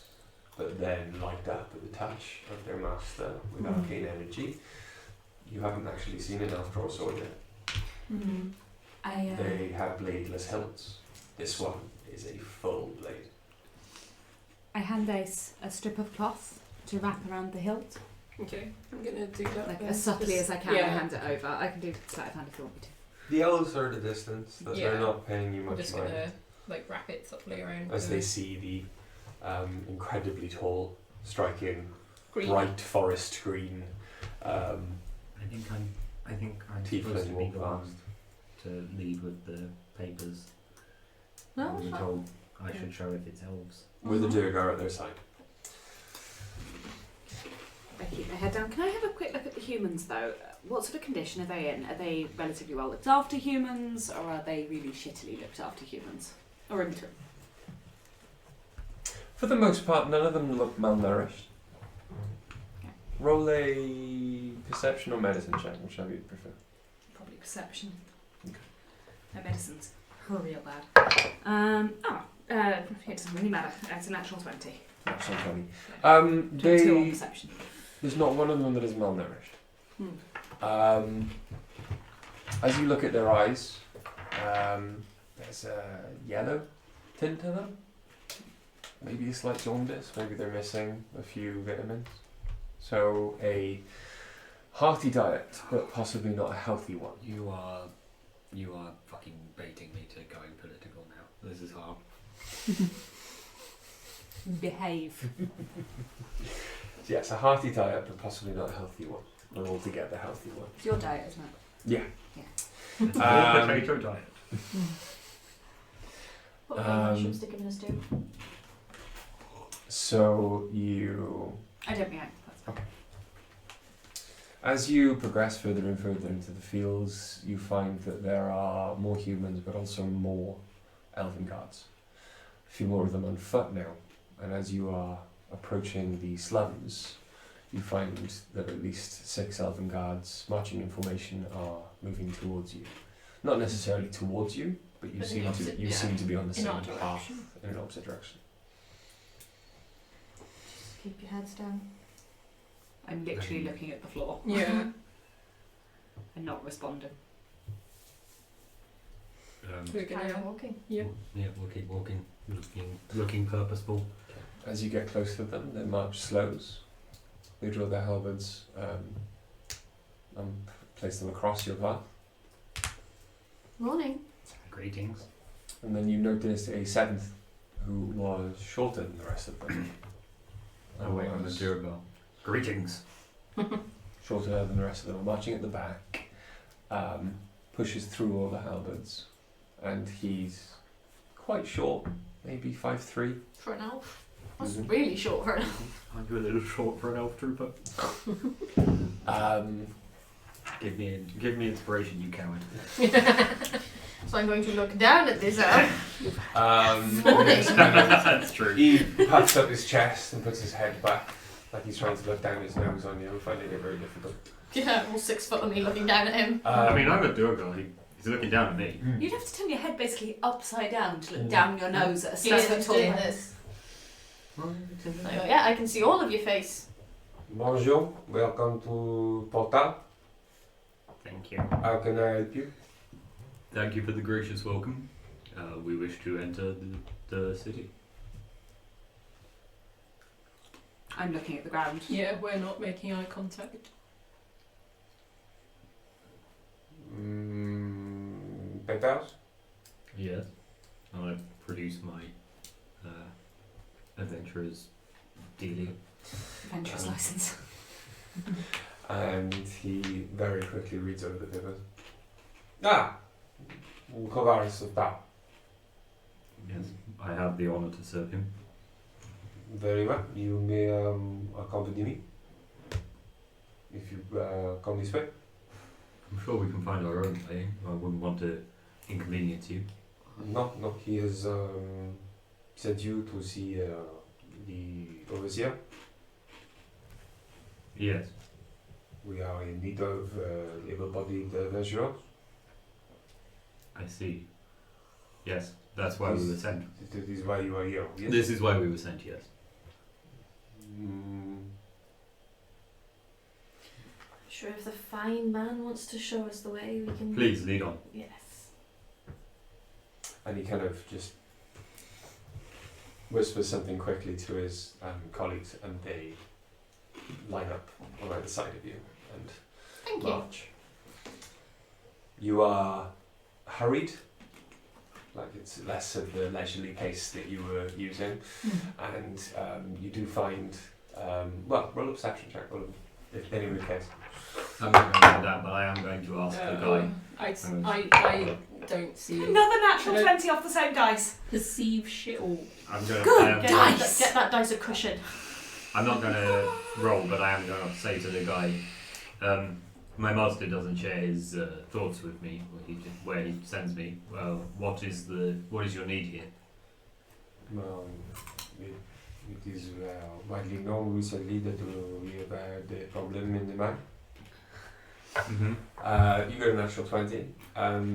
but then light up at the touch of their master with arcane energy. You haven't actually seen an elf draw a sword yet. They have bladeless hilts. This one is a full blade. I hand Ace a strip of cloth to wrap around the hilt, Okay, I'm gonna do that. like then. as subtly Just- as I can. Yeah. I hand it over. I can do sleight of hand if you want me to. The elves are at a distance, that Yeah. they're not paying you I'm much just mind. gonna like wrap it subtly around. As the they see the incredibly tall, striking, green. bright forest green I think I'm supposed tiefling to be walk the past. one to lead with the papers. No, We were sure. told I should show if it's elves. With the Durgar at their side. I keep my head down. Can I have a quick look at the humans though? What sort of condition are they in? Are they relatively well looked after humans, or are they really shittily looked after humans? Or in between? For the most part, none of them look malnourished. Okay. Roll a perception or medicine check, whichever you prefer. Probably perception. Okay. My medicine's real bad. It doesn't really matter. It's a natural 20. That's so funny. 22 on perception. There's not one of them that is malnourished. As you look at their eyes, there's a yellow tint to them. Maybe a slight jaundice. Maybe they're missing a few vitamins. So a hearty diet, but possibly not a healthy one. You are fucking baiting me to going political now. This is hard. Behave. Yes, a hearty diet, but possibly not a healthy one. An altogether healthy one. It's your diet, isn't it? Yeah. Potato diet. What kind of mushrooms they're giving us do? So you, I don't mean that's okay. As you progress further and further into the fields, you find that there are more humans, but also more elven guards. A few more of them on foot now, and as you are approaching the slums, you find that at least 6 elven guards marching in formation are moving towards you. Not necessarily towards you, but you But in seem the opposite- to yeah. seem to be on the In same our path direction. in an opposite direction. Just keep your heads down. I'm literally looking at the floor Yeah. and not responding. We're Carry gonna. on walking. Yeah, we'll keep walking, looking purposeful. As you get close to them, their march slows. They draw their halberds and place them across your path. Morning. Greetings. And then you notice a 7th who was shorter than the rest of them. Oh wait, I'm the Durabel. Greetings. Shorter than the rest of them, marching at the back, pushes through all the halberds, and he's quite short, maybe 5'3". For an elf. That's Mhm. really short for an elf. Aren't you a little short for an elf trooper? Give me inspiration, you coward. So I'm going to look down at this elf. Morning. That's true. He puffs up his chest and puts his head back, like he's trying to look down his nose on you, finding it very difficult. Yeah, all 6 foot of me looking down at him. I mean, I'm a Durabel. He's looking down at me. You'd have to turn your head basically upside down to look Mm. down your nose at a He 6 is foot tall doing man. this. I go, yeah, I can see all of your face. Bonjour, welcome to Porth Tal. Thank you. How can I help you? Thank you for the gracious welcome. We wish to enter the city. I'm looking at the ground. Yeah, we're not making eye contact. Papers? Yes. I produce my adventurer's dealing. Adventurer's license. And he very quickly reads over the papers. Kovaris of Tal. Yes. I have the honor to serve him. Very well. You may accompany me if you come this way. I'm sure we can find our own way. I wouldn't want to inconvenience you. No, he has sent you to see the overseer. Yes. We are in need of able-bodied adventurers. I see. Yes. That's why we were sent. This is why you are here. Yes? This is why we were sent. Yes. Sure, if the fine man wants to show us the way, we can. Please lead on. Yes. And he kind of just whispers something quickly to his colleagues, and they line up on either side of you and Thank you. march. You are hurried, like it's less of the leisurely pace that you were using, and you do find, roll a perception check, if anyone cares. I'm not going to do that, but I am going to ask the guy. I don't see Another natural Hello. 20 off the same dice. perceive shit all. I'm going Good to. dice. Get that dice a cushion. I'm not going to roll, but I am going to say to the guy, my master doesn't share his thoughts with me, where he sends me. Well, what is your need here? It is widely known recently that we have had a problem in the mine. Mm-hmm. You got a natural 20.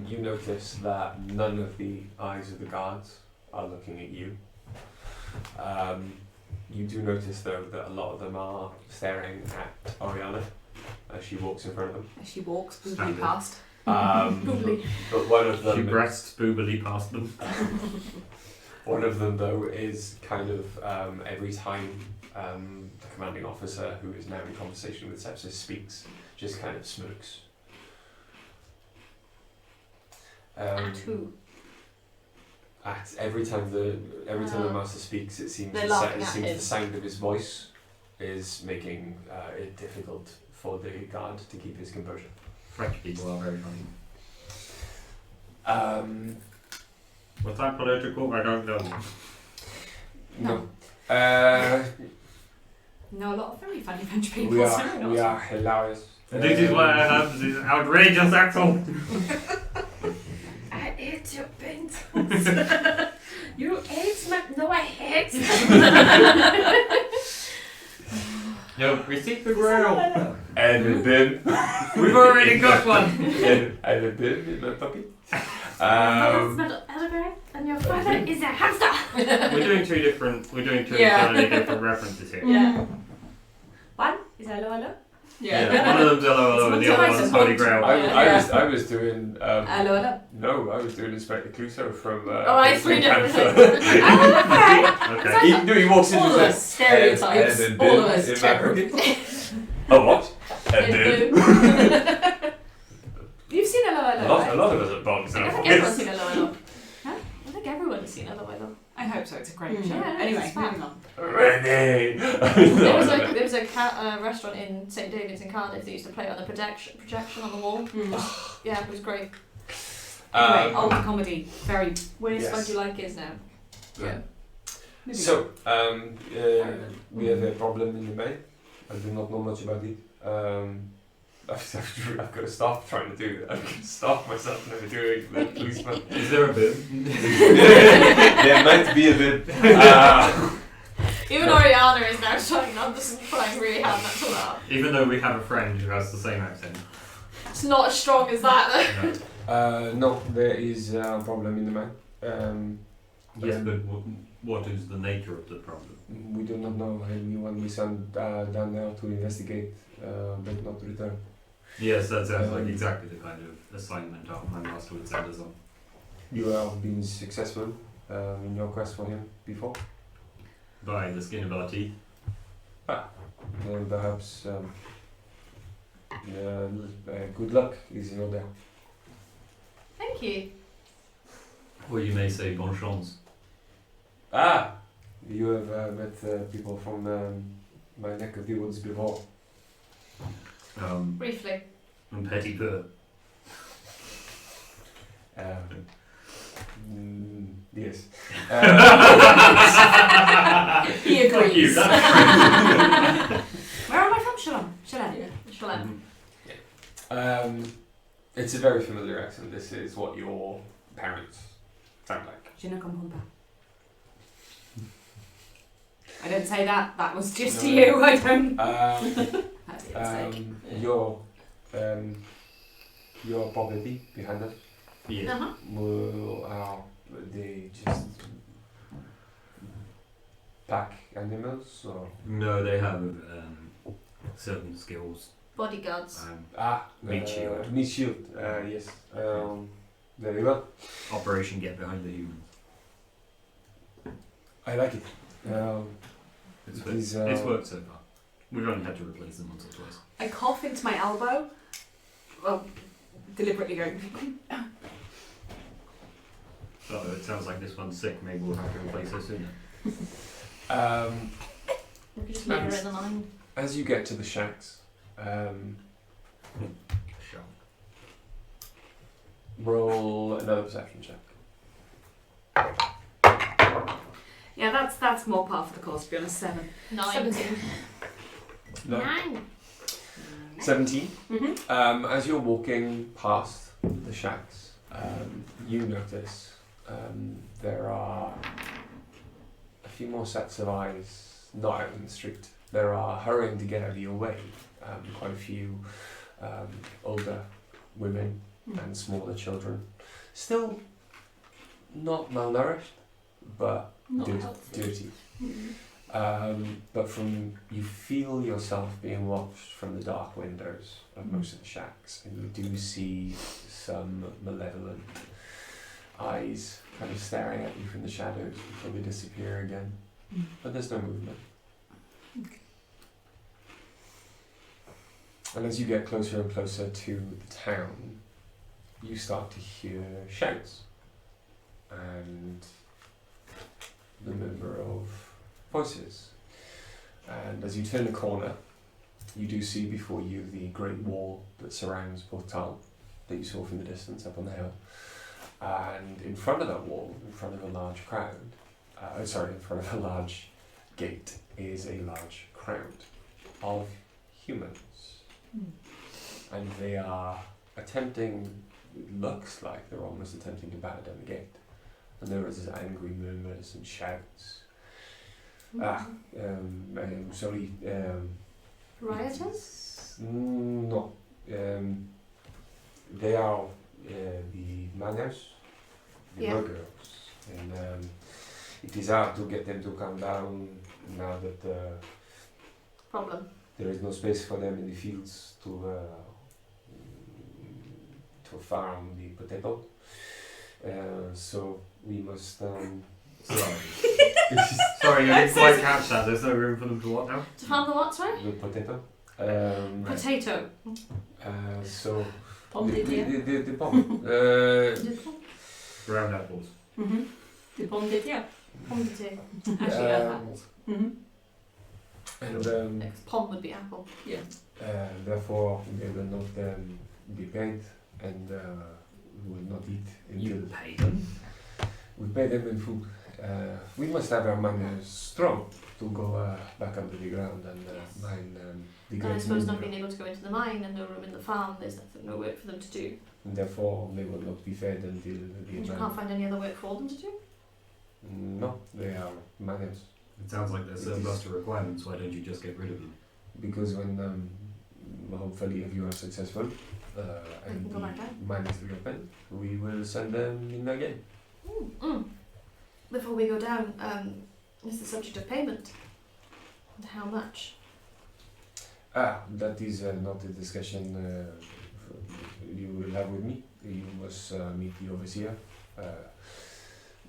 You notice that none of the eyes of the guards are looking at you. You do notice, though, that a lot of them are staring at Oriana as she walks in front of them. As she walks boobily Standard. past. But one of She them, breasts boobily past them. one of them, though, is kind of every time the commanding officer, who is now in conversation with Sepsis, speaks, just kind of smirks. At who? At every time the master speaks, it seems They're the, laughing it at seems him. the sound of his voice is making it difficult for the guard to keep his composure. French people are very funny. Was that political? I don't know. No. Know a lot of very funny French people. We so are not. hilarious. This is why I have this outrageous accent. I ate your pencils. You ate my... No, I hate No, receipt the grail. And a bin. We've already got one. and a bin in my puppy. And your father is a hamster. We're doing two Yeah. entirely different references here. Yeah. One is hello, hello. Yeah. One of them's LOLO and the other one's Holy Grail. I was doing Hello, hello. no, I was doing Inspector Clouseau from I three different Panther. Okay. He walks in All and of says, us stereotypes. and a All bin of us in my terrible. puppy. Oh what? A bin. You've seen hello, hello, A right? lot of us are bogs. I think everyone's seen Hello Hello. Huh? I think everyone's seen Hello Hello. I hope so. It's a great show. Yeah, Anyway, it's fun. moving on. Renee. There was a restaurant in St David's in Cardiff that used to play it on the projection on the wall. Yeah, it was great. Anyway, old comedy. Very. Where's Yes. How Do You Like Is now? Yeah. moving So, we have a problem in the main. I do not know much about it. I've got to stop trying to do that. I've got to stop myself never doing the policeman. Is there a bin? There might be a bit. Even Oriana is now trying really hard not to laugh. Even though we have a friend who has the same accent. It's not as strong as that though. No. No, there is a problem in the main. Yes, but what is the nature of the problem? We do not know, and we want we send down there to investigate, but not return. Yes, that sounds like exactly the kind of assignment my master would send us on. You have been successful in your quest for him before. By the skin of our teeth. Then perhaps good luck is in order. Thank you. Or you may say bon chance. You have met people from my neck of the woods before. Briefly. And petit peu. Yes. He agrees. Where am I from? Shalom. Shalom. It's a very familiar accent. This is what your parents sound like. Je ne comprends pas. I didn't say that. That was just to No. you. I don't. That's the mistake. Your property behind us. Yes. Uh-huh. They just pack animals or No, they have certain skills. Bodyguards. Meat shield. Meat shield. Yes. Very well. Operation Get Behind the Humans. I like it. It's worked so far. We've only had to replace them once or twice. I cough into my elbow. Well, deliberately going. So it sounds like this one's sick. Maybe we'll have to replace her sooner. We could just leave her in the line. As you get to the shacks, Sure. roll another perception check. Yeah, that's more par for the course. To be honest, 7. 9. 17. No. 9. 17. Mm-hmm. As you're walking past the shacks, you notice there are a few more sets of eyes not out in the street. There are hurrying to get out of your way. Quite a few older women and smaller children. Still not malnourished, but Not healthy. dirty. Mm. But you feel yourself being watched from the dark windows of most of the shacks, and you do see some malevolent eyes kind of staring at you from the shadows before they disappear again. But there's no movement. Okay. And as you get closer and closer to the town, you start to hear shouts and the murmur of voices. And as you turn the corner, you do see before you the great wall that surrounds Porth Tal that you saw from the distance up on the hill. And in front of that wall, in front of a large crowd, in front of a large gate, is a large crowd of humans. And they are attempting, it looks like they're almost attempting to batter down the gate. And there is angry murmurs and shouts. Sorry. Rioters? No. They are the manners, the Yeah. workers. And it is hard to get them to calm down now that Problem. there is no space for them in the fields to farm the potato. So we must. Sorry. Sorry, I didn't quite catch that. There's no room for them to what now? To farm the what, sorry? The potato. Potato. So Pomme de terre. the bomb. Round apples. The pomme de terre. Pomme de terre. Actually, apples. And Pom would be apple. therefore they will not be paid, and we will not eat until You pay them. we pay them in food. We must have our manners strong to go back under the ground and mine the And I great suppose not mineral. being able to go into the mine and no room in the farm, there's no work for them to do. And therefore they will not be fed until the And you can't find any other work for them to do? No, they are manners. It sounds like there's surplus to requirements. Why don't you just get rid of them? Because when hopefully if you are successful and can go back out. the mines reopen, we will send them in again. Before we go down, is the subject of payment. And how much? That is not a discussion you will have with me. You must meet the overseer.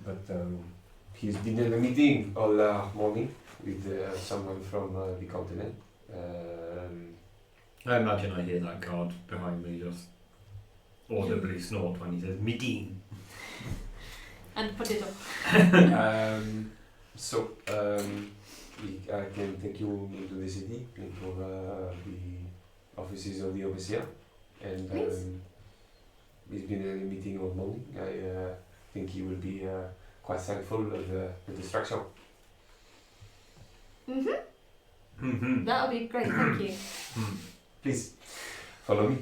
But he's been in a meeting all morning with someone from the continent. I imagine I hear that guard behind me just audibly snort when he says meeting. And potato. I can take you into the city, into the offices of the overseer, and Please. he's been in a meeting all morning. I think he will be quite thankful of the distraction. That'll be great, thank you. Please follow me.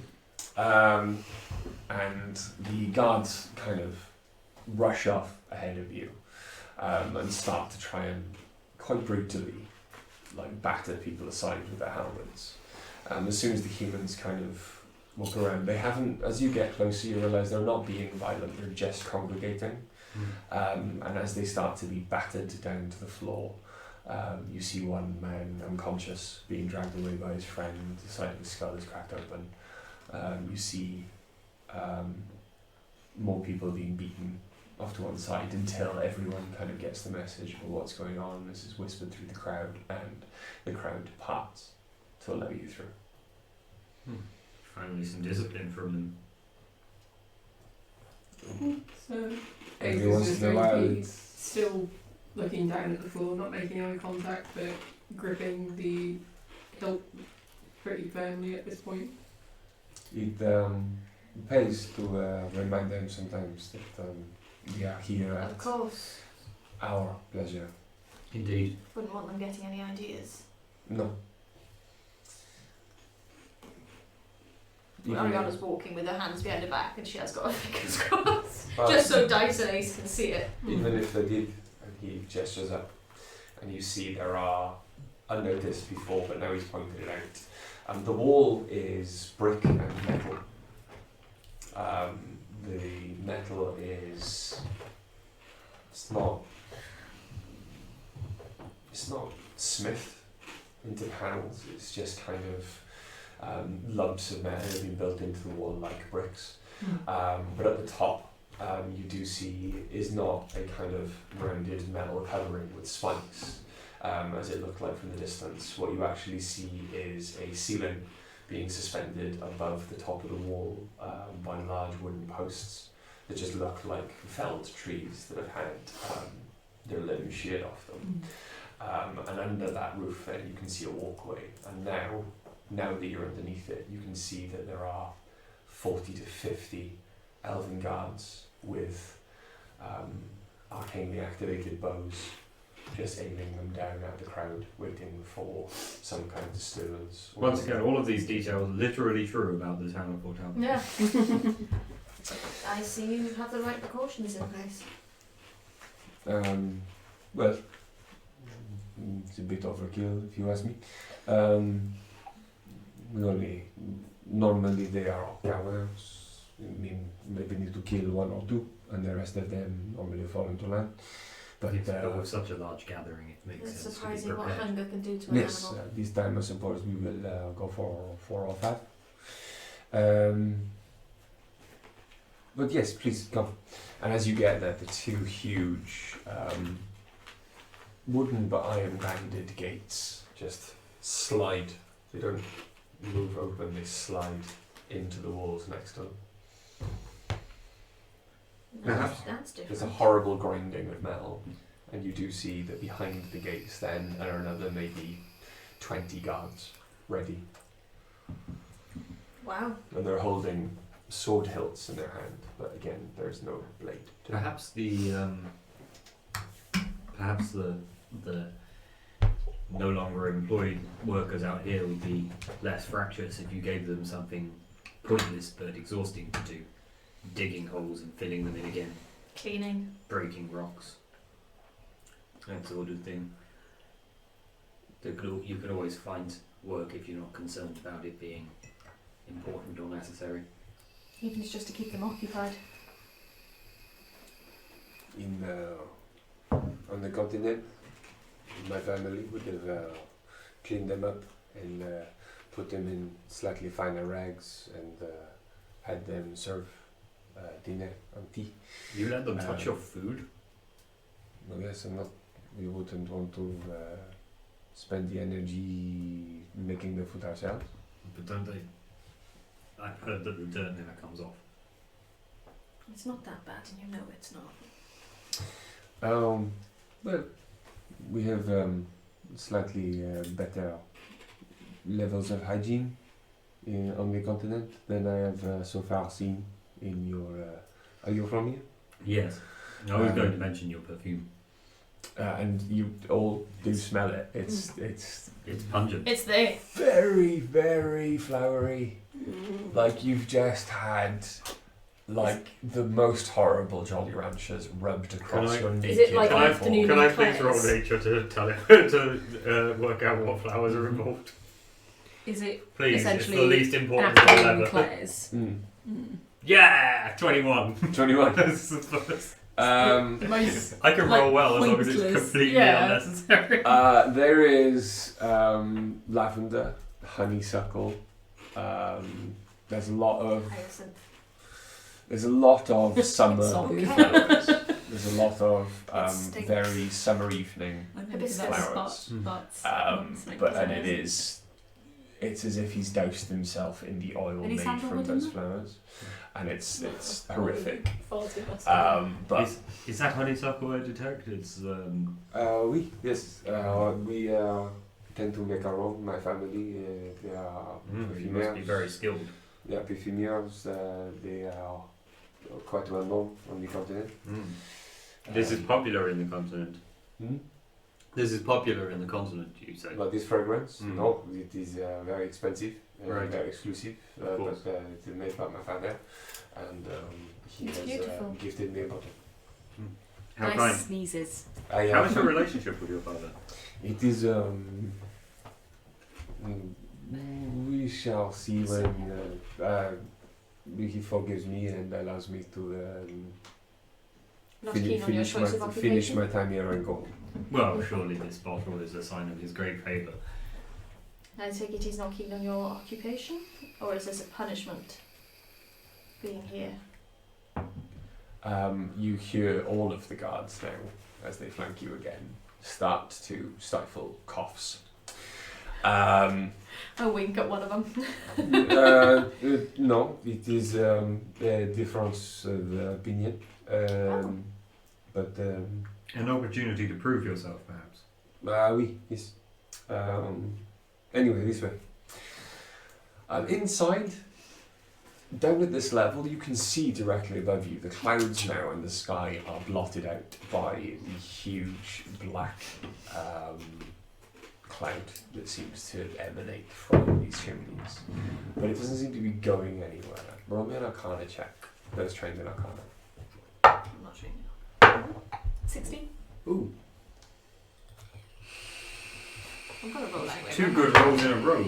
And the guards kind of rush off ahead of you and start to try and quite brutally batter people aside with their helmets. As soon as the humans kind of walk around, they haven't, as you get closer you realise they're not being violent, they're just congregating. And as they start to be battered down to the floor, you see one man unconscious being dragged away by his friend, the side of his skull is cracked open. You see more people being beaten off to one side until everyone kind of gets the message of what's going on. This is whispered through the crowd, and the crowd departs to allow you through. Finally some discipline from them. So, Every Ace once is in a just while going to be it's still looking down at the floor, not making eye contact, but gripping the hilt pretty firmly at this point. It pays to remind them sometimes that we are here Of at course. our pleasure. Indeed. Wouldn't want them getting any ideas. No. Ariana's walking with her hands behind her back and she has got her fingers crossed. But Just so Dice and Ace can see it. even if they did, and he gestures up, and you see there are, unnoticed before, but now he's pointed it The wall is brick and metal. The metal is it's not smithed into panels. It's just kind of lumps of metal that have been built into the wall like bricks. But at the top, you do see is not a kind of rounded metal covering with spikes, as it looked like from the distance. What you actually see is a ceiling being suspended above the top of the wall by large wooden posts that just look like felled trees that have had their limbs sheared off them. And under that roof then you can see a walkway, and now that you're underneath it, you can see that there are 40 to 50 elven guards with arcanely activated bows just aiming them down at the crowd, waiting for some kind of disturbance. Once again, all of these details literally true about the town of Porth Tal. Yeah. I see you have the right precautions in place. Well, it's a bit overkill if you ask me. Normally they are cowards. I mean, maybe need to kill one or two, and the rest of them normally fall into line. But with such a large gathering, it makes It's sense to be surprising what prepared. hunger can do to an yes, animal. this time I suppose we will go for 4 or 5. But yes, please come. And as you get there, the 2 huge wooden but iron banded gates just slide. They don't move open, they slide into the walls next to them. That's different. There's a horrible grinding of metal, and you do see that behind the gates then are another maybe 20 guards ready. Wow. And they're holding sword hilts in their hand, but again, there's no blade. Perhaps the no longer employed workers out here would be less fractious if you gave them something pointless but exhausting to do. Digging holes and filling them in again. Cleaning. Breaking rocks. That sort of thing. You can always find work if you're not concerned about it being important or necessary. Even if it's just to keep them occupied. On the continent, my family would have cleaned them up and put them in slightly finer rags and had them serve dinner and tea. You let them touch your food? I guess we wouldn't want to spend the energy making the food ourselves. But don't they? I've heard that the dirt never comes off. It's not that bad, and you know it's not. Well, we have slightly better levels of hygiene on the continent than I have so far seen in your. Are you from here? Yes. I was going to mention your perfume. And you all do smell it. It's Pungent. It's there. very, very flowery. Like you've just had like the most horrible Jolly Ranchers rubbed across your naked Is it like body. afternoon Can I eclairs? please roll nature to tell it to work out what flowers are involved? Is it Please, it's the essentially least important of afternoon 11. eclairs? Yeah, 21. 21. That's the first. The most I can like, roll well as long as it's pointless. completely Yeah. unnecessary. There is lavender, honeysuckle. There's a lot of Hyacinth. summer Sorry. flowers. There's a lot of It stinks. very summer evening I know Hibiscus. that's flowers. but It's as if he's doused himself in the oil Any made from sandalwood in those there? flowers, and it's horrific. Far too much. But Is that honeysuckle I detect? It's we tend to make our own. My family, they are you must be very skilled. Yeah, perfumeurs. They are quite well known on the continent. This is popular in the continent. Hmm? This is popular in the continent, you say? But this fragrance, Mm. no, it is very expensive, Right. very exclusive. Of course. But it's made by my father, and he It's has beautiful. gifted me a bottle. How Nice kind. sneezes. I How is your relationship with your father? It is We shall see when he forgives me and allows me to Not keen on your choice of finish occupation? my time here and go. Well, surely this bottle is a sign of his great favour. I take it he's not keen on your occupation? Or is this a punishment? Being here? You hear all of the guards now, as they flank you again, start to stifle coughs. A wink at one of them. No, it is a difference of opinion. But An opportunity to prove yourself, perhaps. oui, yes. Anyway, this way. Inside, down at this level, you can see directly above you. The clouds now in the sky are blotted out by the huge black cloud that seems to emanate from these chimneys. But it doesn't seem to be going anywhere. Roll me an Arcana check. Those trained in Arcana. I'm not sure. 16. Ooh. I've got to roll anyway. 2 good rolls in a row.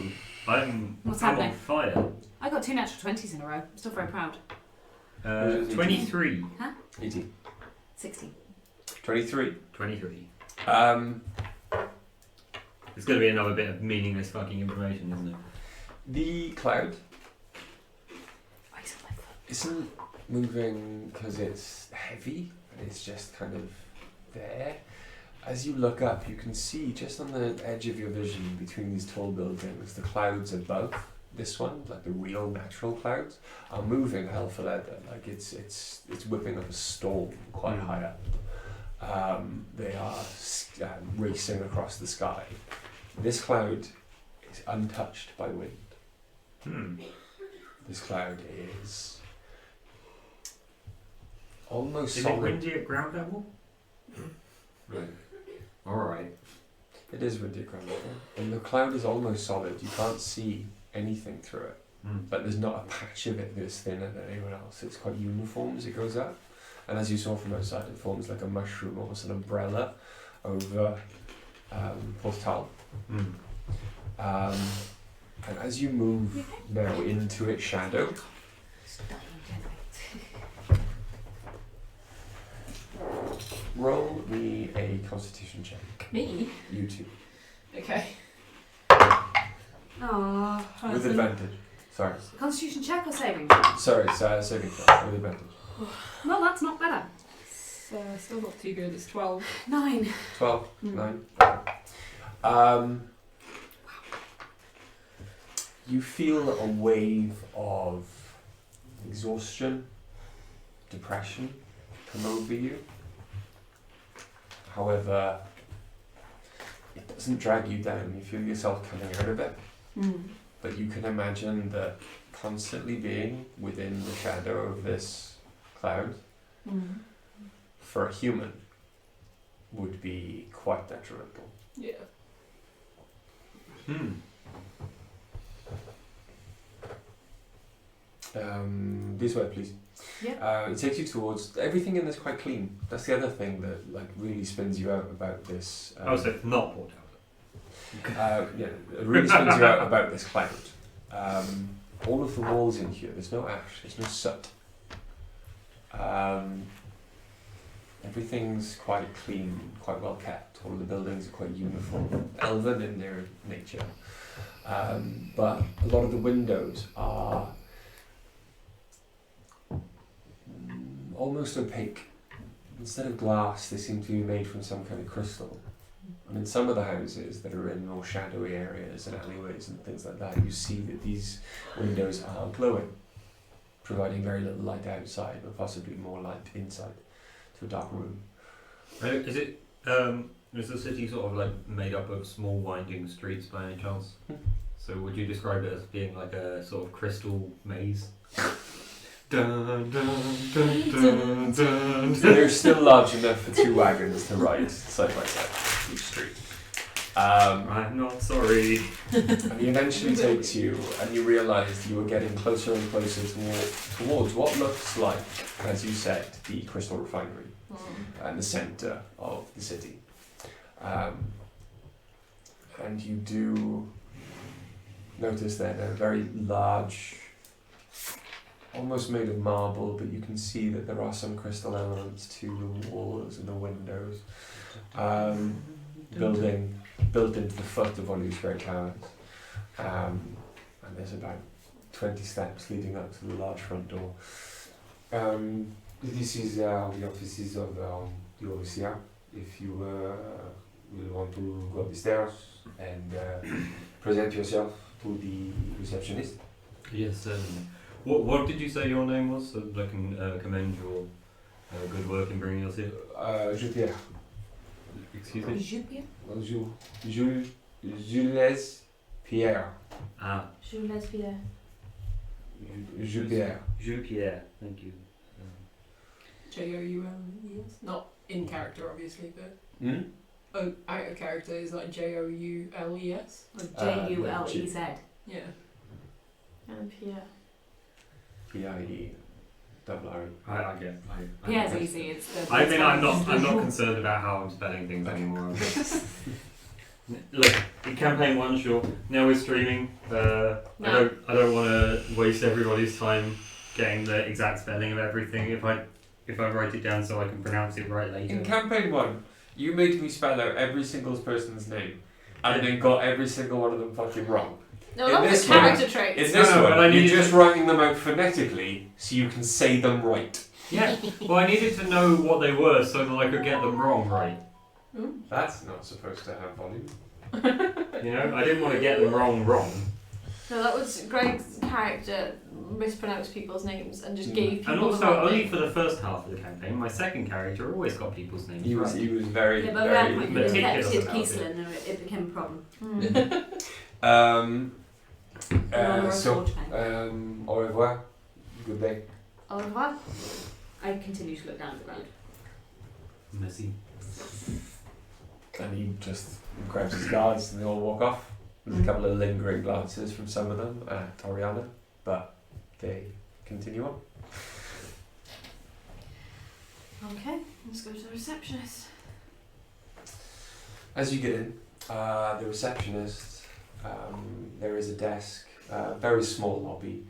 I'm What's on happening? fire. I got 2 natural 20s in a row. I'm still very proud. 23. 18. 16. 23. 23. It's going to be another bit of meaningless fucking information, isn't it? The cloud Why is it on my foot? isn't moving because it's heavy, and it's just kind of there. As you look up, you can see just on the edge of your vision between these tall buildings, the clouds above this one, like the real natural clouds, are moving hell for leather. Like it's whipping up a storm quite high up. They are racing across the sky. This cloud is untouched by wind. This cloud is almost Is solid. it windy at ground level? Right. Alright. It is windy at ground level. And the cloud is almost solid. You can't see anything through it. But there's not a patch of it that's thinner than anyone else. It's quite uniform as it goes up. And as you saw from outside, it forms like a mushroom, almost an umbrella over Porth Tal. And as you move now into its shadow, roll me a constitution check. Me? You two. Okay. Aww. With advantage. Sorry. Constitution check or saving? Sorry, it's saving throw. With advantage. Well, that's not better. So still not too good. It's 12. 9. 12, Mm. 9. You feel a wave of exhaustion, depression come over you. However, it doesn't drag you down. You feel yourself coming out of it. But you can imagine that constantly being within the shadow of this cloud for a human would be quite detrimental. Yeah. This way, please. Yeah. It takes you towards everything in this quite clean. That's the other thing that like really spins you out about this. So it's not Porth Tal. Yeah, it really spins you out about this cloud. All of the walls in here, there's no ash, there's no soot. Everything's quite clean, quite well kept. All of the buildings are quite uniform, elven in their nature. But a lot of the windows are almost opaque. Instead of glass, they seem to be made from some kind of crystal. And in some of the houses that are in more shadowy areas and alleyways and things like that, you see that these windows are glowing, providing very little light outside, but possibly more light inside to a dark room. Is it? Is the city sort of like made up of small winding streets by any chance? So would you describe it as being like a sort of crystal maze? Dun, dun, dun, dun, dun. They're still large enough for 2 wagons to ride side by side each street. I'm not sorry. And he eventually takes you, and you realise you are getting closer and closer towards what looks like, as you said, the crystal refinery and the centre of the city. And you do notice that they're very large, almost made of marble, but you can see that there are some crystal elements to the walls and the windows, built into the foot of one of these great towers. And there's about 20 steps leading up to the large front door. This is the offices of the overseer. If you will want to go up the stairs and present yourself to the receptionist. Yes. What did you say your name was, so that I can commend your good work in bringing us here? Pierre. Excuse me? Jules Pierre. Ah, Jules Pierre. Jules Pierre. Jules Pierre. Thank you. Joules. Not in character, obviously, but out of character is like Joules. Julez. Yeah. And Pierre. P-I-E. Double R. I get. Pierre's easy. It's the. I mean, I'm not concerned about how I'm spelling things anymore. Look, in campaign 1, sure. Now we're streaming. I don't want to waste everybody's time getting the exact spelling of everything. If I write it down so I can pronounce it right later. In campaign 1, you made me spell out every single person's name, and then got every single one of them fucking wrong. No, In that was this a character one- trait. In this No, one, but I you're needed just to- writing them out phonetically so you can say them right. Yeah. Well, I needed to know what they were so that I could get them wrong right. That's not supposed to have volume. You know, I didn't want to get them wrong. No, that was Greg's character mispronounced people's names and just gave people And the also, wrong only name. for the first half of the campaign, my second character always got people's names He was right. very, Yeah, but very when you meticulous deputed about it. Peaceland, it became a problem. So, au revoir. Good day. Au revoir. I continue to look down at the ground. Messy. And he just grabs his guards and they all walk off. There's a couple of lingering glances from some of them at Oriana, but they continue on. Okay, let's go to the receptionist. As you get in, the receptionist, there is a desk, very small lobby.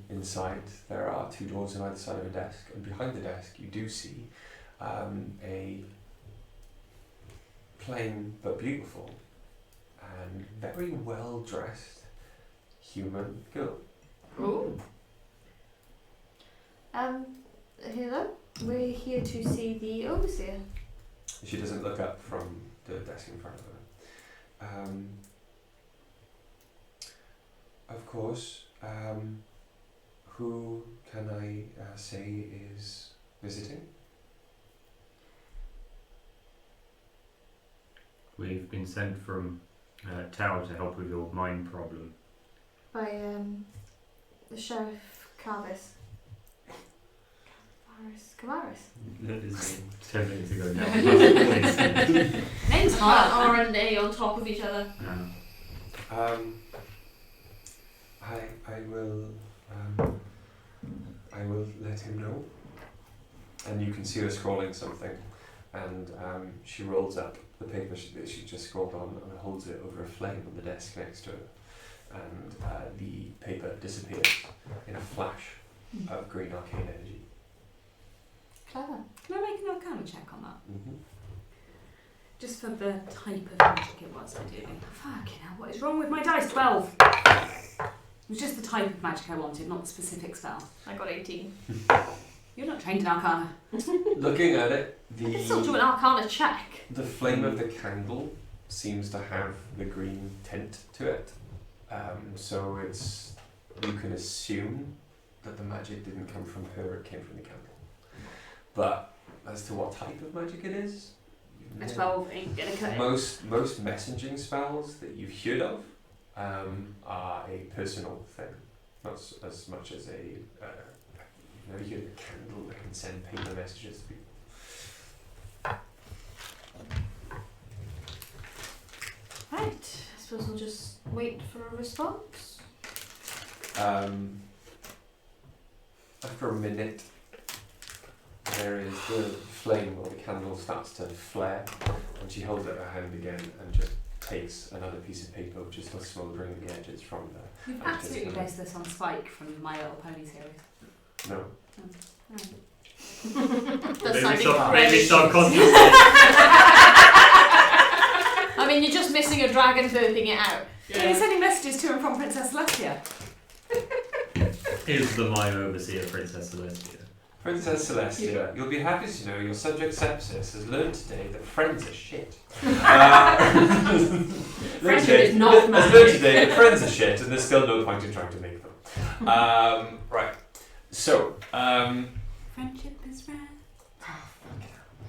Inside there are 2 doors on either side of a desk, and behind the desk you do see a plain but beautiful and very well dressed human girl. Ooh. Hello. We're here to see the overseer. She doesn't look up from the desk in front of her. Of course. Who can I say is visiting? We've been sent from Tal to help with your mine problem. By the Sheriff Carvis. Cavaris. That is 10 minutes ago now. Names hard. R and A on top of each other. I will let him know. And you can see her scrolling something, and she rolls up the paper that she just scrolled on and holds it over a flame on the desk next to her, and the paper disappears in a flash of green arcane energy. Clever. Can I make an Arcana check on that? Mm-hmm. Just for the type of magic it was, ideally. Fucking hell, what is wrong with my dice? 12! It was just the type of magic I wanted, not the specific spell. I got 18. You're not trained in Arcana. Looking at it, I can still do an Arcana check. the flame of the candle seems to have the green tint to it. So you can assume that the magic didn't come from her, it came from the candle. But as to what type of magic it is, A 12 ain't gonna cut it. most messaging spells that you've heard of are a personal thing, not as much as a you hear a candle that can send paper messages to people. Right. I suppose we'll just wait for a response. After a minute, there is the flame or the candle starts to flare, and she holds up her hand again and just takes another piece of paper which is still smouldering at the edges from the... You've absolutely based this on Spike from My Little Pony series. No. That's Maybe sounding maybe great. subconsciously. I mean, you're just missing a dragon burping it out. Are you sending messages to and from Princess Celestia? Is the my overseer Princess Celestia? Princess Celestia, you'll be happy to know your subject Sepsis has learned today that friends are shit. Friendship is not has learned magic. today that friends are shit and there's still no point in trying to make them. Right. So, Friendship is rare.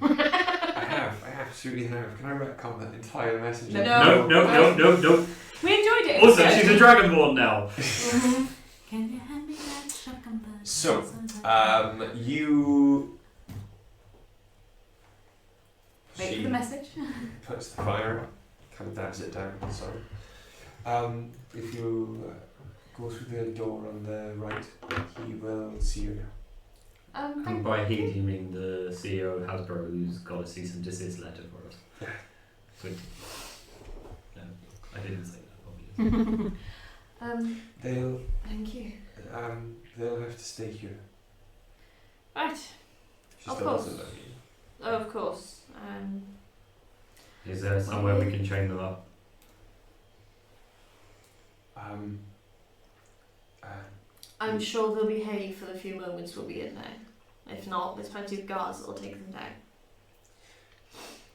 I absolutely have. Can I retcon that entire message? No. No. We enjoyed it. Also, she's a dragonborn now. Can you hand me that shotgun bud? So, you... Wait for She the message. puts the fire out, kind of dabs it down, sorry. If you go through the door on the right, he will see you now. And Thank by he, do you mean the CEO of Hasbro who's got a cease and desist letter for us? Yeah. Sweet. No, I didn't say that, obviously. They'll Thank you. they'll have to stay here. Right. She Of still course. doesn't love you. Oh, of course. Is there somewhere we can chain them up? I'm sure they'll behave for the few moments we'll be in there. If not, there's plenty of guards that'll take them down.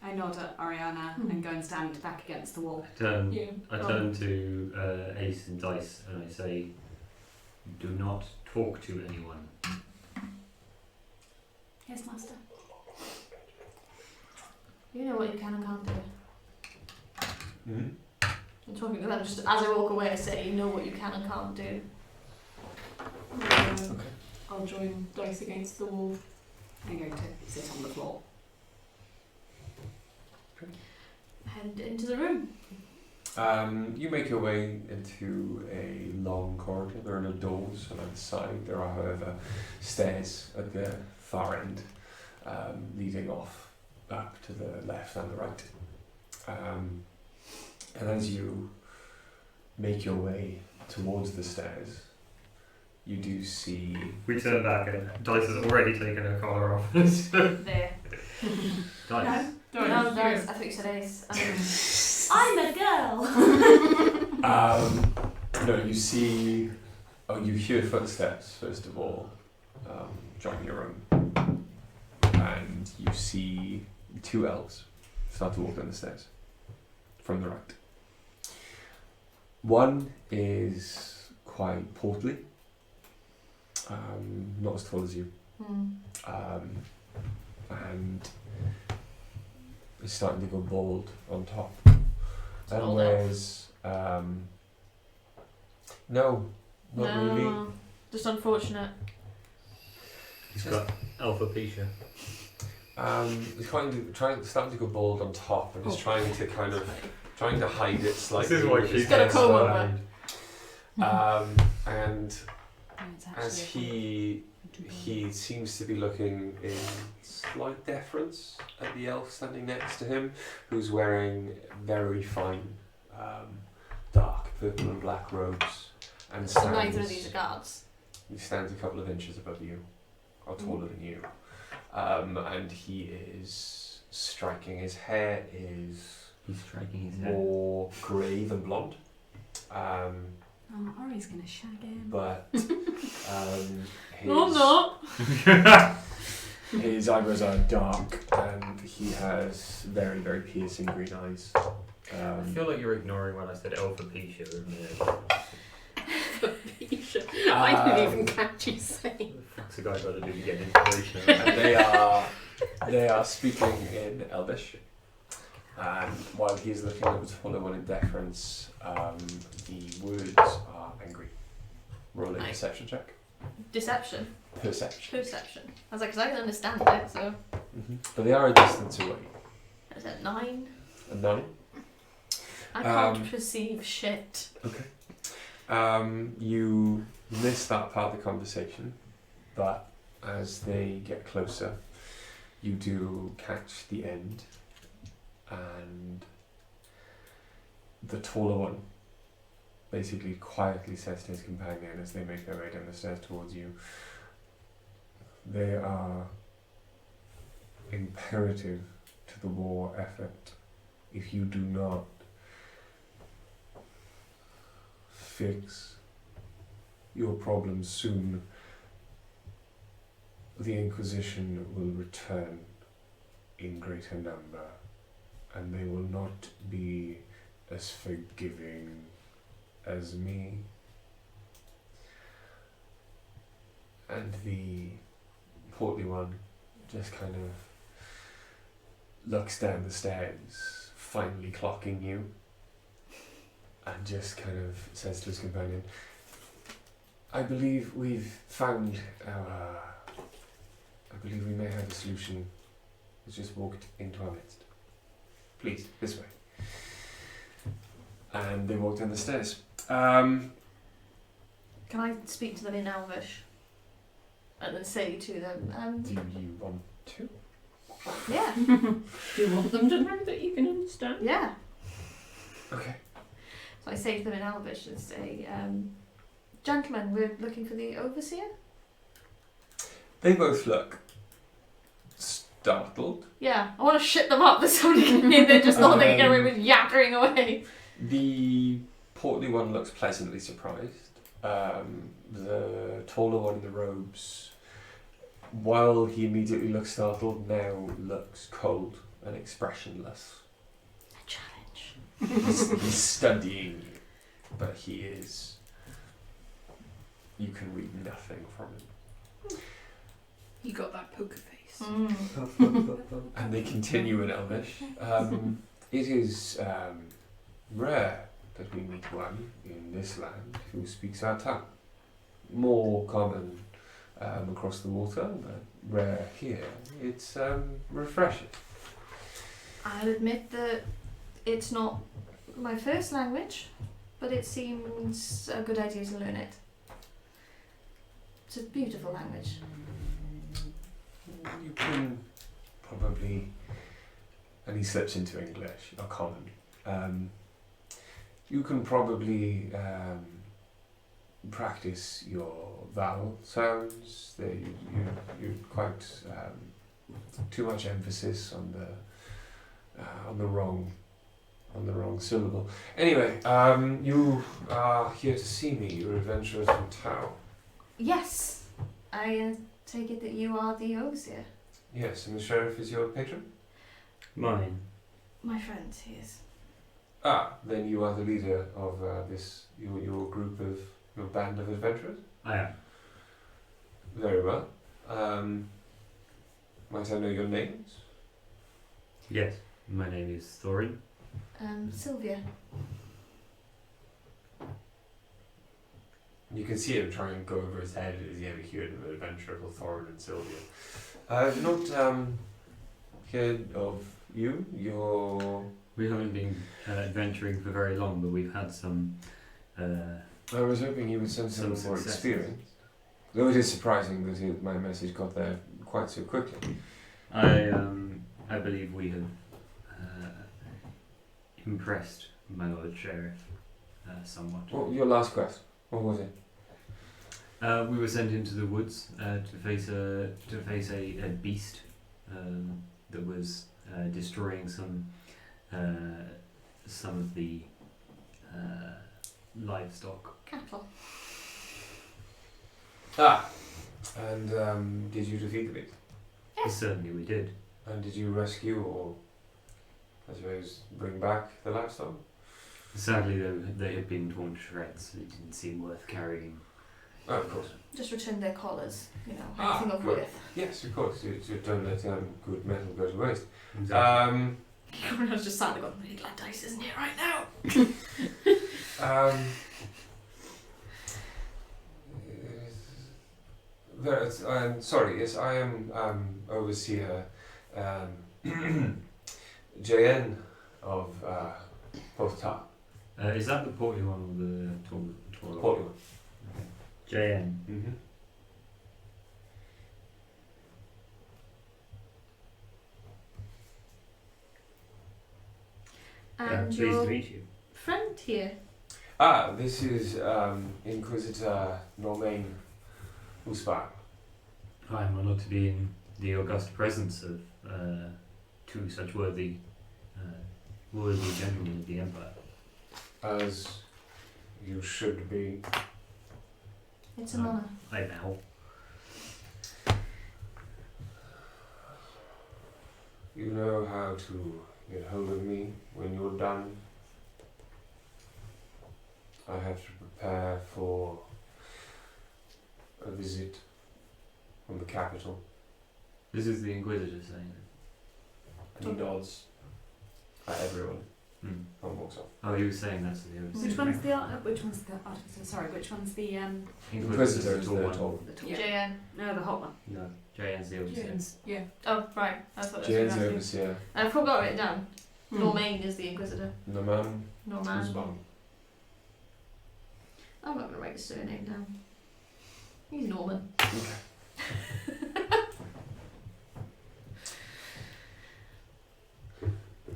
I nod at Ariana and go and stand back against the wall. I turn to Ace and Dice and I say, do not talk to anyone. Yes, Master. You know what you can and can't do. Mm-hmm. I'm talking to them just as I walk away. I say, you know what you can and can't do. Okay. I'll join Dice against the wall. I'm going to sit on the floor. Head into the room. You make your way into a long corridor. There are no doors on either side. There are, however, stairs at the far end, leading off up to the left and the right. And as you make your way towards the stairs, you do see... We turn back and Dice has already taken her collar off. There. Dice. No, Dice. I thought you said Ace. I'm a girl. No, you see... Oh, you hear footsteps, first of all, join your room. And you see two elves start to walk down the stairs from the right. One is quite portly, not as tall as you, and is starting to go bald on top. And Old wears no, not really. Just unfortunate. He's got alopecia. He's starting to go bald on top, and is trying to hide it slightly. This is why with she's his got a hair comb side. over. And as he seems to be looking in slight deference at the elf standing next to him, who's wearing very fine dark purple and black robes, and So neither of these are guards. he stands a couple of inches above you, or taller than you, and he is striking. His hair is He's striking his head. more grey than blonde. Ori's going to shag him. But his eyebrows are dark and he has very, very piercing green eyes. I feel like you're ignoring when I said alopecia. I didn't even catch you saying. What's the guy got to do to get information? And they are speaking in Elvish. And while he's looking at the taller one in deference, the words are angry. Roll a Nice. perception check. Deception. Perception. Perception. I was like, because I can understand it, so. But they are a distance away. Is that 9? A 9. I can't perceive shit. You miss that part of the conversation, but as they get closer, you do catch the end, and the taller one basically quietly says to his companion as they make their way down the stairs towards you, they are imperative to the war effort. If you do not fix your problems soon, the Inquisition will return in greater number, and they will not be as forgiving as me. And the portly one just kind of looks down the stairs, finally clocking you, and just kind of says to his companion, I believe we've found our... I believe we may have a solution. It's just walked into our midst. Please, this way. And they walk down the stairs. Can I speak to them in Elvish? And then say to them, Do you want to? yeah, Do you want them to know that you can understand? yeah. Okay. So I say to them in Elvish and say, gentlemen, we're looking for the overseer. They both look startled. Yeah, I want to shit them up that somebody can hear. They just thought they could get away with yattering away. The portly one looks pleasantly surprised. The taller one in the robes, while he immediately looks startled, now looks cold and expressionless. A challenge. He's studying you, but he is... You can read nothing from him. You got that poker face. And they continue in Elvish. It is rare that we meet one in this land who speaks our tongue. More common across the water, but rare here. It's refreshing. I'll admit that it's not my first language, but it seems a good idea to learn it. It's a beautiful language. You can probably, and he slips into English, or common. You can probably practice your vowel sounds. You're quite too much emphasis on the wrong syllable. Anyway, you are here to see me. You're adventurers from Tal. Yes, I take it that you are the overseer. Yes, and the sheriff is your patron? Mine. My friend, he is. Ah, then you are the leader of your group of, your band of adventurers? I am. Very well. Might I know your names? Yes. My name is Thorin. Sylvia. You can see him try and go over his head as he ever heard of an adventurer called Thorin and Sylvia. I've not heard of you. We haven't been adventuring for very long, but we've had some... I was hoping you would send some more successes. experience. Though it is surprising that my message got there quite so quickly. I believe we have impressed my Lord Sheriff somewhat. What your last quest? What was it? We were sent into the woods to face a beast that was destroying some of the livestock. Cattle. Ah! And did you defeat the beast? Yes. Certainly we did. And did you rescue or, I suppose, bring back the livestock? Sadly, though, they had been torn to shreds. It didn't seem worth carrying. Oh, of course. Just return their collars, Ah, anything of good. worth. Yes, of course. You don't let good metal go to waste. Exactly. I was just sat there going, really glad Dice isn't here right now. Sorry, yes, I am overseer JN of Porth Tal. Is that the portly one or the taller Portly one? JN. Mm-hmm. And Pleased your to meet you. friend here? This is Inquisitor Normain Uspar. I am honoured to be in the august presence of two such worthy gentlemen of the Empire. As you should be. It's an honour. I bow. You know how to get hold of me when you're done. I have to prepare for a visit from the capital. This is the Inquisitor saying And he nods at everyone it. Hmm. and walks off. Oh, he was saying that's the other. Which one's the artificer? Sorry, which one's the Inquisitor is tall the one. tall. the tall? Yeah. JN. No, the hot one. No, JN's the overseer. James. Yeah. Oh, right. I thought Jane's that's the what overseer. I forgot it down. Hmm. Normain is the Inquisitor. Norman Norman. Usbar. I'm not going to write his surname down. He's Norman.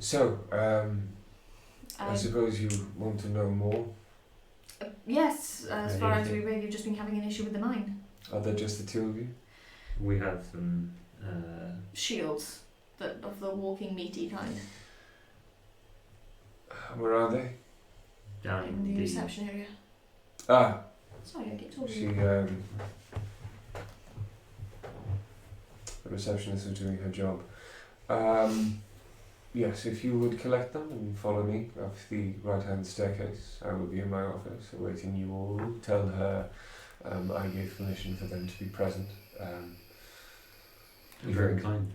So, I suppose you want to know more. Yes, as far as Anything? we've just been having an issue with the mine. Are there just the two of you? We have some. Shields that of the walking meaty kind Where are they? Down in the reception area. Ah, Sorry, I keep talking. she, the receptionist was doing her job. Yes, if you would collect them and follow me up the right-hand staircase, I will be in my office awaiting you all. Tell her I gave permission for them to be present. Very kind.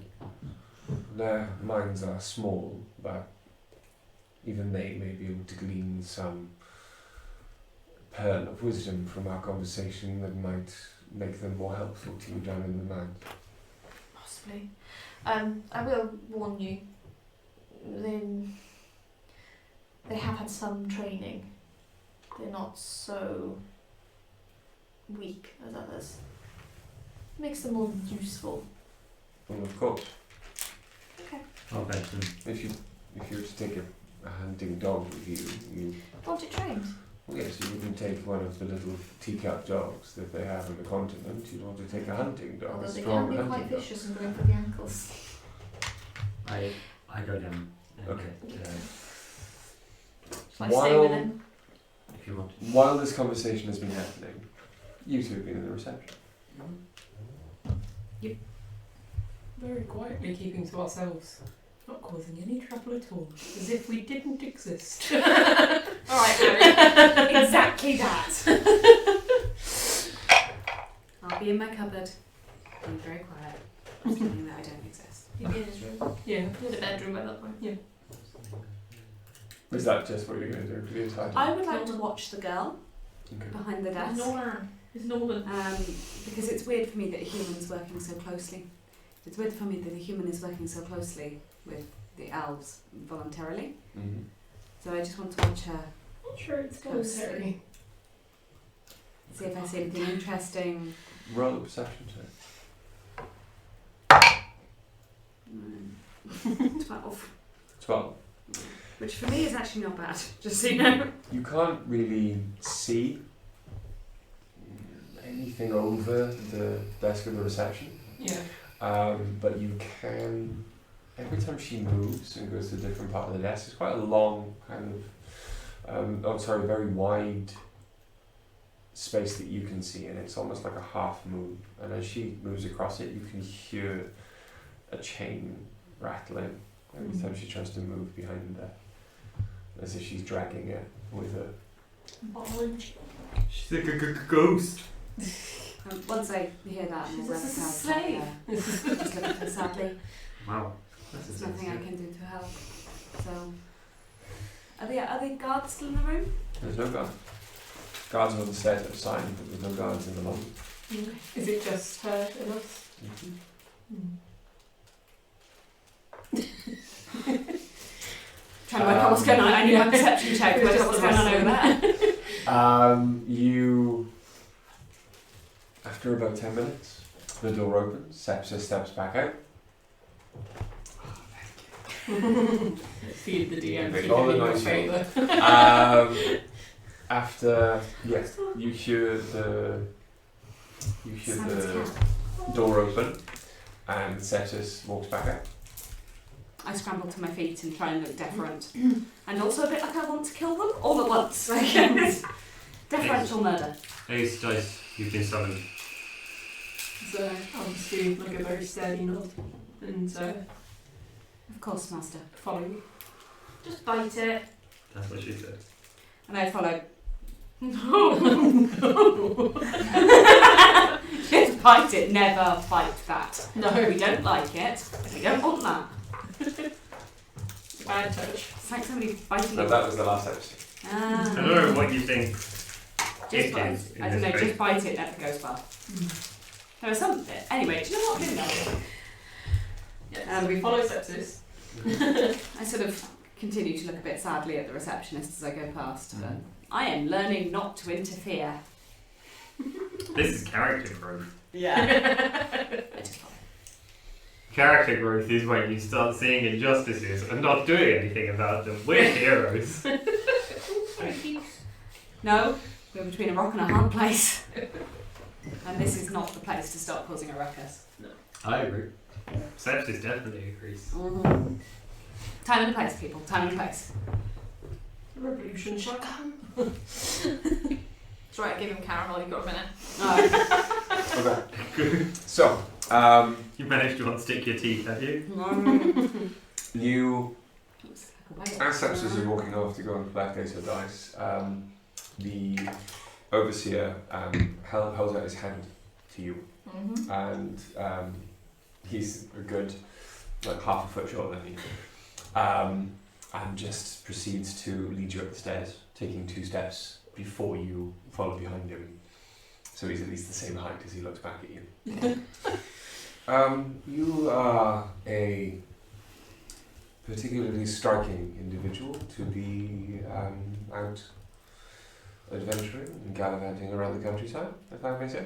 Their minds are small, but even they may be able to glean some pearl of wisdom from our conversation that might make them more helpful to you down in the mines. Possibly. I will warn you. They have had some training. They're not so weak as others. Makes them more useful. Well, of course, I'll bet them. if you were to take a hunting dog with you, Want it trained? well, yes, you wouldn't take one of the little teacup dogs that they have on the continent. You'd want to take a hunting dog, Although a they strong can be hunting quite dog. vicious and going for the ankles. I go down. And Okay. get, So I stay with him. if you want. While this conversation has been happening, you two have been in the reception. Very quietly keeping to ourselves. Not causing any trouble at all. As if we didn't exist. Alright, Harry. Exactly that. I'll be in my cupboard. Being very quiet. Pretending that I don't exist. In his room. Yeah. In the bedroom by that point. Yeah. Is that just what you're going to do for the entire I time? would like to watch the girl Okay. behind the desk. Norman. It's Norman. Because it's weird for me that a human's working so closely. It's weird for me that a human is working so closely with the elves voluntarily. Mm-hmm. So I just want to watch her, Not sure it's voluntary. see if I see anything interesting. Roll a perception check. 12. 12. Which for me is actually not bad, just so you know. You can't really see anything over the desk of the reception, Yeah. but you can, every time she moves and goes to a different part of the desk, it's quite a long kind of, very wide space that you can see, and it's almost like a half moon, and as she moves across it, you can hear a chain rattling every time she tries to move behind her, as if she's dragging it with her. Orange. She's like a ghost. Once I hear that, I'm She's all a sad. slave. Just look at her sadly. Wow. There's nothing I can do to help. So, are the guards still in the room? There's no guard. Guards are on the stairs outside, but there's no guards in the lobby. Is it just her and us? Trying to work out what's going on. I need my perception check to work out what's going on over there. You, after about 10 minutes, the door opens, Sepsis steps back out. Feed the DM. Make keep all the it in your noise you favour. After yes, you hear the Sounds door open, and Cetus walks back out. I scramble to my feet and try and look deferent. And also a bit like I want to kill them all at once. Deferential murder. Ace dice, you've been summoned. So I'll just do like a very steady nod and Of course, Master. follow you. Just bite it. That's what she said. And I follow. No. Just bite it, never bite that. No. We don't like it. We don't want that. Bad touch. It's like somebody biting No, you. that was the last episode. I don't know what you think Just it bite. is in I don't this know, case. just bite it, never goes far. There was something. Anyway, do you know what I'm doing? Yes. So we follow Sepsis. I sort of continue to look a bit sadly at the receptionist as I go past, but I am learning not to interfere. This is character growth. Yeah. I just follow. Character growth is when you start seeing injustices and not doing anything about them. We're heroes. No, we're between a rock and a hard place. And this is not the place to start causing a ruckus. I agree. Sepsis definitely agrees. Mm-hmm. Time and a place, people. Time and a place. Revolution shall come. It's right, I gave him caramel, you've got a minute. Oh. Okay. So, You managed to unstick your teeth, have you? you, as Sepsis is walking off to go and collect Ace of Dice, the overseer holds out his hand to you, Mm-hmm. and he's a good like half a foot shorter than you, and just proceeds to lead you up the stairs, taking 2 steps before you follow behind him. So he's at least the same height as he looks back at you. You are a particularly striking individual to be out adventuring and gallivanting around the countryside, if I may say.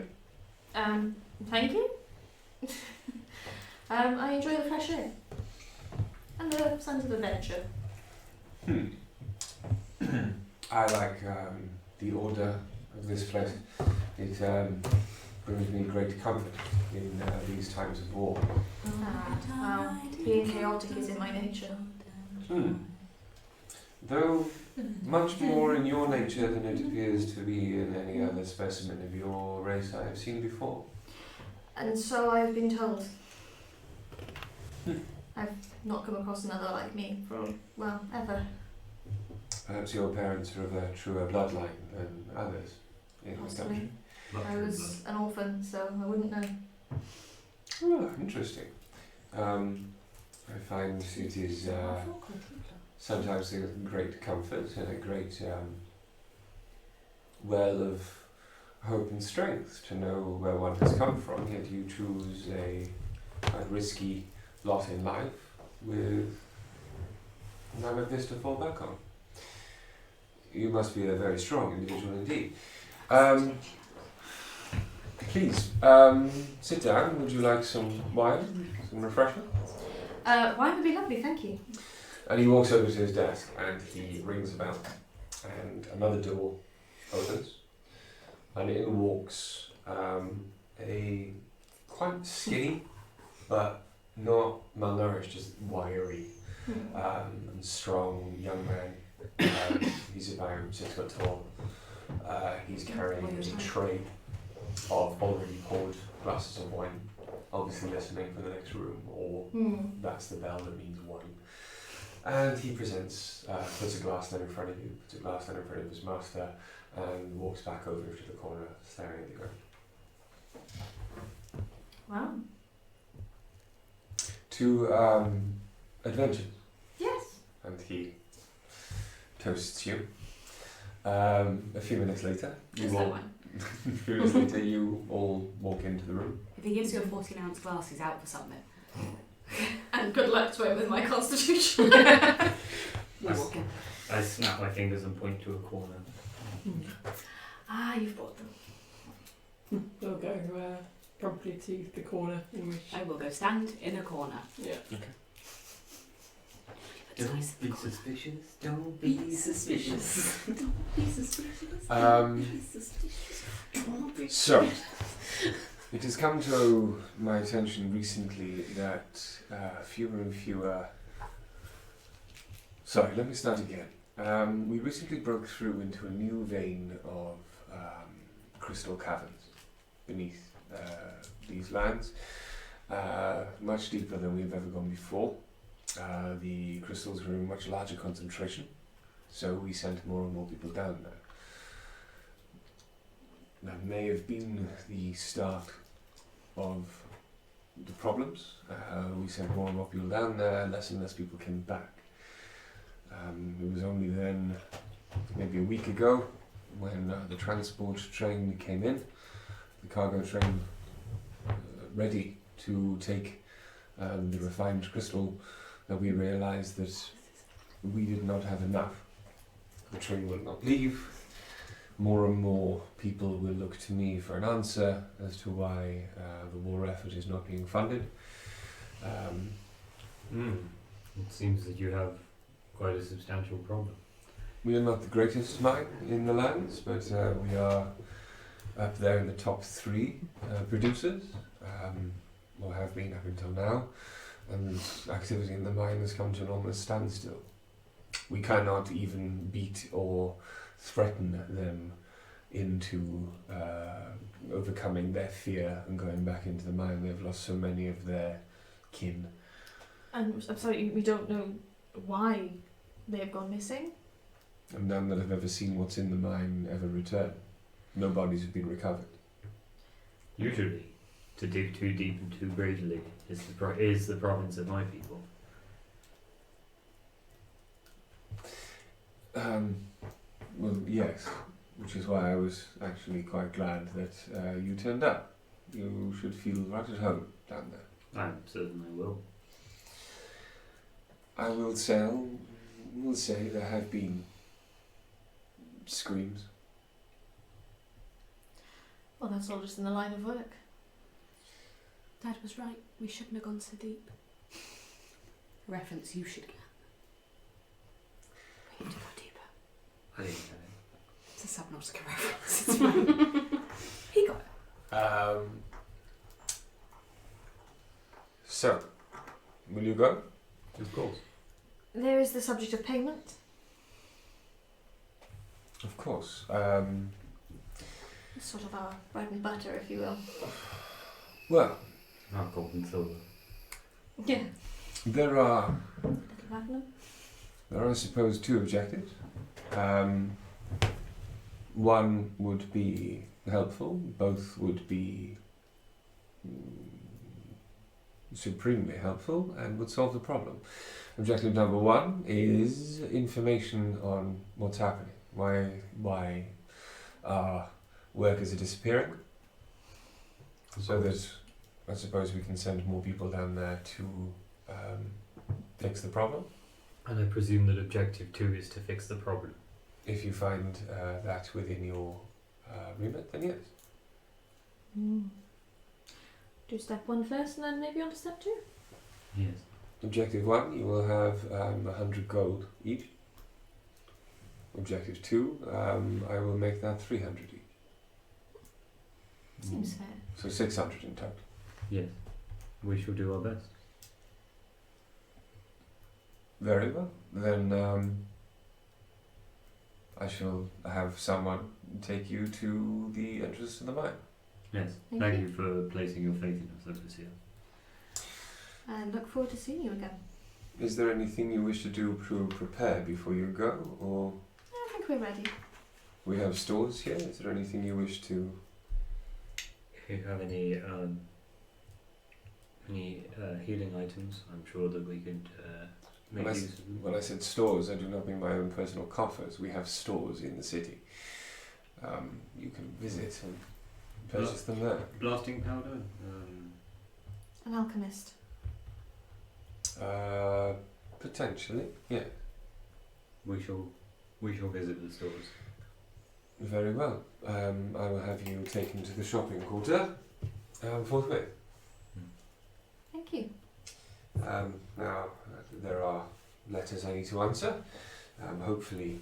Thank you. I enjoy the fresh air and the sense of adventure. I like the order of this place. It brings me great comfort in these times of war. Well, being chaotic is in my nature. Though much more in your nature than it appears to be in any other specimen of your race I have seen before. And so I've been told. I've not come across another like me for, well, ever. Perhaps your parents are of a truer bloodline than others in the Possibly. country. I was an orphan, so I wouldn't know. Oh, interesting. I find it is sometimes a great comfort and a great well of hope and strength to know where one has come from, yet you choose a quite risky lot in life with none of this to fall back on. You must be a very strong individual indeed. Please, sit down. Would you like some wine? Some refreshment? Wine would be lovely, thank you. And he walks over to his desk and he rings a bell. And another door opens. And in walks a quite skinny, but not malnourished, just wiry and strong young man. He's about 6 foot tall. He's carrying a tray of already poured glasses of wine, obviously listening for the next room, or that's the bell that means wine. And he presents, puts a glass then in front of you, puts a glass then in front of his master, and walks back over to the corner, staring at the ground. Wow. To adventure. Yes. And he toasts you. A few minutes later, you all walk into the room. If he gives you a 14-ounce glass, he's out for something. And good luck to him with my constitution. You're walking. I snap my fingers and point to a corner. Ah, you've bought them. We'll go probably to the corner in which. I will go stand in a corner. Yeah. Don't be suspicious. Don't be suspicious. So, it has come to my attention recently that fewer and fewer... Sorry, let me start again. We recently broke through into a new vein of crystal caverns beneath these lands, much deeper than we've ever gone before. The crystals were in much larger concentration, so we sent more and more people down there. That may have been the start of the problems. We sent more and more people down there, less and less people came back. It was only then, maybe a week ago, when the transport train came in, the cargo train ready to take the refined crystal, that we realised that we did not have enough. The train will not leave. More and more people will look to me for an answer as to why the war effort is not being funded. It seems that you have quite a substantial problem. We are not the greatest mine in the lands, but we are up there in the top 3 producers, or have been up until now, and activity in the mine has come to an almost standstill. We cannot even beat or threaten them into overcoming their fear and going back into the mine. They've lost so many of their kin. And I'm sorry, we don't know why they have gone missing? And none that have ever seen what's in the mine ever return. No bodies have been recovered. Usually, to dig too deep and too greedily is the province of my people. Well, yes, which is why I was actually quite glad that you turned up. You should feel right at home down there. I certainly will. I will say there have been screams. Well, that's all just in the line of work. Dad was right. We shouldn't have gone so deep. Reference you should get. We need to go deeper. I didn't get it. It's a Subnautica reference. It's fine. He got it. So, will you go? Of course. There is the subject of payment. Of course. It's sort of our bread and butter, if you will. Well, Our gold and silver. Yeah. there are, Platinum. I suppose, 2 objectives. One would be helpful, both would be supremely helpful and would solve the problem. Objective number 1 is information on what's happening. Why our workers are disappearing, so that I suppose we can send more people down there to fix the problem. And I presume that objective 2 is to fix the problem. If you find that within your remit, then yes. Do step 1 first and then maybe on to step 2? Yes. Objective 1, you will have 100 gold each. Objective 2, I will make that 300 each. Seems fair. So 600 in total. Yes. We shall do our best. Very well. Then I shall have someone take you to the entrance to the mine. Yes. Thank you for placing your faith in us, Overseer. And look forward to seeing you again. Is there anything you wish to do to prepare before you go, or I think we're ready. we have stores here? Is there anything you wish to? If you have any healing items, I'm sure that we could make use of them. When I said stores, I do not mean my own personal coffers. We have stores in the city. You can visit and purchase them there. Blasting powder? An alchemist. Potentially, yeah. We shall visit the stores. Very well. I will have you taken to the shopping quarter forthwith. Thank you. Now, there are letters I need to answer. Hopefully,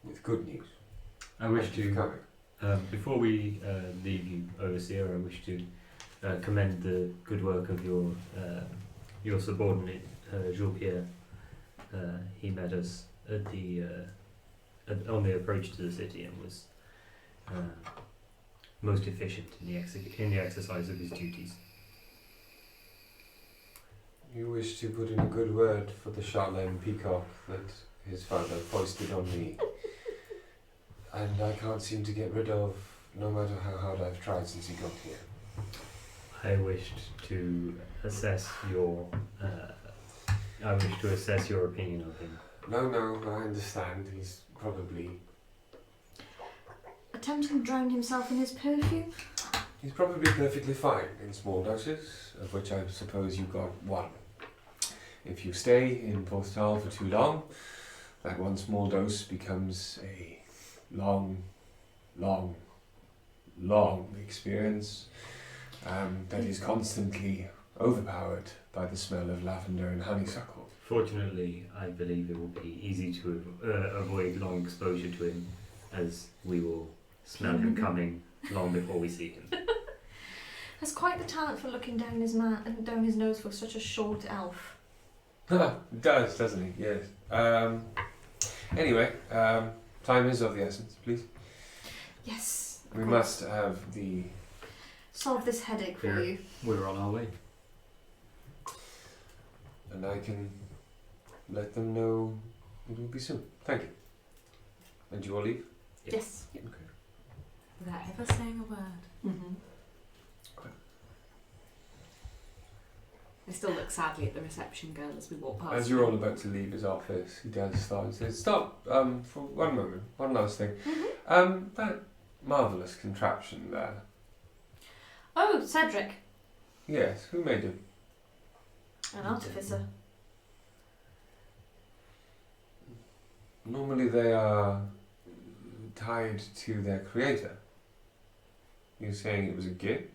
with good news. I wish Thank you for to, coming. before we leave you, Overseer, I wish to commend the good work of your subordinate, Jean-Pierre. He met us at on the approach to the city and was most efficient in the exercise of his duties. You wish to put in a good word for the Charlemagne peacock that his father foisted on me, and I can't seem to get rid of, no matter how hard I've tried since he got here. I wished to assess your opinion of him. No, I understand. He's probably Attempting to drown himself in his perfume? He's probably perfectly fine in small doses, of which I suppose you got one. If you stay in Porth Tal for too long, that one small dose becomes a long experience that is constantly overpowered by the smell of lavender and honeysuckle. Fortunately, I believe it will be easy to avoid long exposure to him, as we will smell him coming long before we see him. Has quite the talent for looking down his nose for such a short elf. Does, doesn't he? Yes. Anyway, time is of the essence, please. Yes. We must have the... Solve this headache for you. We're on our way. And I can let them know it will be soon. Thank you. And you all leave? Yes. Okay. Without ever saying a word. Mm-hmm. I still look sadly at the reception girl as we walk past. As you're all about to leave his office, he does start and says, "Stop, for one moment, one last thing. That marvellous contraption there. Oh, Cedric. Yes, who made it? An artificer. Normally they are tied to their creator. You're saying it was a gift?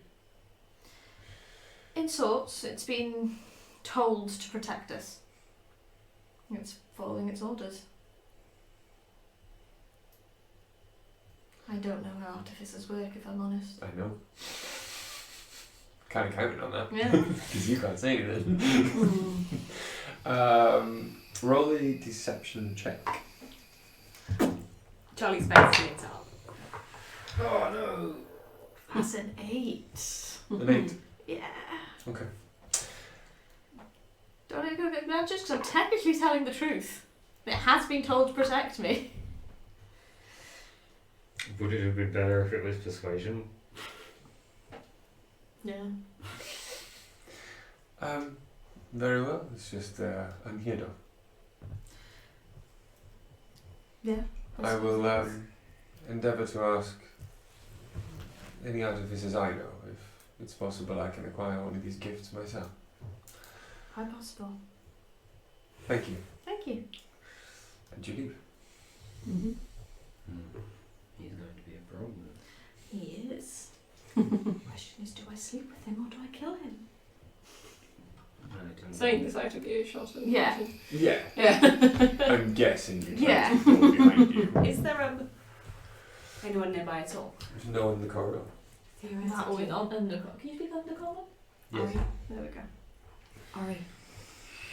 In sorts, it's been told to protect us. It's following its orders. I don't know how artificers work, if I'm honest. I know. Kind of counted on that. Yeah. Because you can't say anything. Roll a deception check. Charlie's face lit up. Oh no! That's an 8. An 8. Yeah. Okay. Don't I go a bit mad just because I'm technically telling the truth. It has been told to protect me. Would it have been better if it was persuasion? Yeah. Very well. It's just unheard of. Yeah. I will endeavour to ask any artificers I know if it's possible I can acquire one of these gifts myself. How possible? Thank you. Thank you. And you leave. Mm-hmm. He's going to be a problem. He is. Question is, do I sleep with him or do I kill him? Saying this out of earshot. Yeah. Yeah. Yeah. I'm guessing you Yeah. the door behind you. Is there anyone nearby at all? There's no one in the corridor. That way on. Can you speak up the column? Yes. There we go. Ari.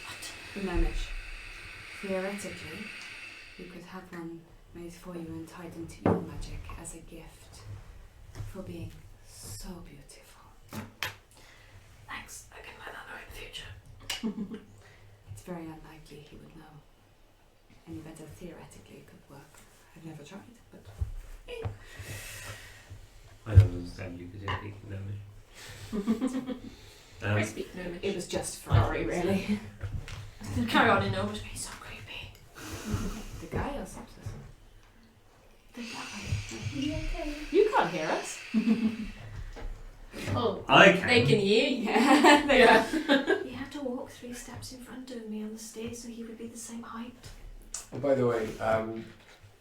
What? Mamish. Theoretically, you could have one made for you and tied into your magic as a gift for being so beautiful. Thanks. I can let that know in the future. It's very unlikely he would know any better. Theoretically, it could work. I've never tried, but I don't understand you because you're speaking Gnomish. I speak Gnomish. it was just for Ari, really. Carry on in Gnomish, but he's so creepy. The guy or something. The guy. You can't hear us. Oh, I can. They can hear you. Yeah. he had to walk 3 steps in front of me on the stairs so he would be the same height. Oh, by the way,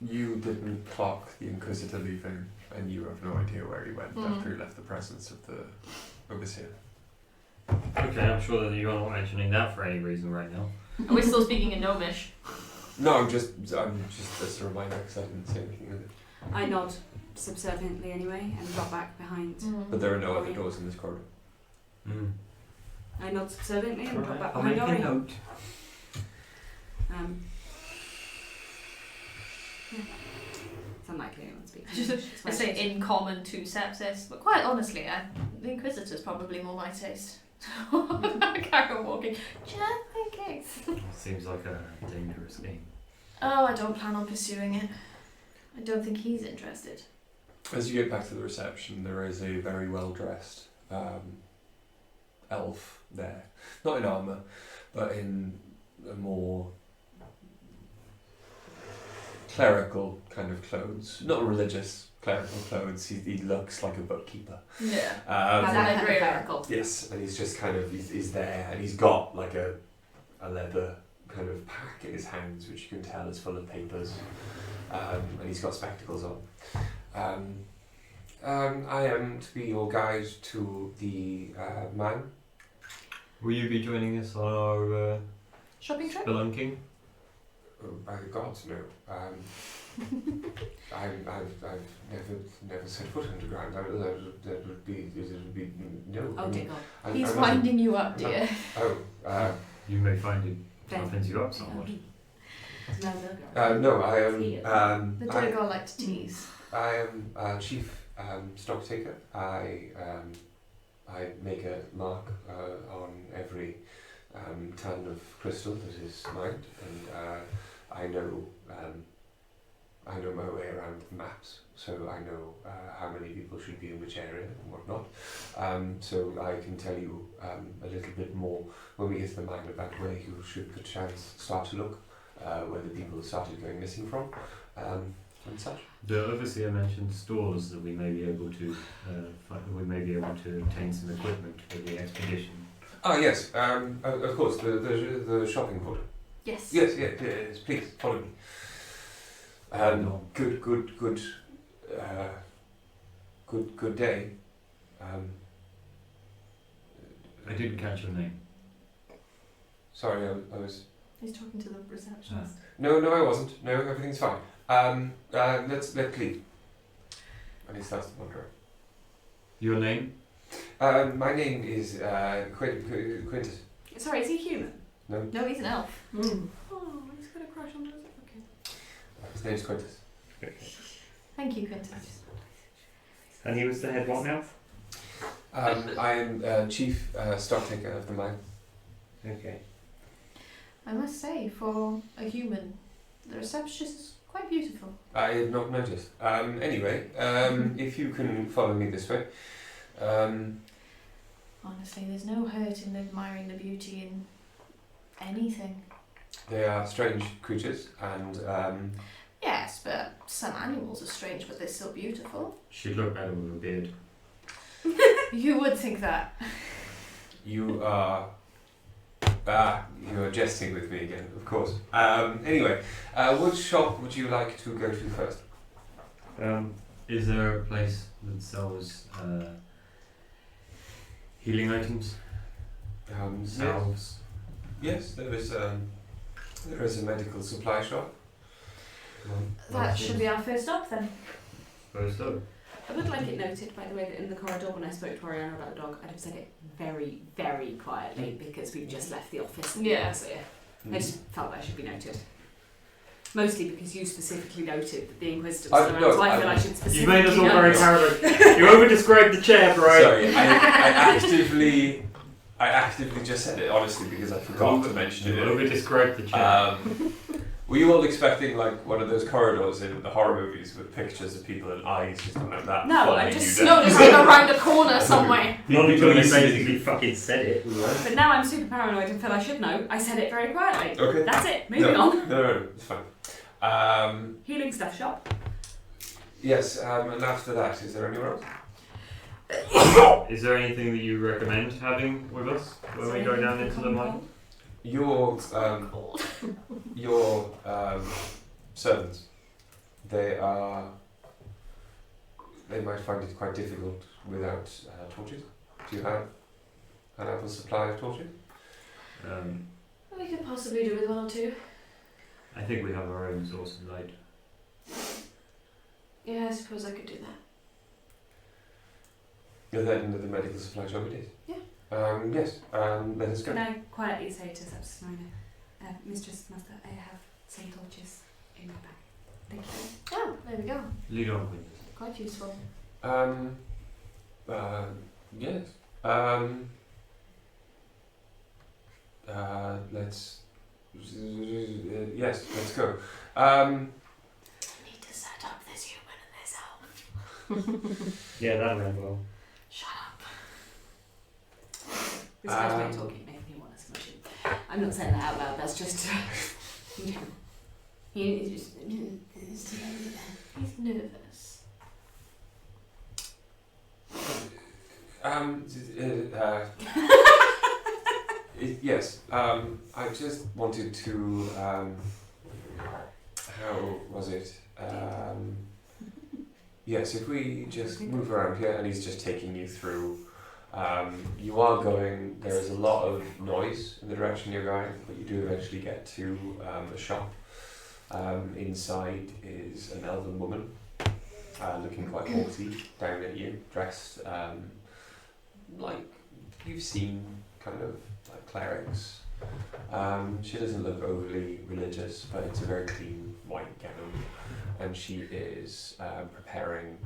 you didn't clock the Inquisitor leaving, and you have no idea where he went after he left the presence of the Overseer. Okay, I'm sure that you're not mentioning that for any reason right now. Are we still speaking in Gnomish? No, I'm just as a reminder because I didn't say anything of it. I nod subserviently anyway and drop back behind. But there are no other doors in this corridor. Mm. I nod subserviently and drop back I'll behind make a Ori. note. It's unlikely anyone speaks. I say in common to Sepsis, but quite honestly, the Inquisitor's probably more my taste. Carry on walking, just in case. Seems like a dangerous game. Oh, I don't plan on pursuing it. I don't think he's interested. As you get back to the reception, there is a very well dressed elf there, not in armour, but in a more clerical kind of clothes, not religious clerical clothes. He looks like a bookkeeper. Yeah. That kind of clerical. Yes, and he's just kind of he's there, and he's got like a leather kind of pack in his hands, which you can tell is full of papers, and he's got spectacles on. I am to be your guide to the man. Will you be joining us on our Shopping trip? spelunking? Oh, by the gods, no. I've never set foot underground. That would be no. Oh dear God. He's I'm not- winding you up, dear. Oh, You may find it Then- toughens you up somewhat. no. I am. The dear girl liked to tease. I am chief stock taker. I make a mark on every ton of crystal that is mined, and I know my way around the maps, so I know how many people should be in which area and whatnot. So I can tell you a little bit more when we get to the mine about where you should perchance start to look, where the people started going missing from, and such. The overseer mentioned stores that we may be able to obtain some equipment for the expedition. Ah yes, of course, the shopping portal. Yes. Yes, please follow me. Good day. I didn't catch your name. Sorry, I was. He's talking to the receptionist. No, I wasn't. No, everything's fine. Let's leave. And he starts to wander. Your name? My name is Quintus. Sorry, is he human? No, he's an elf. Oh, he's got a crush on us. Okay. His name's Quintus. Thank you, Quintus. And he was the head what now? I am chief stock taker of the mine. Okay. I must say, for a human, the receptionist is quite beautiful. I had not noticed. Anyway, if you can follow me this way. Honestly, there's no hurt in admiring the beauty in anything. They are strange creatures, and Yes, but some animals are strange, but they're still beautiful. She'd look better with a beard. You would think that. you are jesting with me again, of course. Anyway, which shop would you like to go to first? Is there a place that sells healing items? Salves? Yes, there is a medical supply shop. That should be our first stop then. Suppose so. I would like it noted, by the way, that in the corridor when I spoke to Oriana about the dog, I'd have said it very, very quietly because we've just left the office. Yeah. So, I just felt that should be noted. Mostly because you specifically noted that the Inquisitor was around, so I feel I should specifically You made us all note. very paranoid. You over-described the chair, Brian. Sorry, I actively just said it honestly because I forgot to mention You it. over-described the chair. Were you all expecting like one of those corridors in the horror movies with pictures of people and eyes just coming out of that? No, following I just- you No, down? just like around a corner somewhere. Not until you listening. basically fucking said it. But now I'm super paranoid and feel I should know. I said it very quietly. Okay. That's it. Moving on. No, it's fine. Healing stuff shop. Yes, and after that, is there anywhere else? Is there anything that you recommend having with us when we go down into the mine? Your servants, they might find it quite difficult without torches. Do you have an ample supply of torches? We could possibly do with 1 or 2. I think we have our own source of light. Yeah, I suppose I could do that. Then the medical supply shop it is? Yeah. Yes, let us go. Can I quietly say to Sepsis Mistress Master, I have some torches in my bag. Thank you. Oh, there we go. Lead on, please. Quite useful. Yes. Let's. Yes, let's go. Need to set up this human and this elf. Yeah, that went well. Shut up. This guy's way of talking made me want to smush him. I'm not saying that out loud, that's just... He's nervous. Yes. I just wanted to. How was it? Yes, if we just move around here, and he's just taking you through. You are going. There is a lot of noise in the direction you're going, but you do eventually get to a shop. Inside is an elven woman, looking quite haughty, down at you, dressed like you've seen, kind of like clerics. She doesn't look overly religious, but it's a very clean white gown, and she is preparing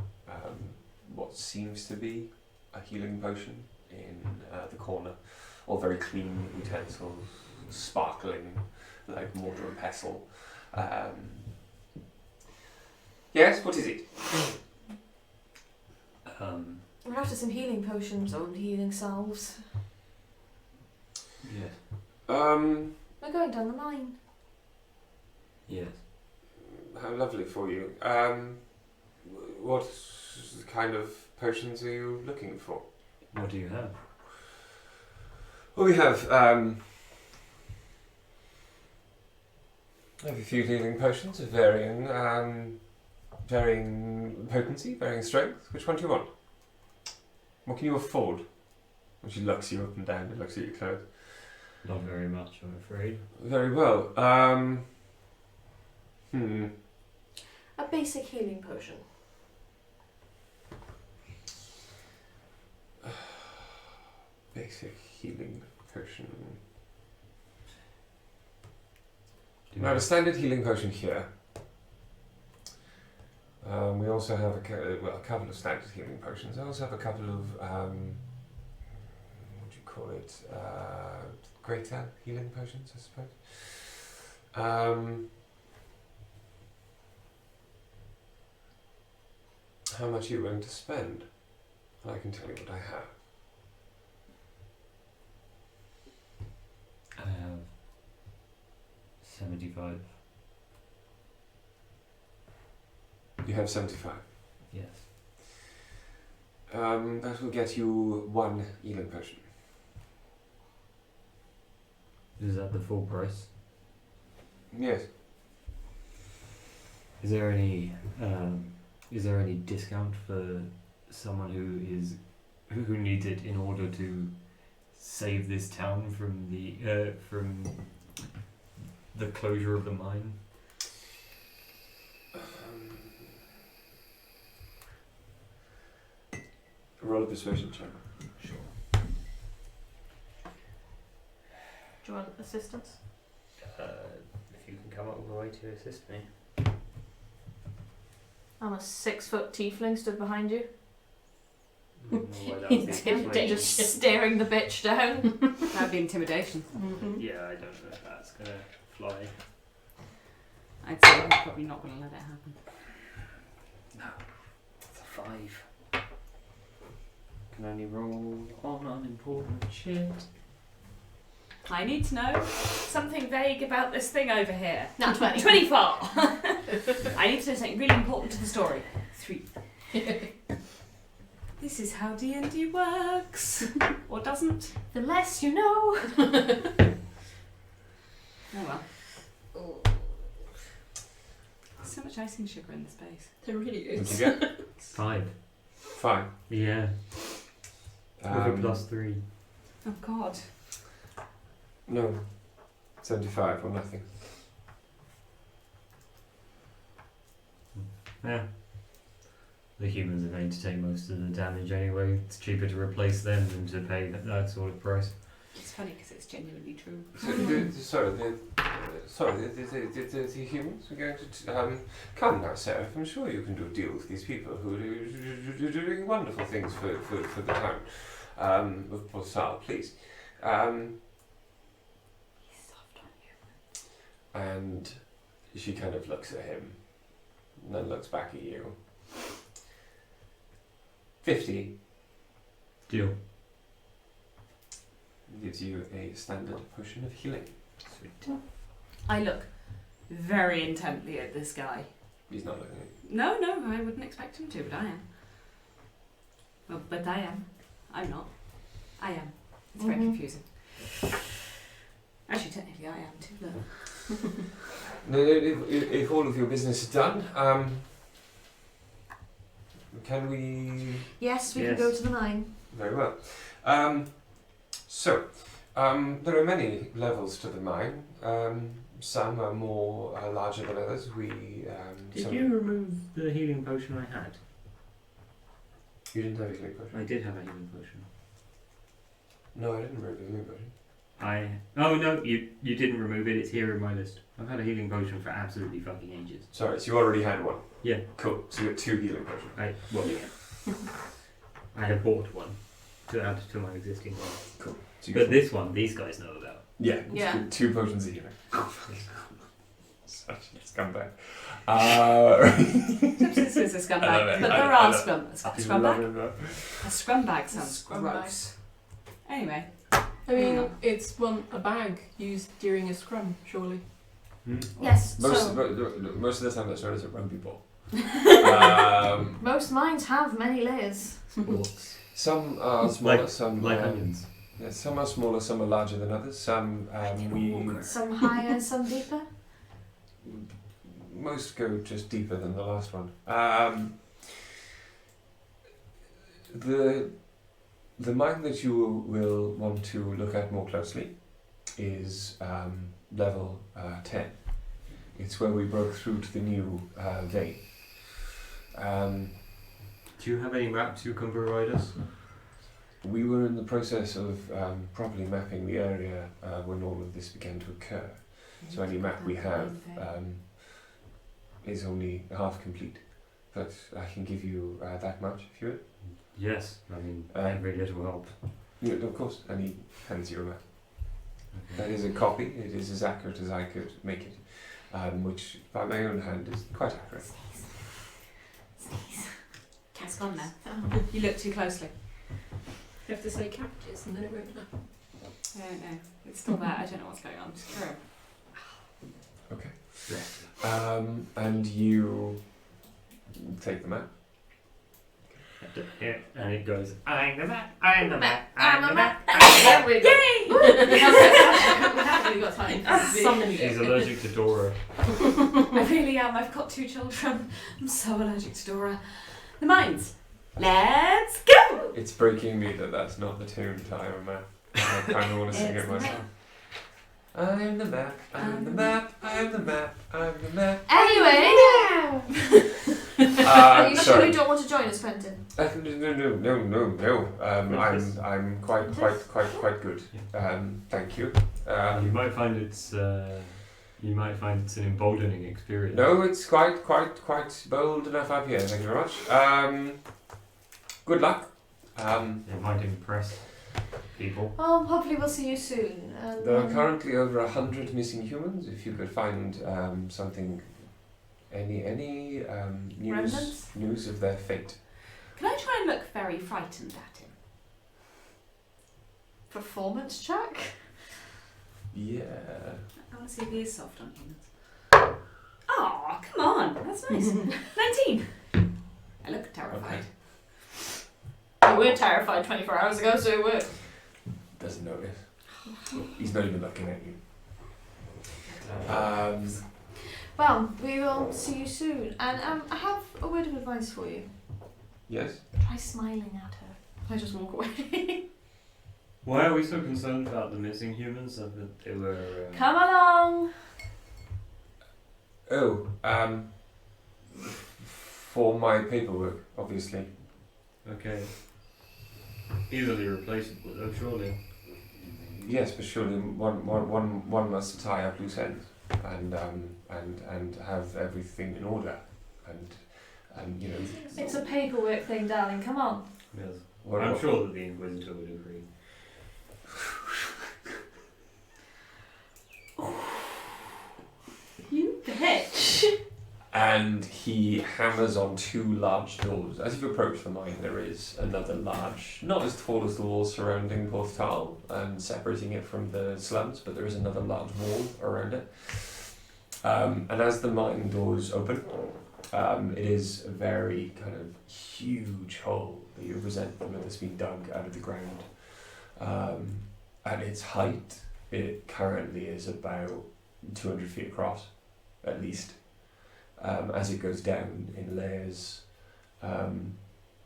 what seems to be a healing potion in the corner, all very clean utensils, sparkling like mortar and pestle. Yes, what is it? We're after some healing potions or healing salves. Yes. We're going down the mine. Yes. How lovely for you. What kind of potions are you looking for? What do you have? Well, we have a few healing potions of varying potency, varying strength. Which one do you want? What can you afford? And she looks you up and down and looks at your clothes. Not very much, I'm afraid. Very well. A basic healing potion. Basic healing potion. Do We have a standard healing potion here. We also have a couple of standard healing potions. I also have a couple of what do you call it? Greater healing potions, I suppose. How much are you willing to spend? I can tell you what I have. I have 75. You have 75. Yes. That will get you 1 healing potion. Is that the full price? Yes. Is there any discount for someone who needs it in order to save this town from the closure of the mine? Roll a persuasion check. Sure. Do you want assistance? If you can come up with a way to assist me. I'm a 6-foot tiefling stood behind you. Intimidation. Just staring the bitch down. That would be intimidation. Yeah, I don't know if that's gonna fly. I'd say I'm probably not going to let it happen. No, it's a 5. Can only roll on unimportant shit. I need to know something vague about this thing over here. Not 20. 24! I need to know something really important to the story. 3. This is how D&D works. Or doesn't. The less you know. Oh well. There's so much icing sugar in this space. There really What is. did you get? 5. 5. Yeah. With a +3. Oh God. No. 75 or nothing. Yeah. The humans are going to take most of the damage anyway. It's cheaper to replace them than to pay that sort of price. It's funny because it's genuinely true. So, the humans are going to come now, Sarah. I'm sure you can do a deal with these people who are doing wonderful things for the town of Porth Tal, please. He's soft on you. And she kind of looks at him, and then looks back at you. 50 Deal. gives you a standard potion of healing. Sweet. I look very intently at this guy. He's not looking at you. No, I wouldn't expect him to, but I am. Well, but I am. I'm not. I am. It's very confusing. Actually, technically, I am too. Look. No, if all of your business is done, can we... Yes, we Yes. can go to the mine. Very well. There are many levels to the mine. Some are more larger than others. Did you remove the healing potion I had? You didn't have a healing potion? I did have a healing potion. No, I didn't remove the healing potion. Oh no, you didn't remove it. It's here in my list. I've had a healing potion for absolutely fucking ages. Sorry, so you already had one? Yeah. Cool. So you got 2 healing potions. I had bought one to add to my existing one. Cool. So But this one, these guys know about. Yeah. Yeah. 2 potions of healing. Such a scumbag. This is a I love scumbag. it. But I there love are it. scumbag. A scumbag sounds Scumbag. gross. Anyway. I mean, it's a bag used during a scrum, surely. Yes, Most so of the time that's known as a rugby ball. most mines have many layers. Sports. Some are smaller, some Like onions. yeah, some are smaller, some are larger than others. Some Some higher, some deeper. most go just deeper than the last one. The mine that you will want to look at more closely is level 10. It's where we broke through to the new vein. Do you have any maps you can provide us? We were in the process of properly mapping the area when all of this began to occur. So any map we have is only half complete. But I can give you that much if you would. Yes, I mean, every little help. Yeah, of course. And he hands you a map. Okay. That is a copy. It is as accurate as I could make it, which by my own hand is quite accurate. Cat's gone now. You look too closely. You have to say cabbages and then it won't matter. I don't know. It's still there. I don't know what's going on. Just carry on. And you take the map. Yeah, and it goes, I'm the map, I'm the map, I'm I'm the the map. map. There we go. We haven't really got time. She's allergic to Dora. I really am. I've got 2 children. I'm so allergic to Dora. The mines. Let's go! It's breaking me that that's not the tune to I'm a Map. I kind of want to sing It's it the myself. I'm the map, I'm the map, I'm the map, I'm the map. Anyway, you Sorry. surely don't want to join us, Quentin? No. I'm quite good. Thank you. You might find it's an emboldening experience. No, it's quite bold enough up here. Thank you very much. Good luck. It might impress people. Oh, hopefully we'll see you soon. There are currently over 100 missing humans. If you could find something, any Remnants? news of their fate. Can I try and look very frightened at him? Performance check? Yeah. I want to see if he is soft on humans. Oh, come on. That's nice. 19. I look terrified. We were terrified 24 hours ago, so we were. Doesn't notice. He's not even looking at you. Well, we will see you soon. And I have a word of advice for you. Yes. Try smiling at her. I just walk away. Why are we so concerned about the missing humans? That they were. Come along. Oh, for my paperwork, obviously. Okay. Easily replaceable, though, surely. Yes, but surely one must tie up loose ends and have everything in order, and you know. It's a paperwork thing, darling. Come on. Yes. What, I'm sure that the Inquisitor would agree. You bitch. And he hammers on two large doors. As you approach the mine, there is another large, not as tall as the walls surrounding Porth Tal and separating it from the slums, but there is another large wall around it. And as the mine doors open, it is a very kind of huge hole that you present from it that's been dug out of the ground. At its height, it currently is about 200 feet across, at least. As it goes down in layers,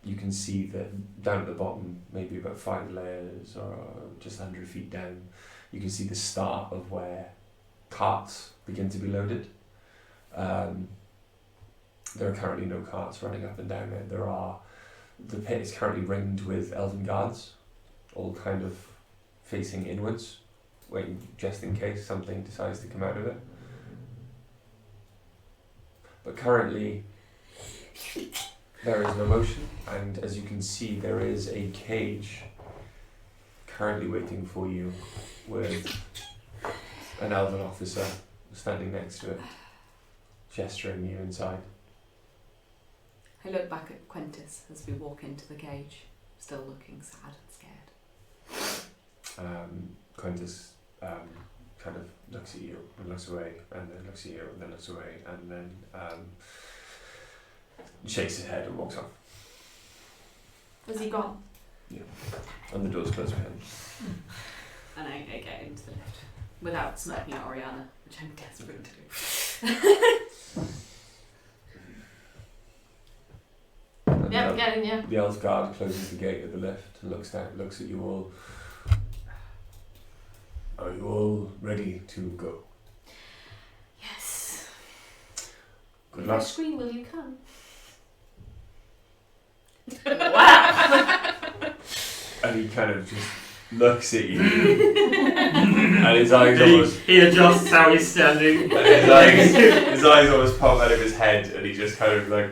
you can see that down at the bottom, maybe about 5 layers or just 100 feet down, you can see the start of where carts begin to be loaded. There are currently no carts running up and down it. The pit is currently ringed with elven guards, all kind of facing inwards, waiting just in case something decides to come out of it. But currently, there is no motion, and as you can see, there is a cage currently waiting for you with an elven officer standing next to it, gesturing you inside. I look back at Quintus as we walk into the cage, still looking sad and scared. Quintus kind of looks at you and looks away, and then looks at you and then looks away, and then shakes his head and walks off. Was he gone? Yeah. And the door's closed behind him. And I get into the lift without smirking at Oriana, which I'm desperate to do. And Yeah, the- get in, yeah. The elf guard closes the gate of the lift and looks down, looks at you all. Are you all ready to go? Yes. Good If I luck. scream, will you come? And he kind of just looks at you. And his eyes almost He adjusts how he's standing. his eyes almost pop out of his head, and he just kind of like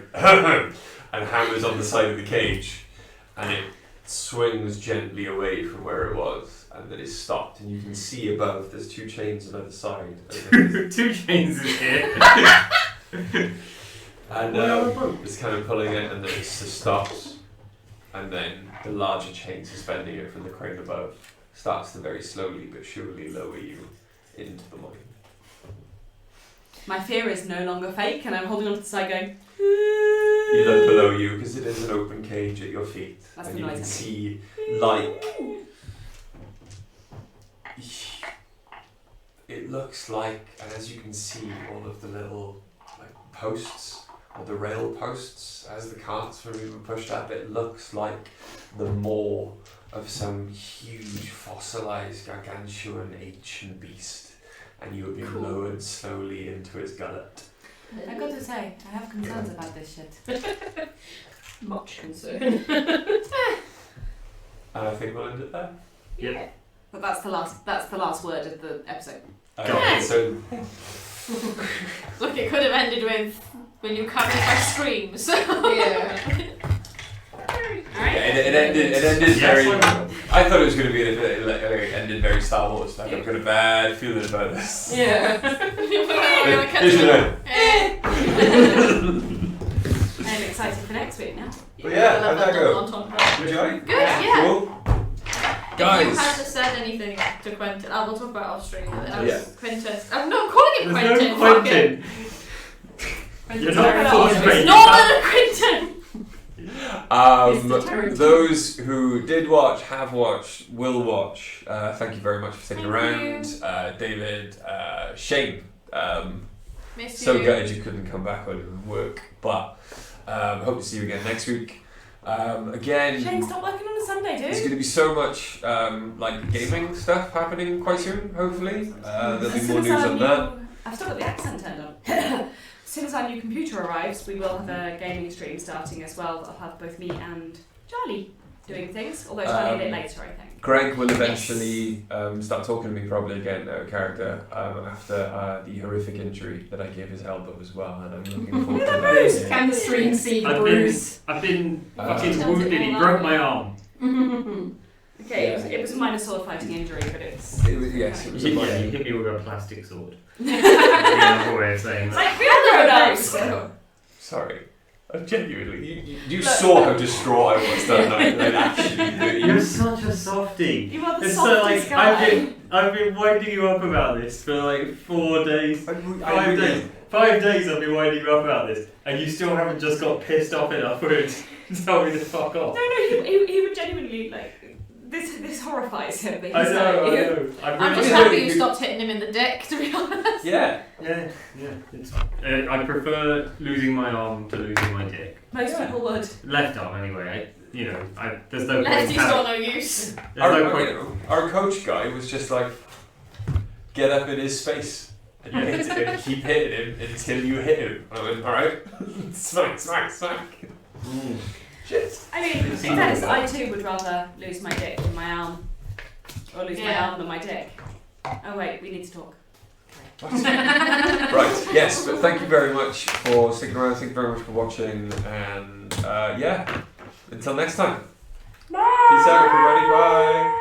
and hammers on the side of the cage, and it swings gently away from where it was, and then it's stopped, and you can see above there's 2 chains on either side. 2 chains is here. And it's kind of pulling it, and then it just stops, and then the larger chain suspending it from the crane above starts to very slowly but surely lower you into the mine. My fear is no longer fake, and I'm holding on to the side going, You look below you because it is an open cage at your feet, That's and the you noise can I see like it looks like, and as you can see, all of the little like posts or the rail posts as the carts were being pushed up, it looks like the maw of some huge fossilized gargantuan ancient beast, and you are being lowered slowly into its gullet. I got to say, I have concerns about this shit. Much concern. And I think we'll end it there. Yeah. But that's the last word of the episode. Okay, so Look, it could have ended with when you come if I scream, so. Yeah. Alright. it ended Yes, very. I will. I thought it was going to be it ended very Star Wars. Like, I've got a bad feeling about this. Yeah. Here's your note. I'm excited for next week now. Well, yeah, how'd that go? On top of that. Good job. Good, yeah. Cool. If you Guys. hadn't said anything to Quentin, we'll talk about off stream. Yeah. Quintus. I'm not calling him There's Quentin. no fuck it. Quentin. You're not forced It's breaking not that. Quentin. Mr. Tarantino. Those who did watch, have watched, will watch, thank you very much for sticking Thank around. David, Shane, Miss so you. gutted you couldn't come back on work, but hope to see you again next week. Again, Shane, stop working on a Sunday, there's dude. going to be so much like gaming stuff happening quite soon. Hopefully, there'll be more news on that. I've still got the accent turned on. As soon as our new computer arrives, we will have a gaming stream starting as well. I'll have both me and Charlie doing things, although Charlie a bit later, I think. Greg will eventually start talking to me probably again, character, after the horrific injury that I gave his elbow as well, and I'm looking forward to that. Chemistry and seed I've bruise. been fucking Sounds wounded. He all broke that my arm. Okay, it was a minor sword fighting injury, but it's. Yes, it was a Yeah, minor. he hit me with a plastic sword. Another way of saying It's that. like real those. Sorry. Genuinely, you saw how distraught I was that night. Like, actually, You're such a softie. You are the It's so softest like guy. I've been winding you up about this for like 4 days. I 5 days. 5 days I've been winding you up about this, and you still haven't just got pissed off enough for it to tell me to fuck off. No, he would genuinely like. This horrifies him. That I he's know. like, I'm I'm really just happy you stopped hitting him in the dick, to be honest. Yeah. Yeah. It's, I prefer losing my arm to losing my dick. Most people would. Left arm anyway. There's no point. Lefty's got no use. There's no point. Our coach guy was just like, get up in his space. And you hit him, keep hitting him until you hit him. And I went, alright. Smack. Shit. I mean, in fairness, I too would rather lose my dick than my arm. Or lose my arm than my dick. Oh wait, we need to talk. Right, yes, but thank you very much for sticking around, thank you very much for watching, and until next time. Bye! Peace out everybody, bye!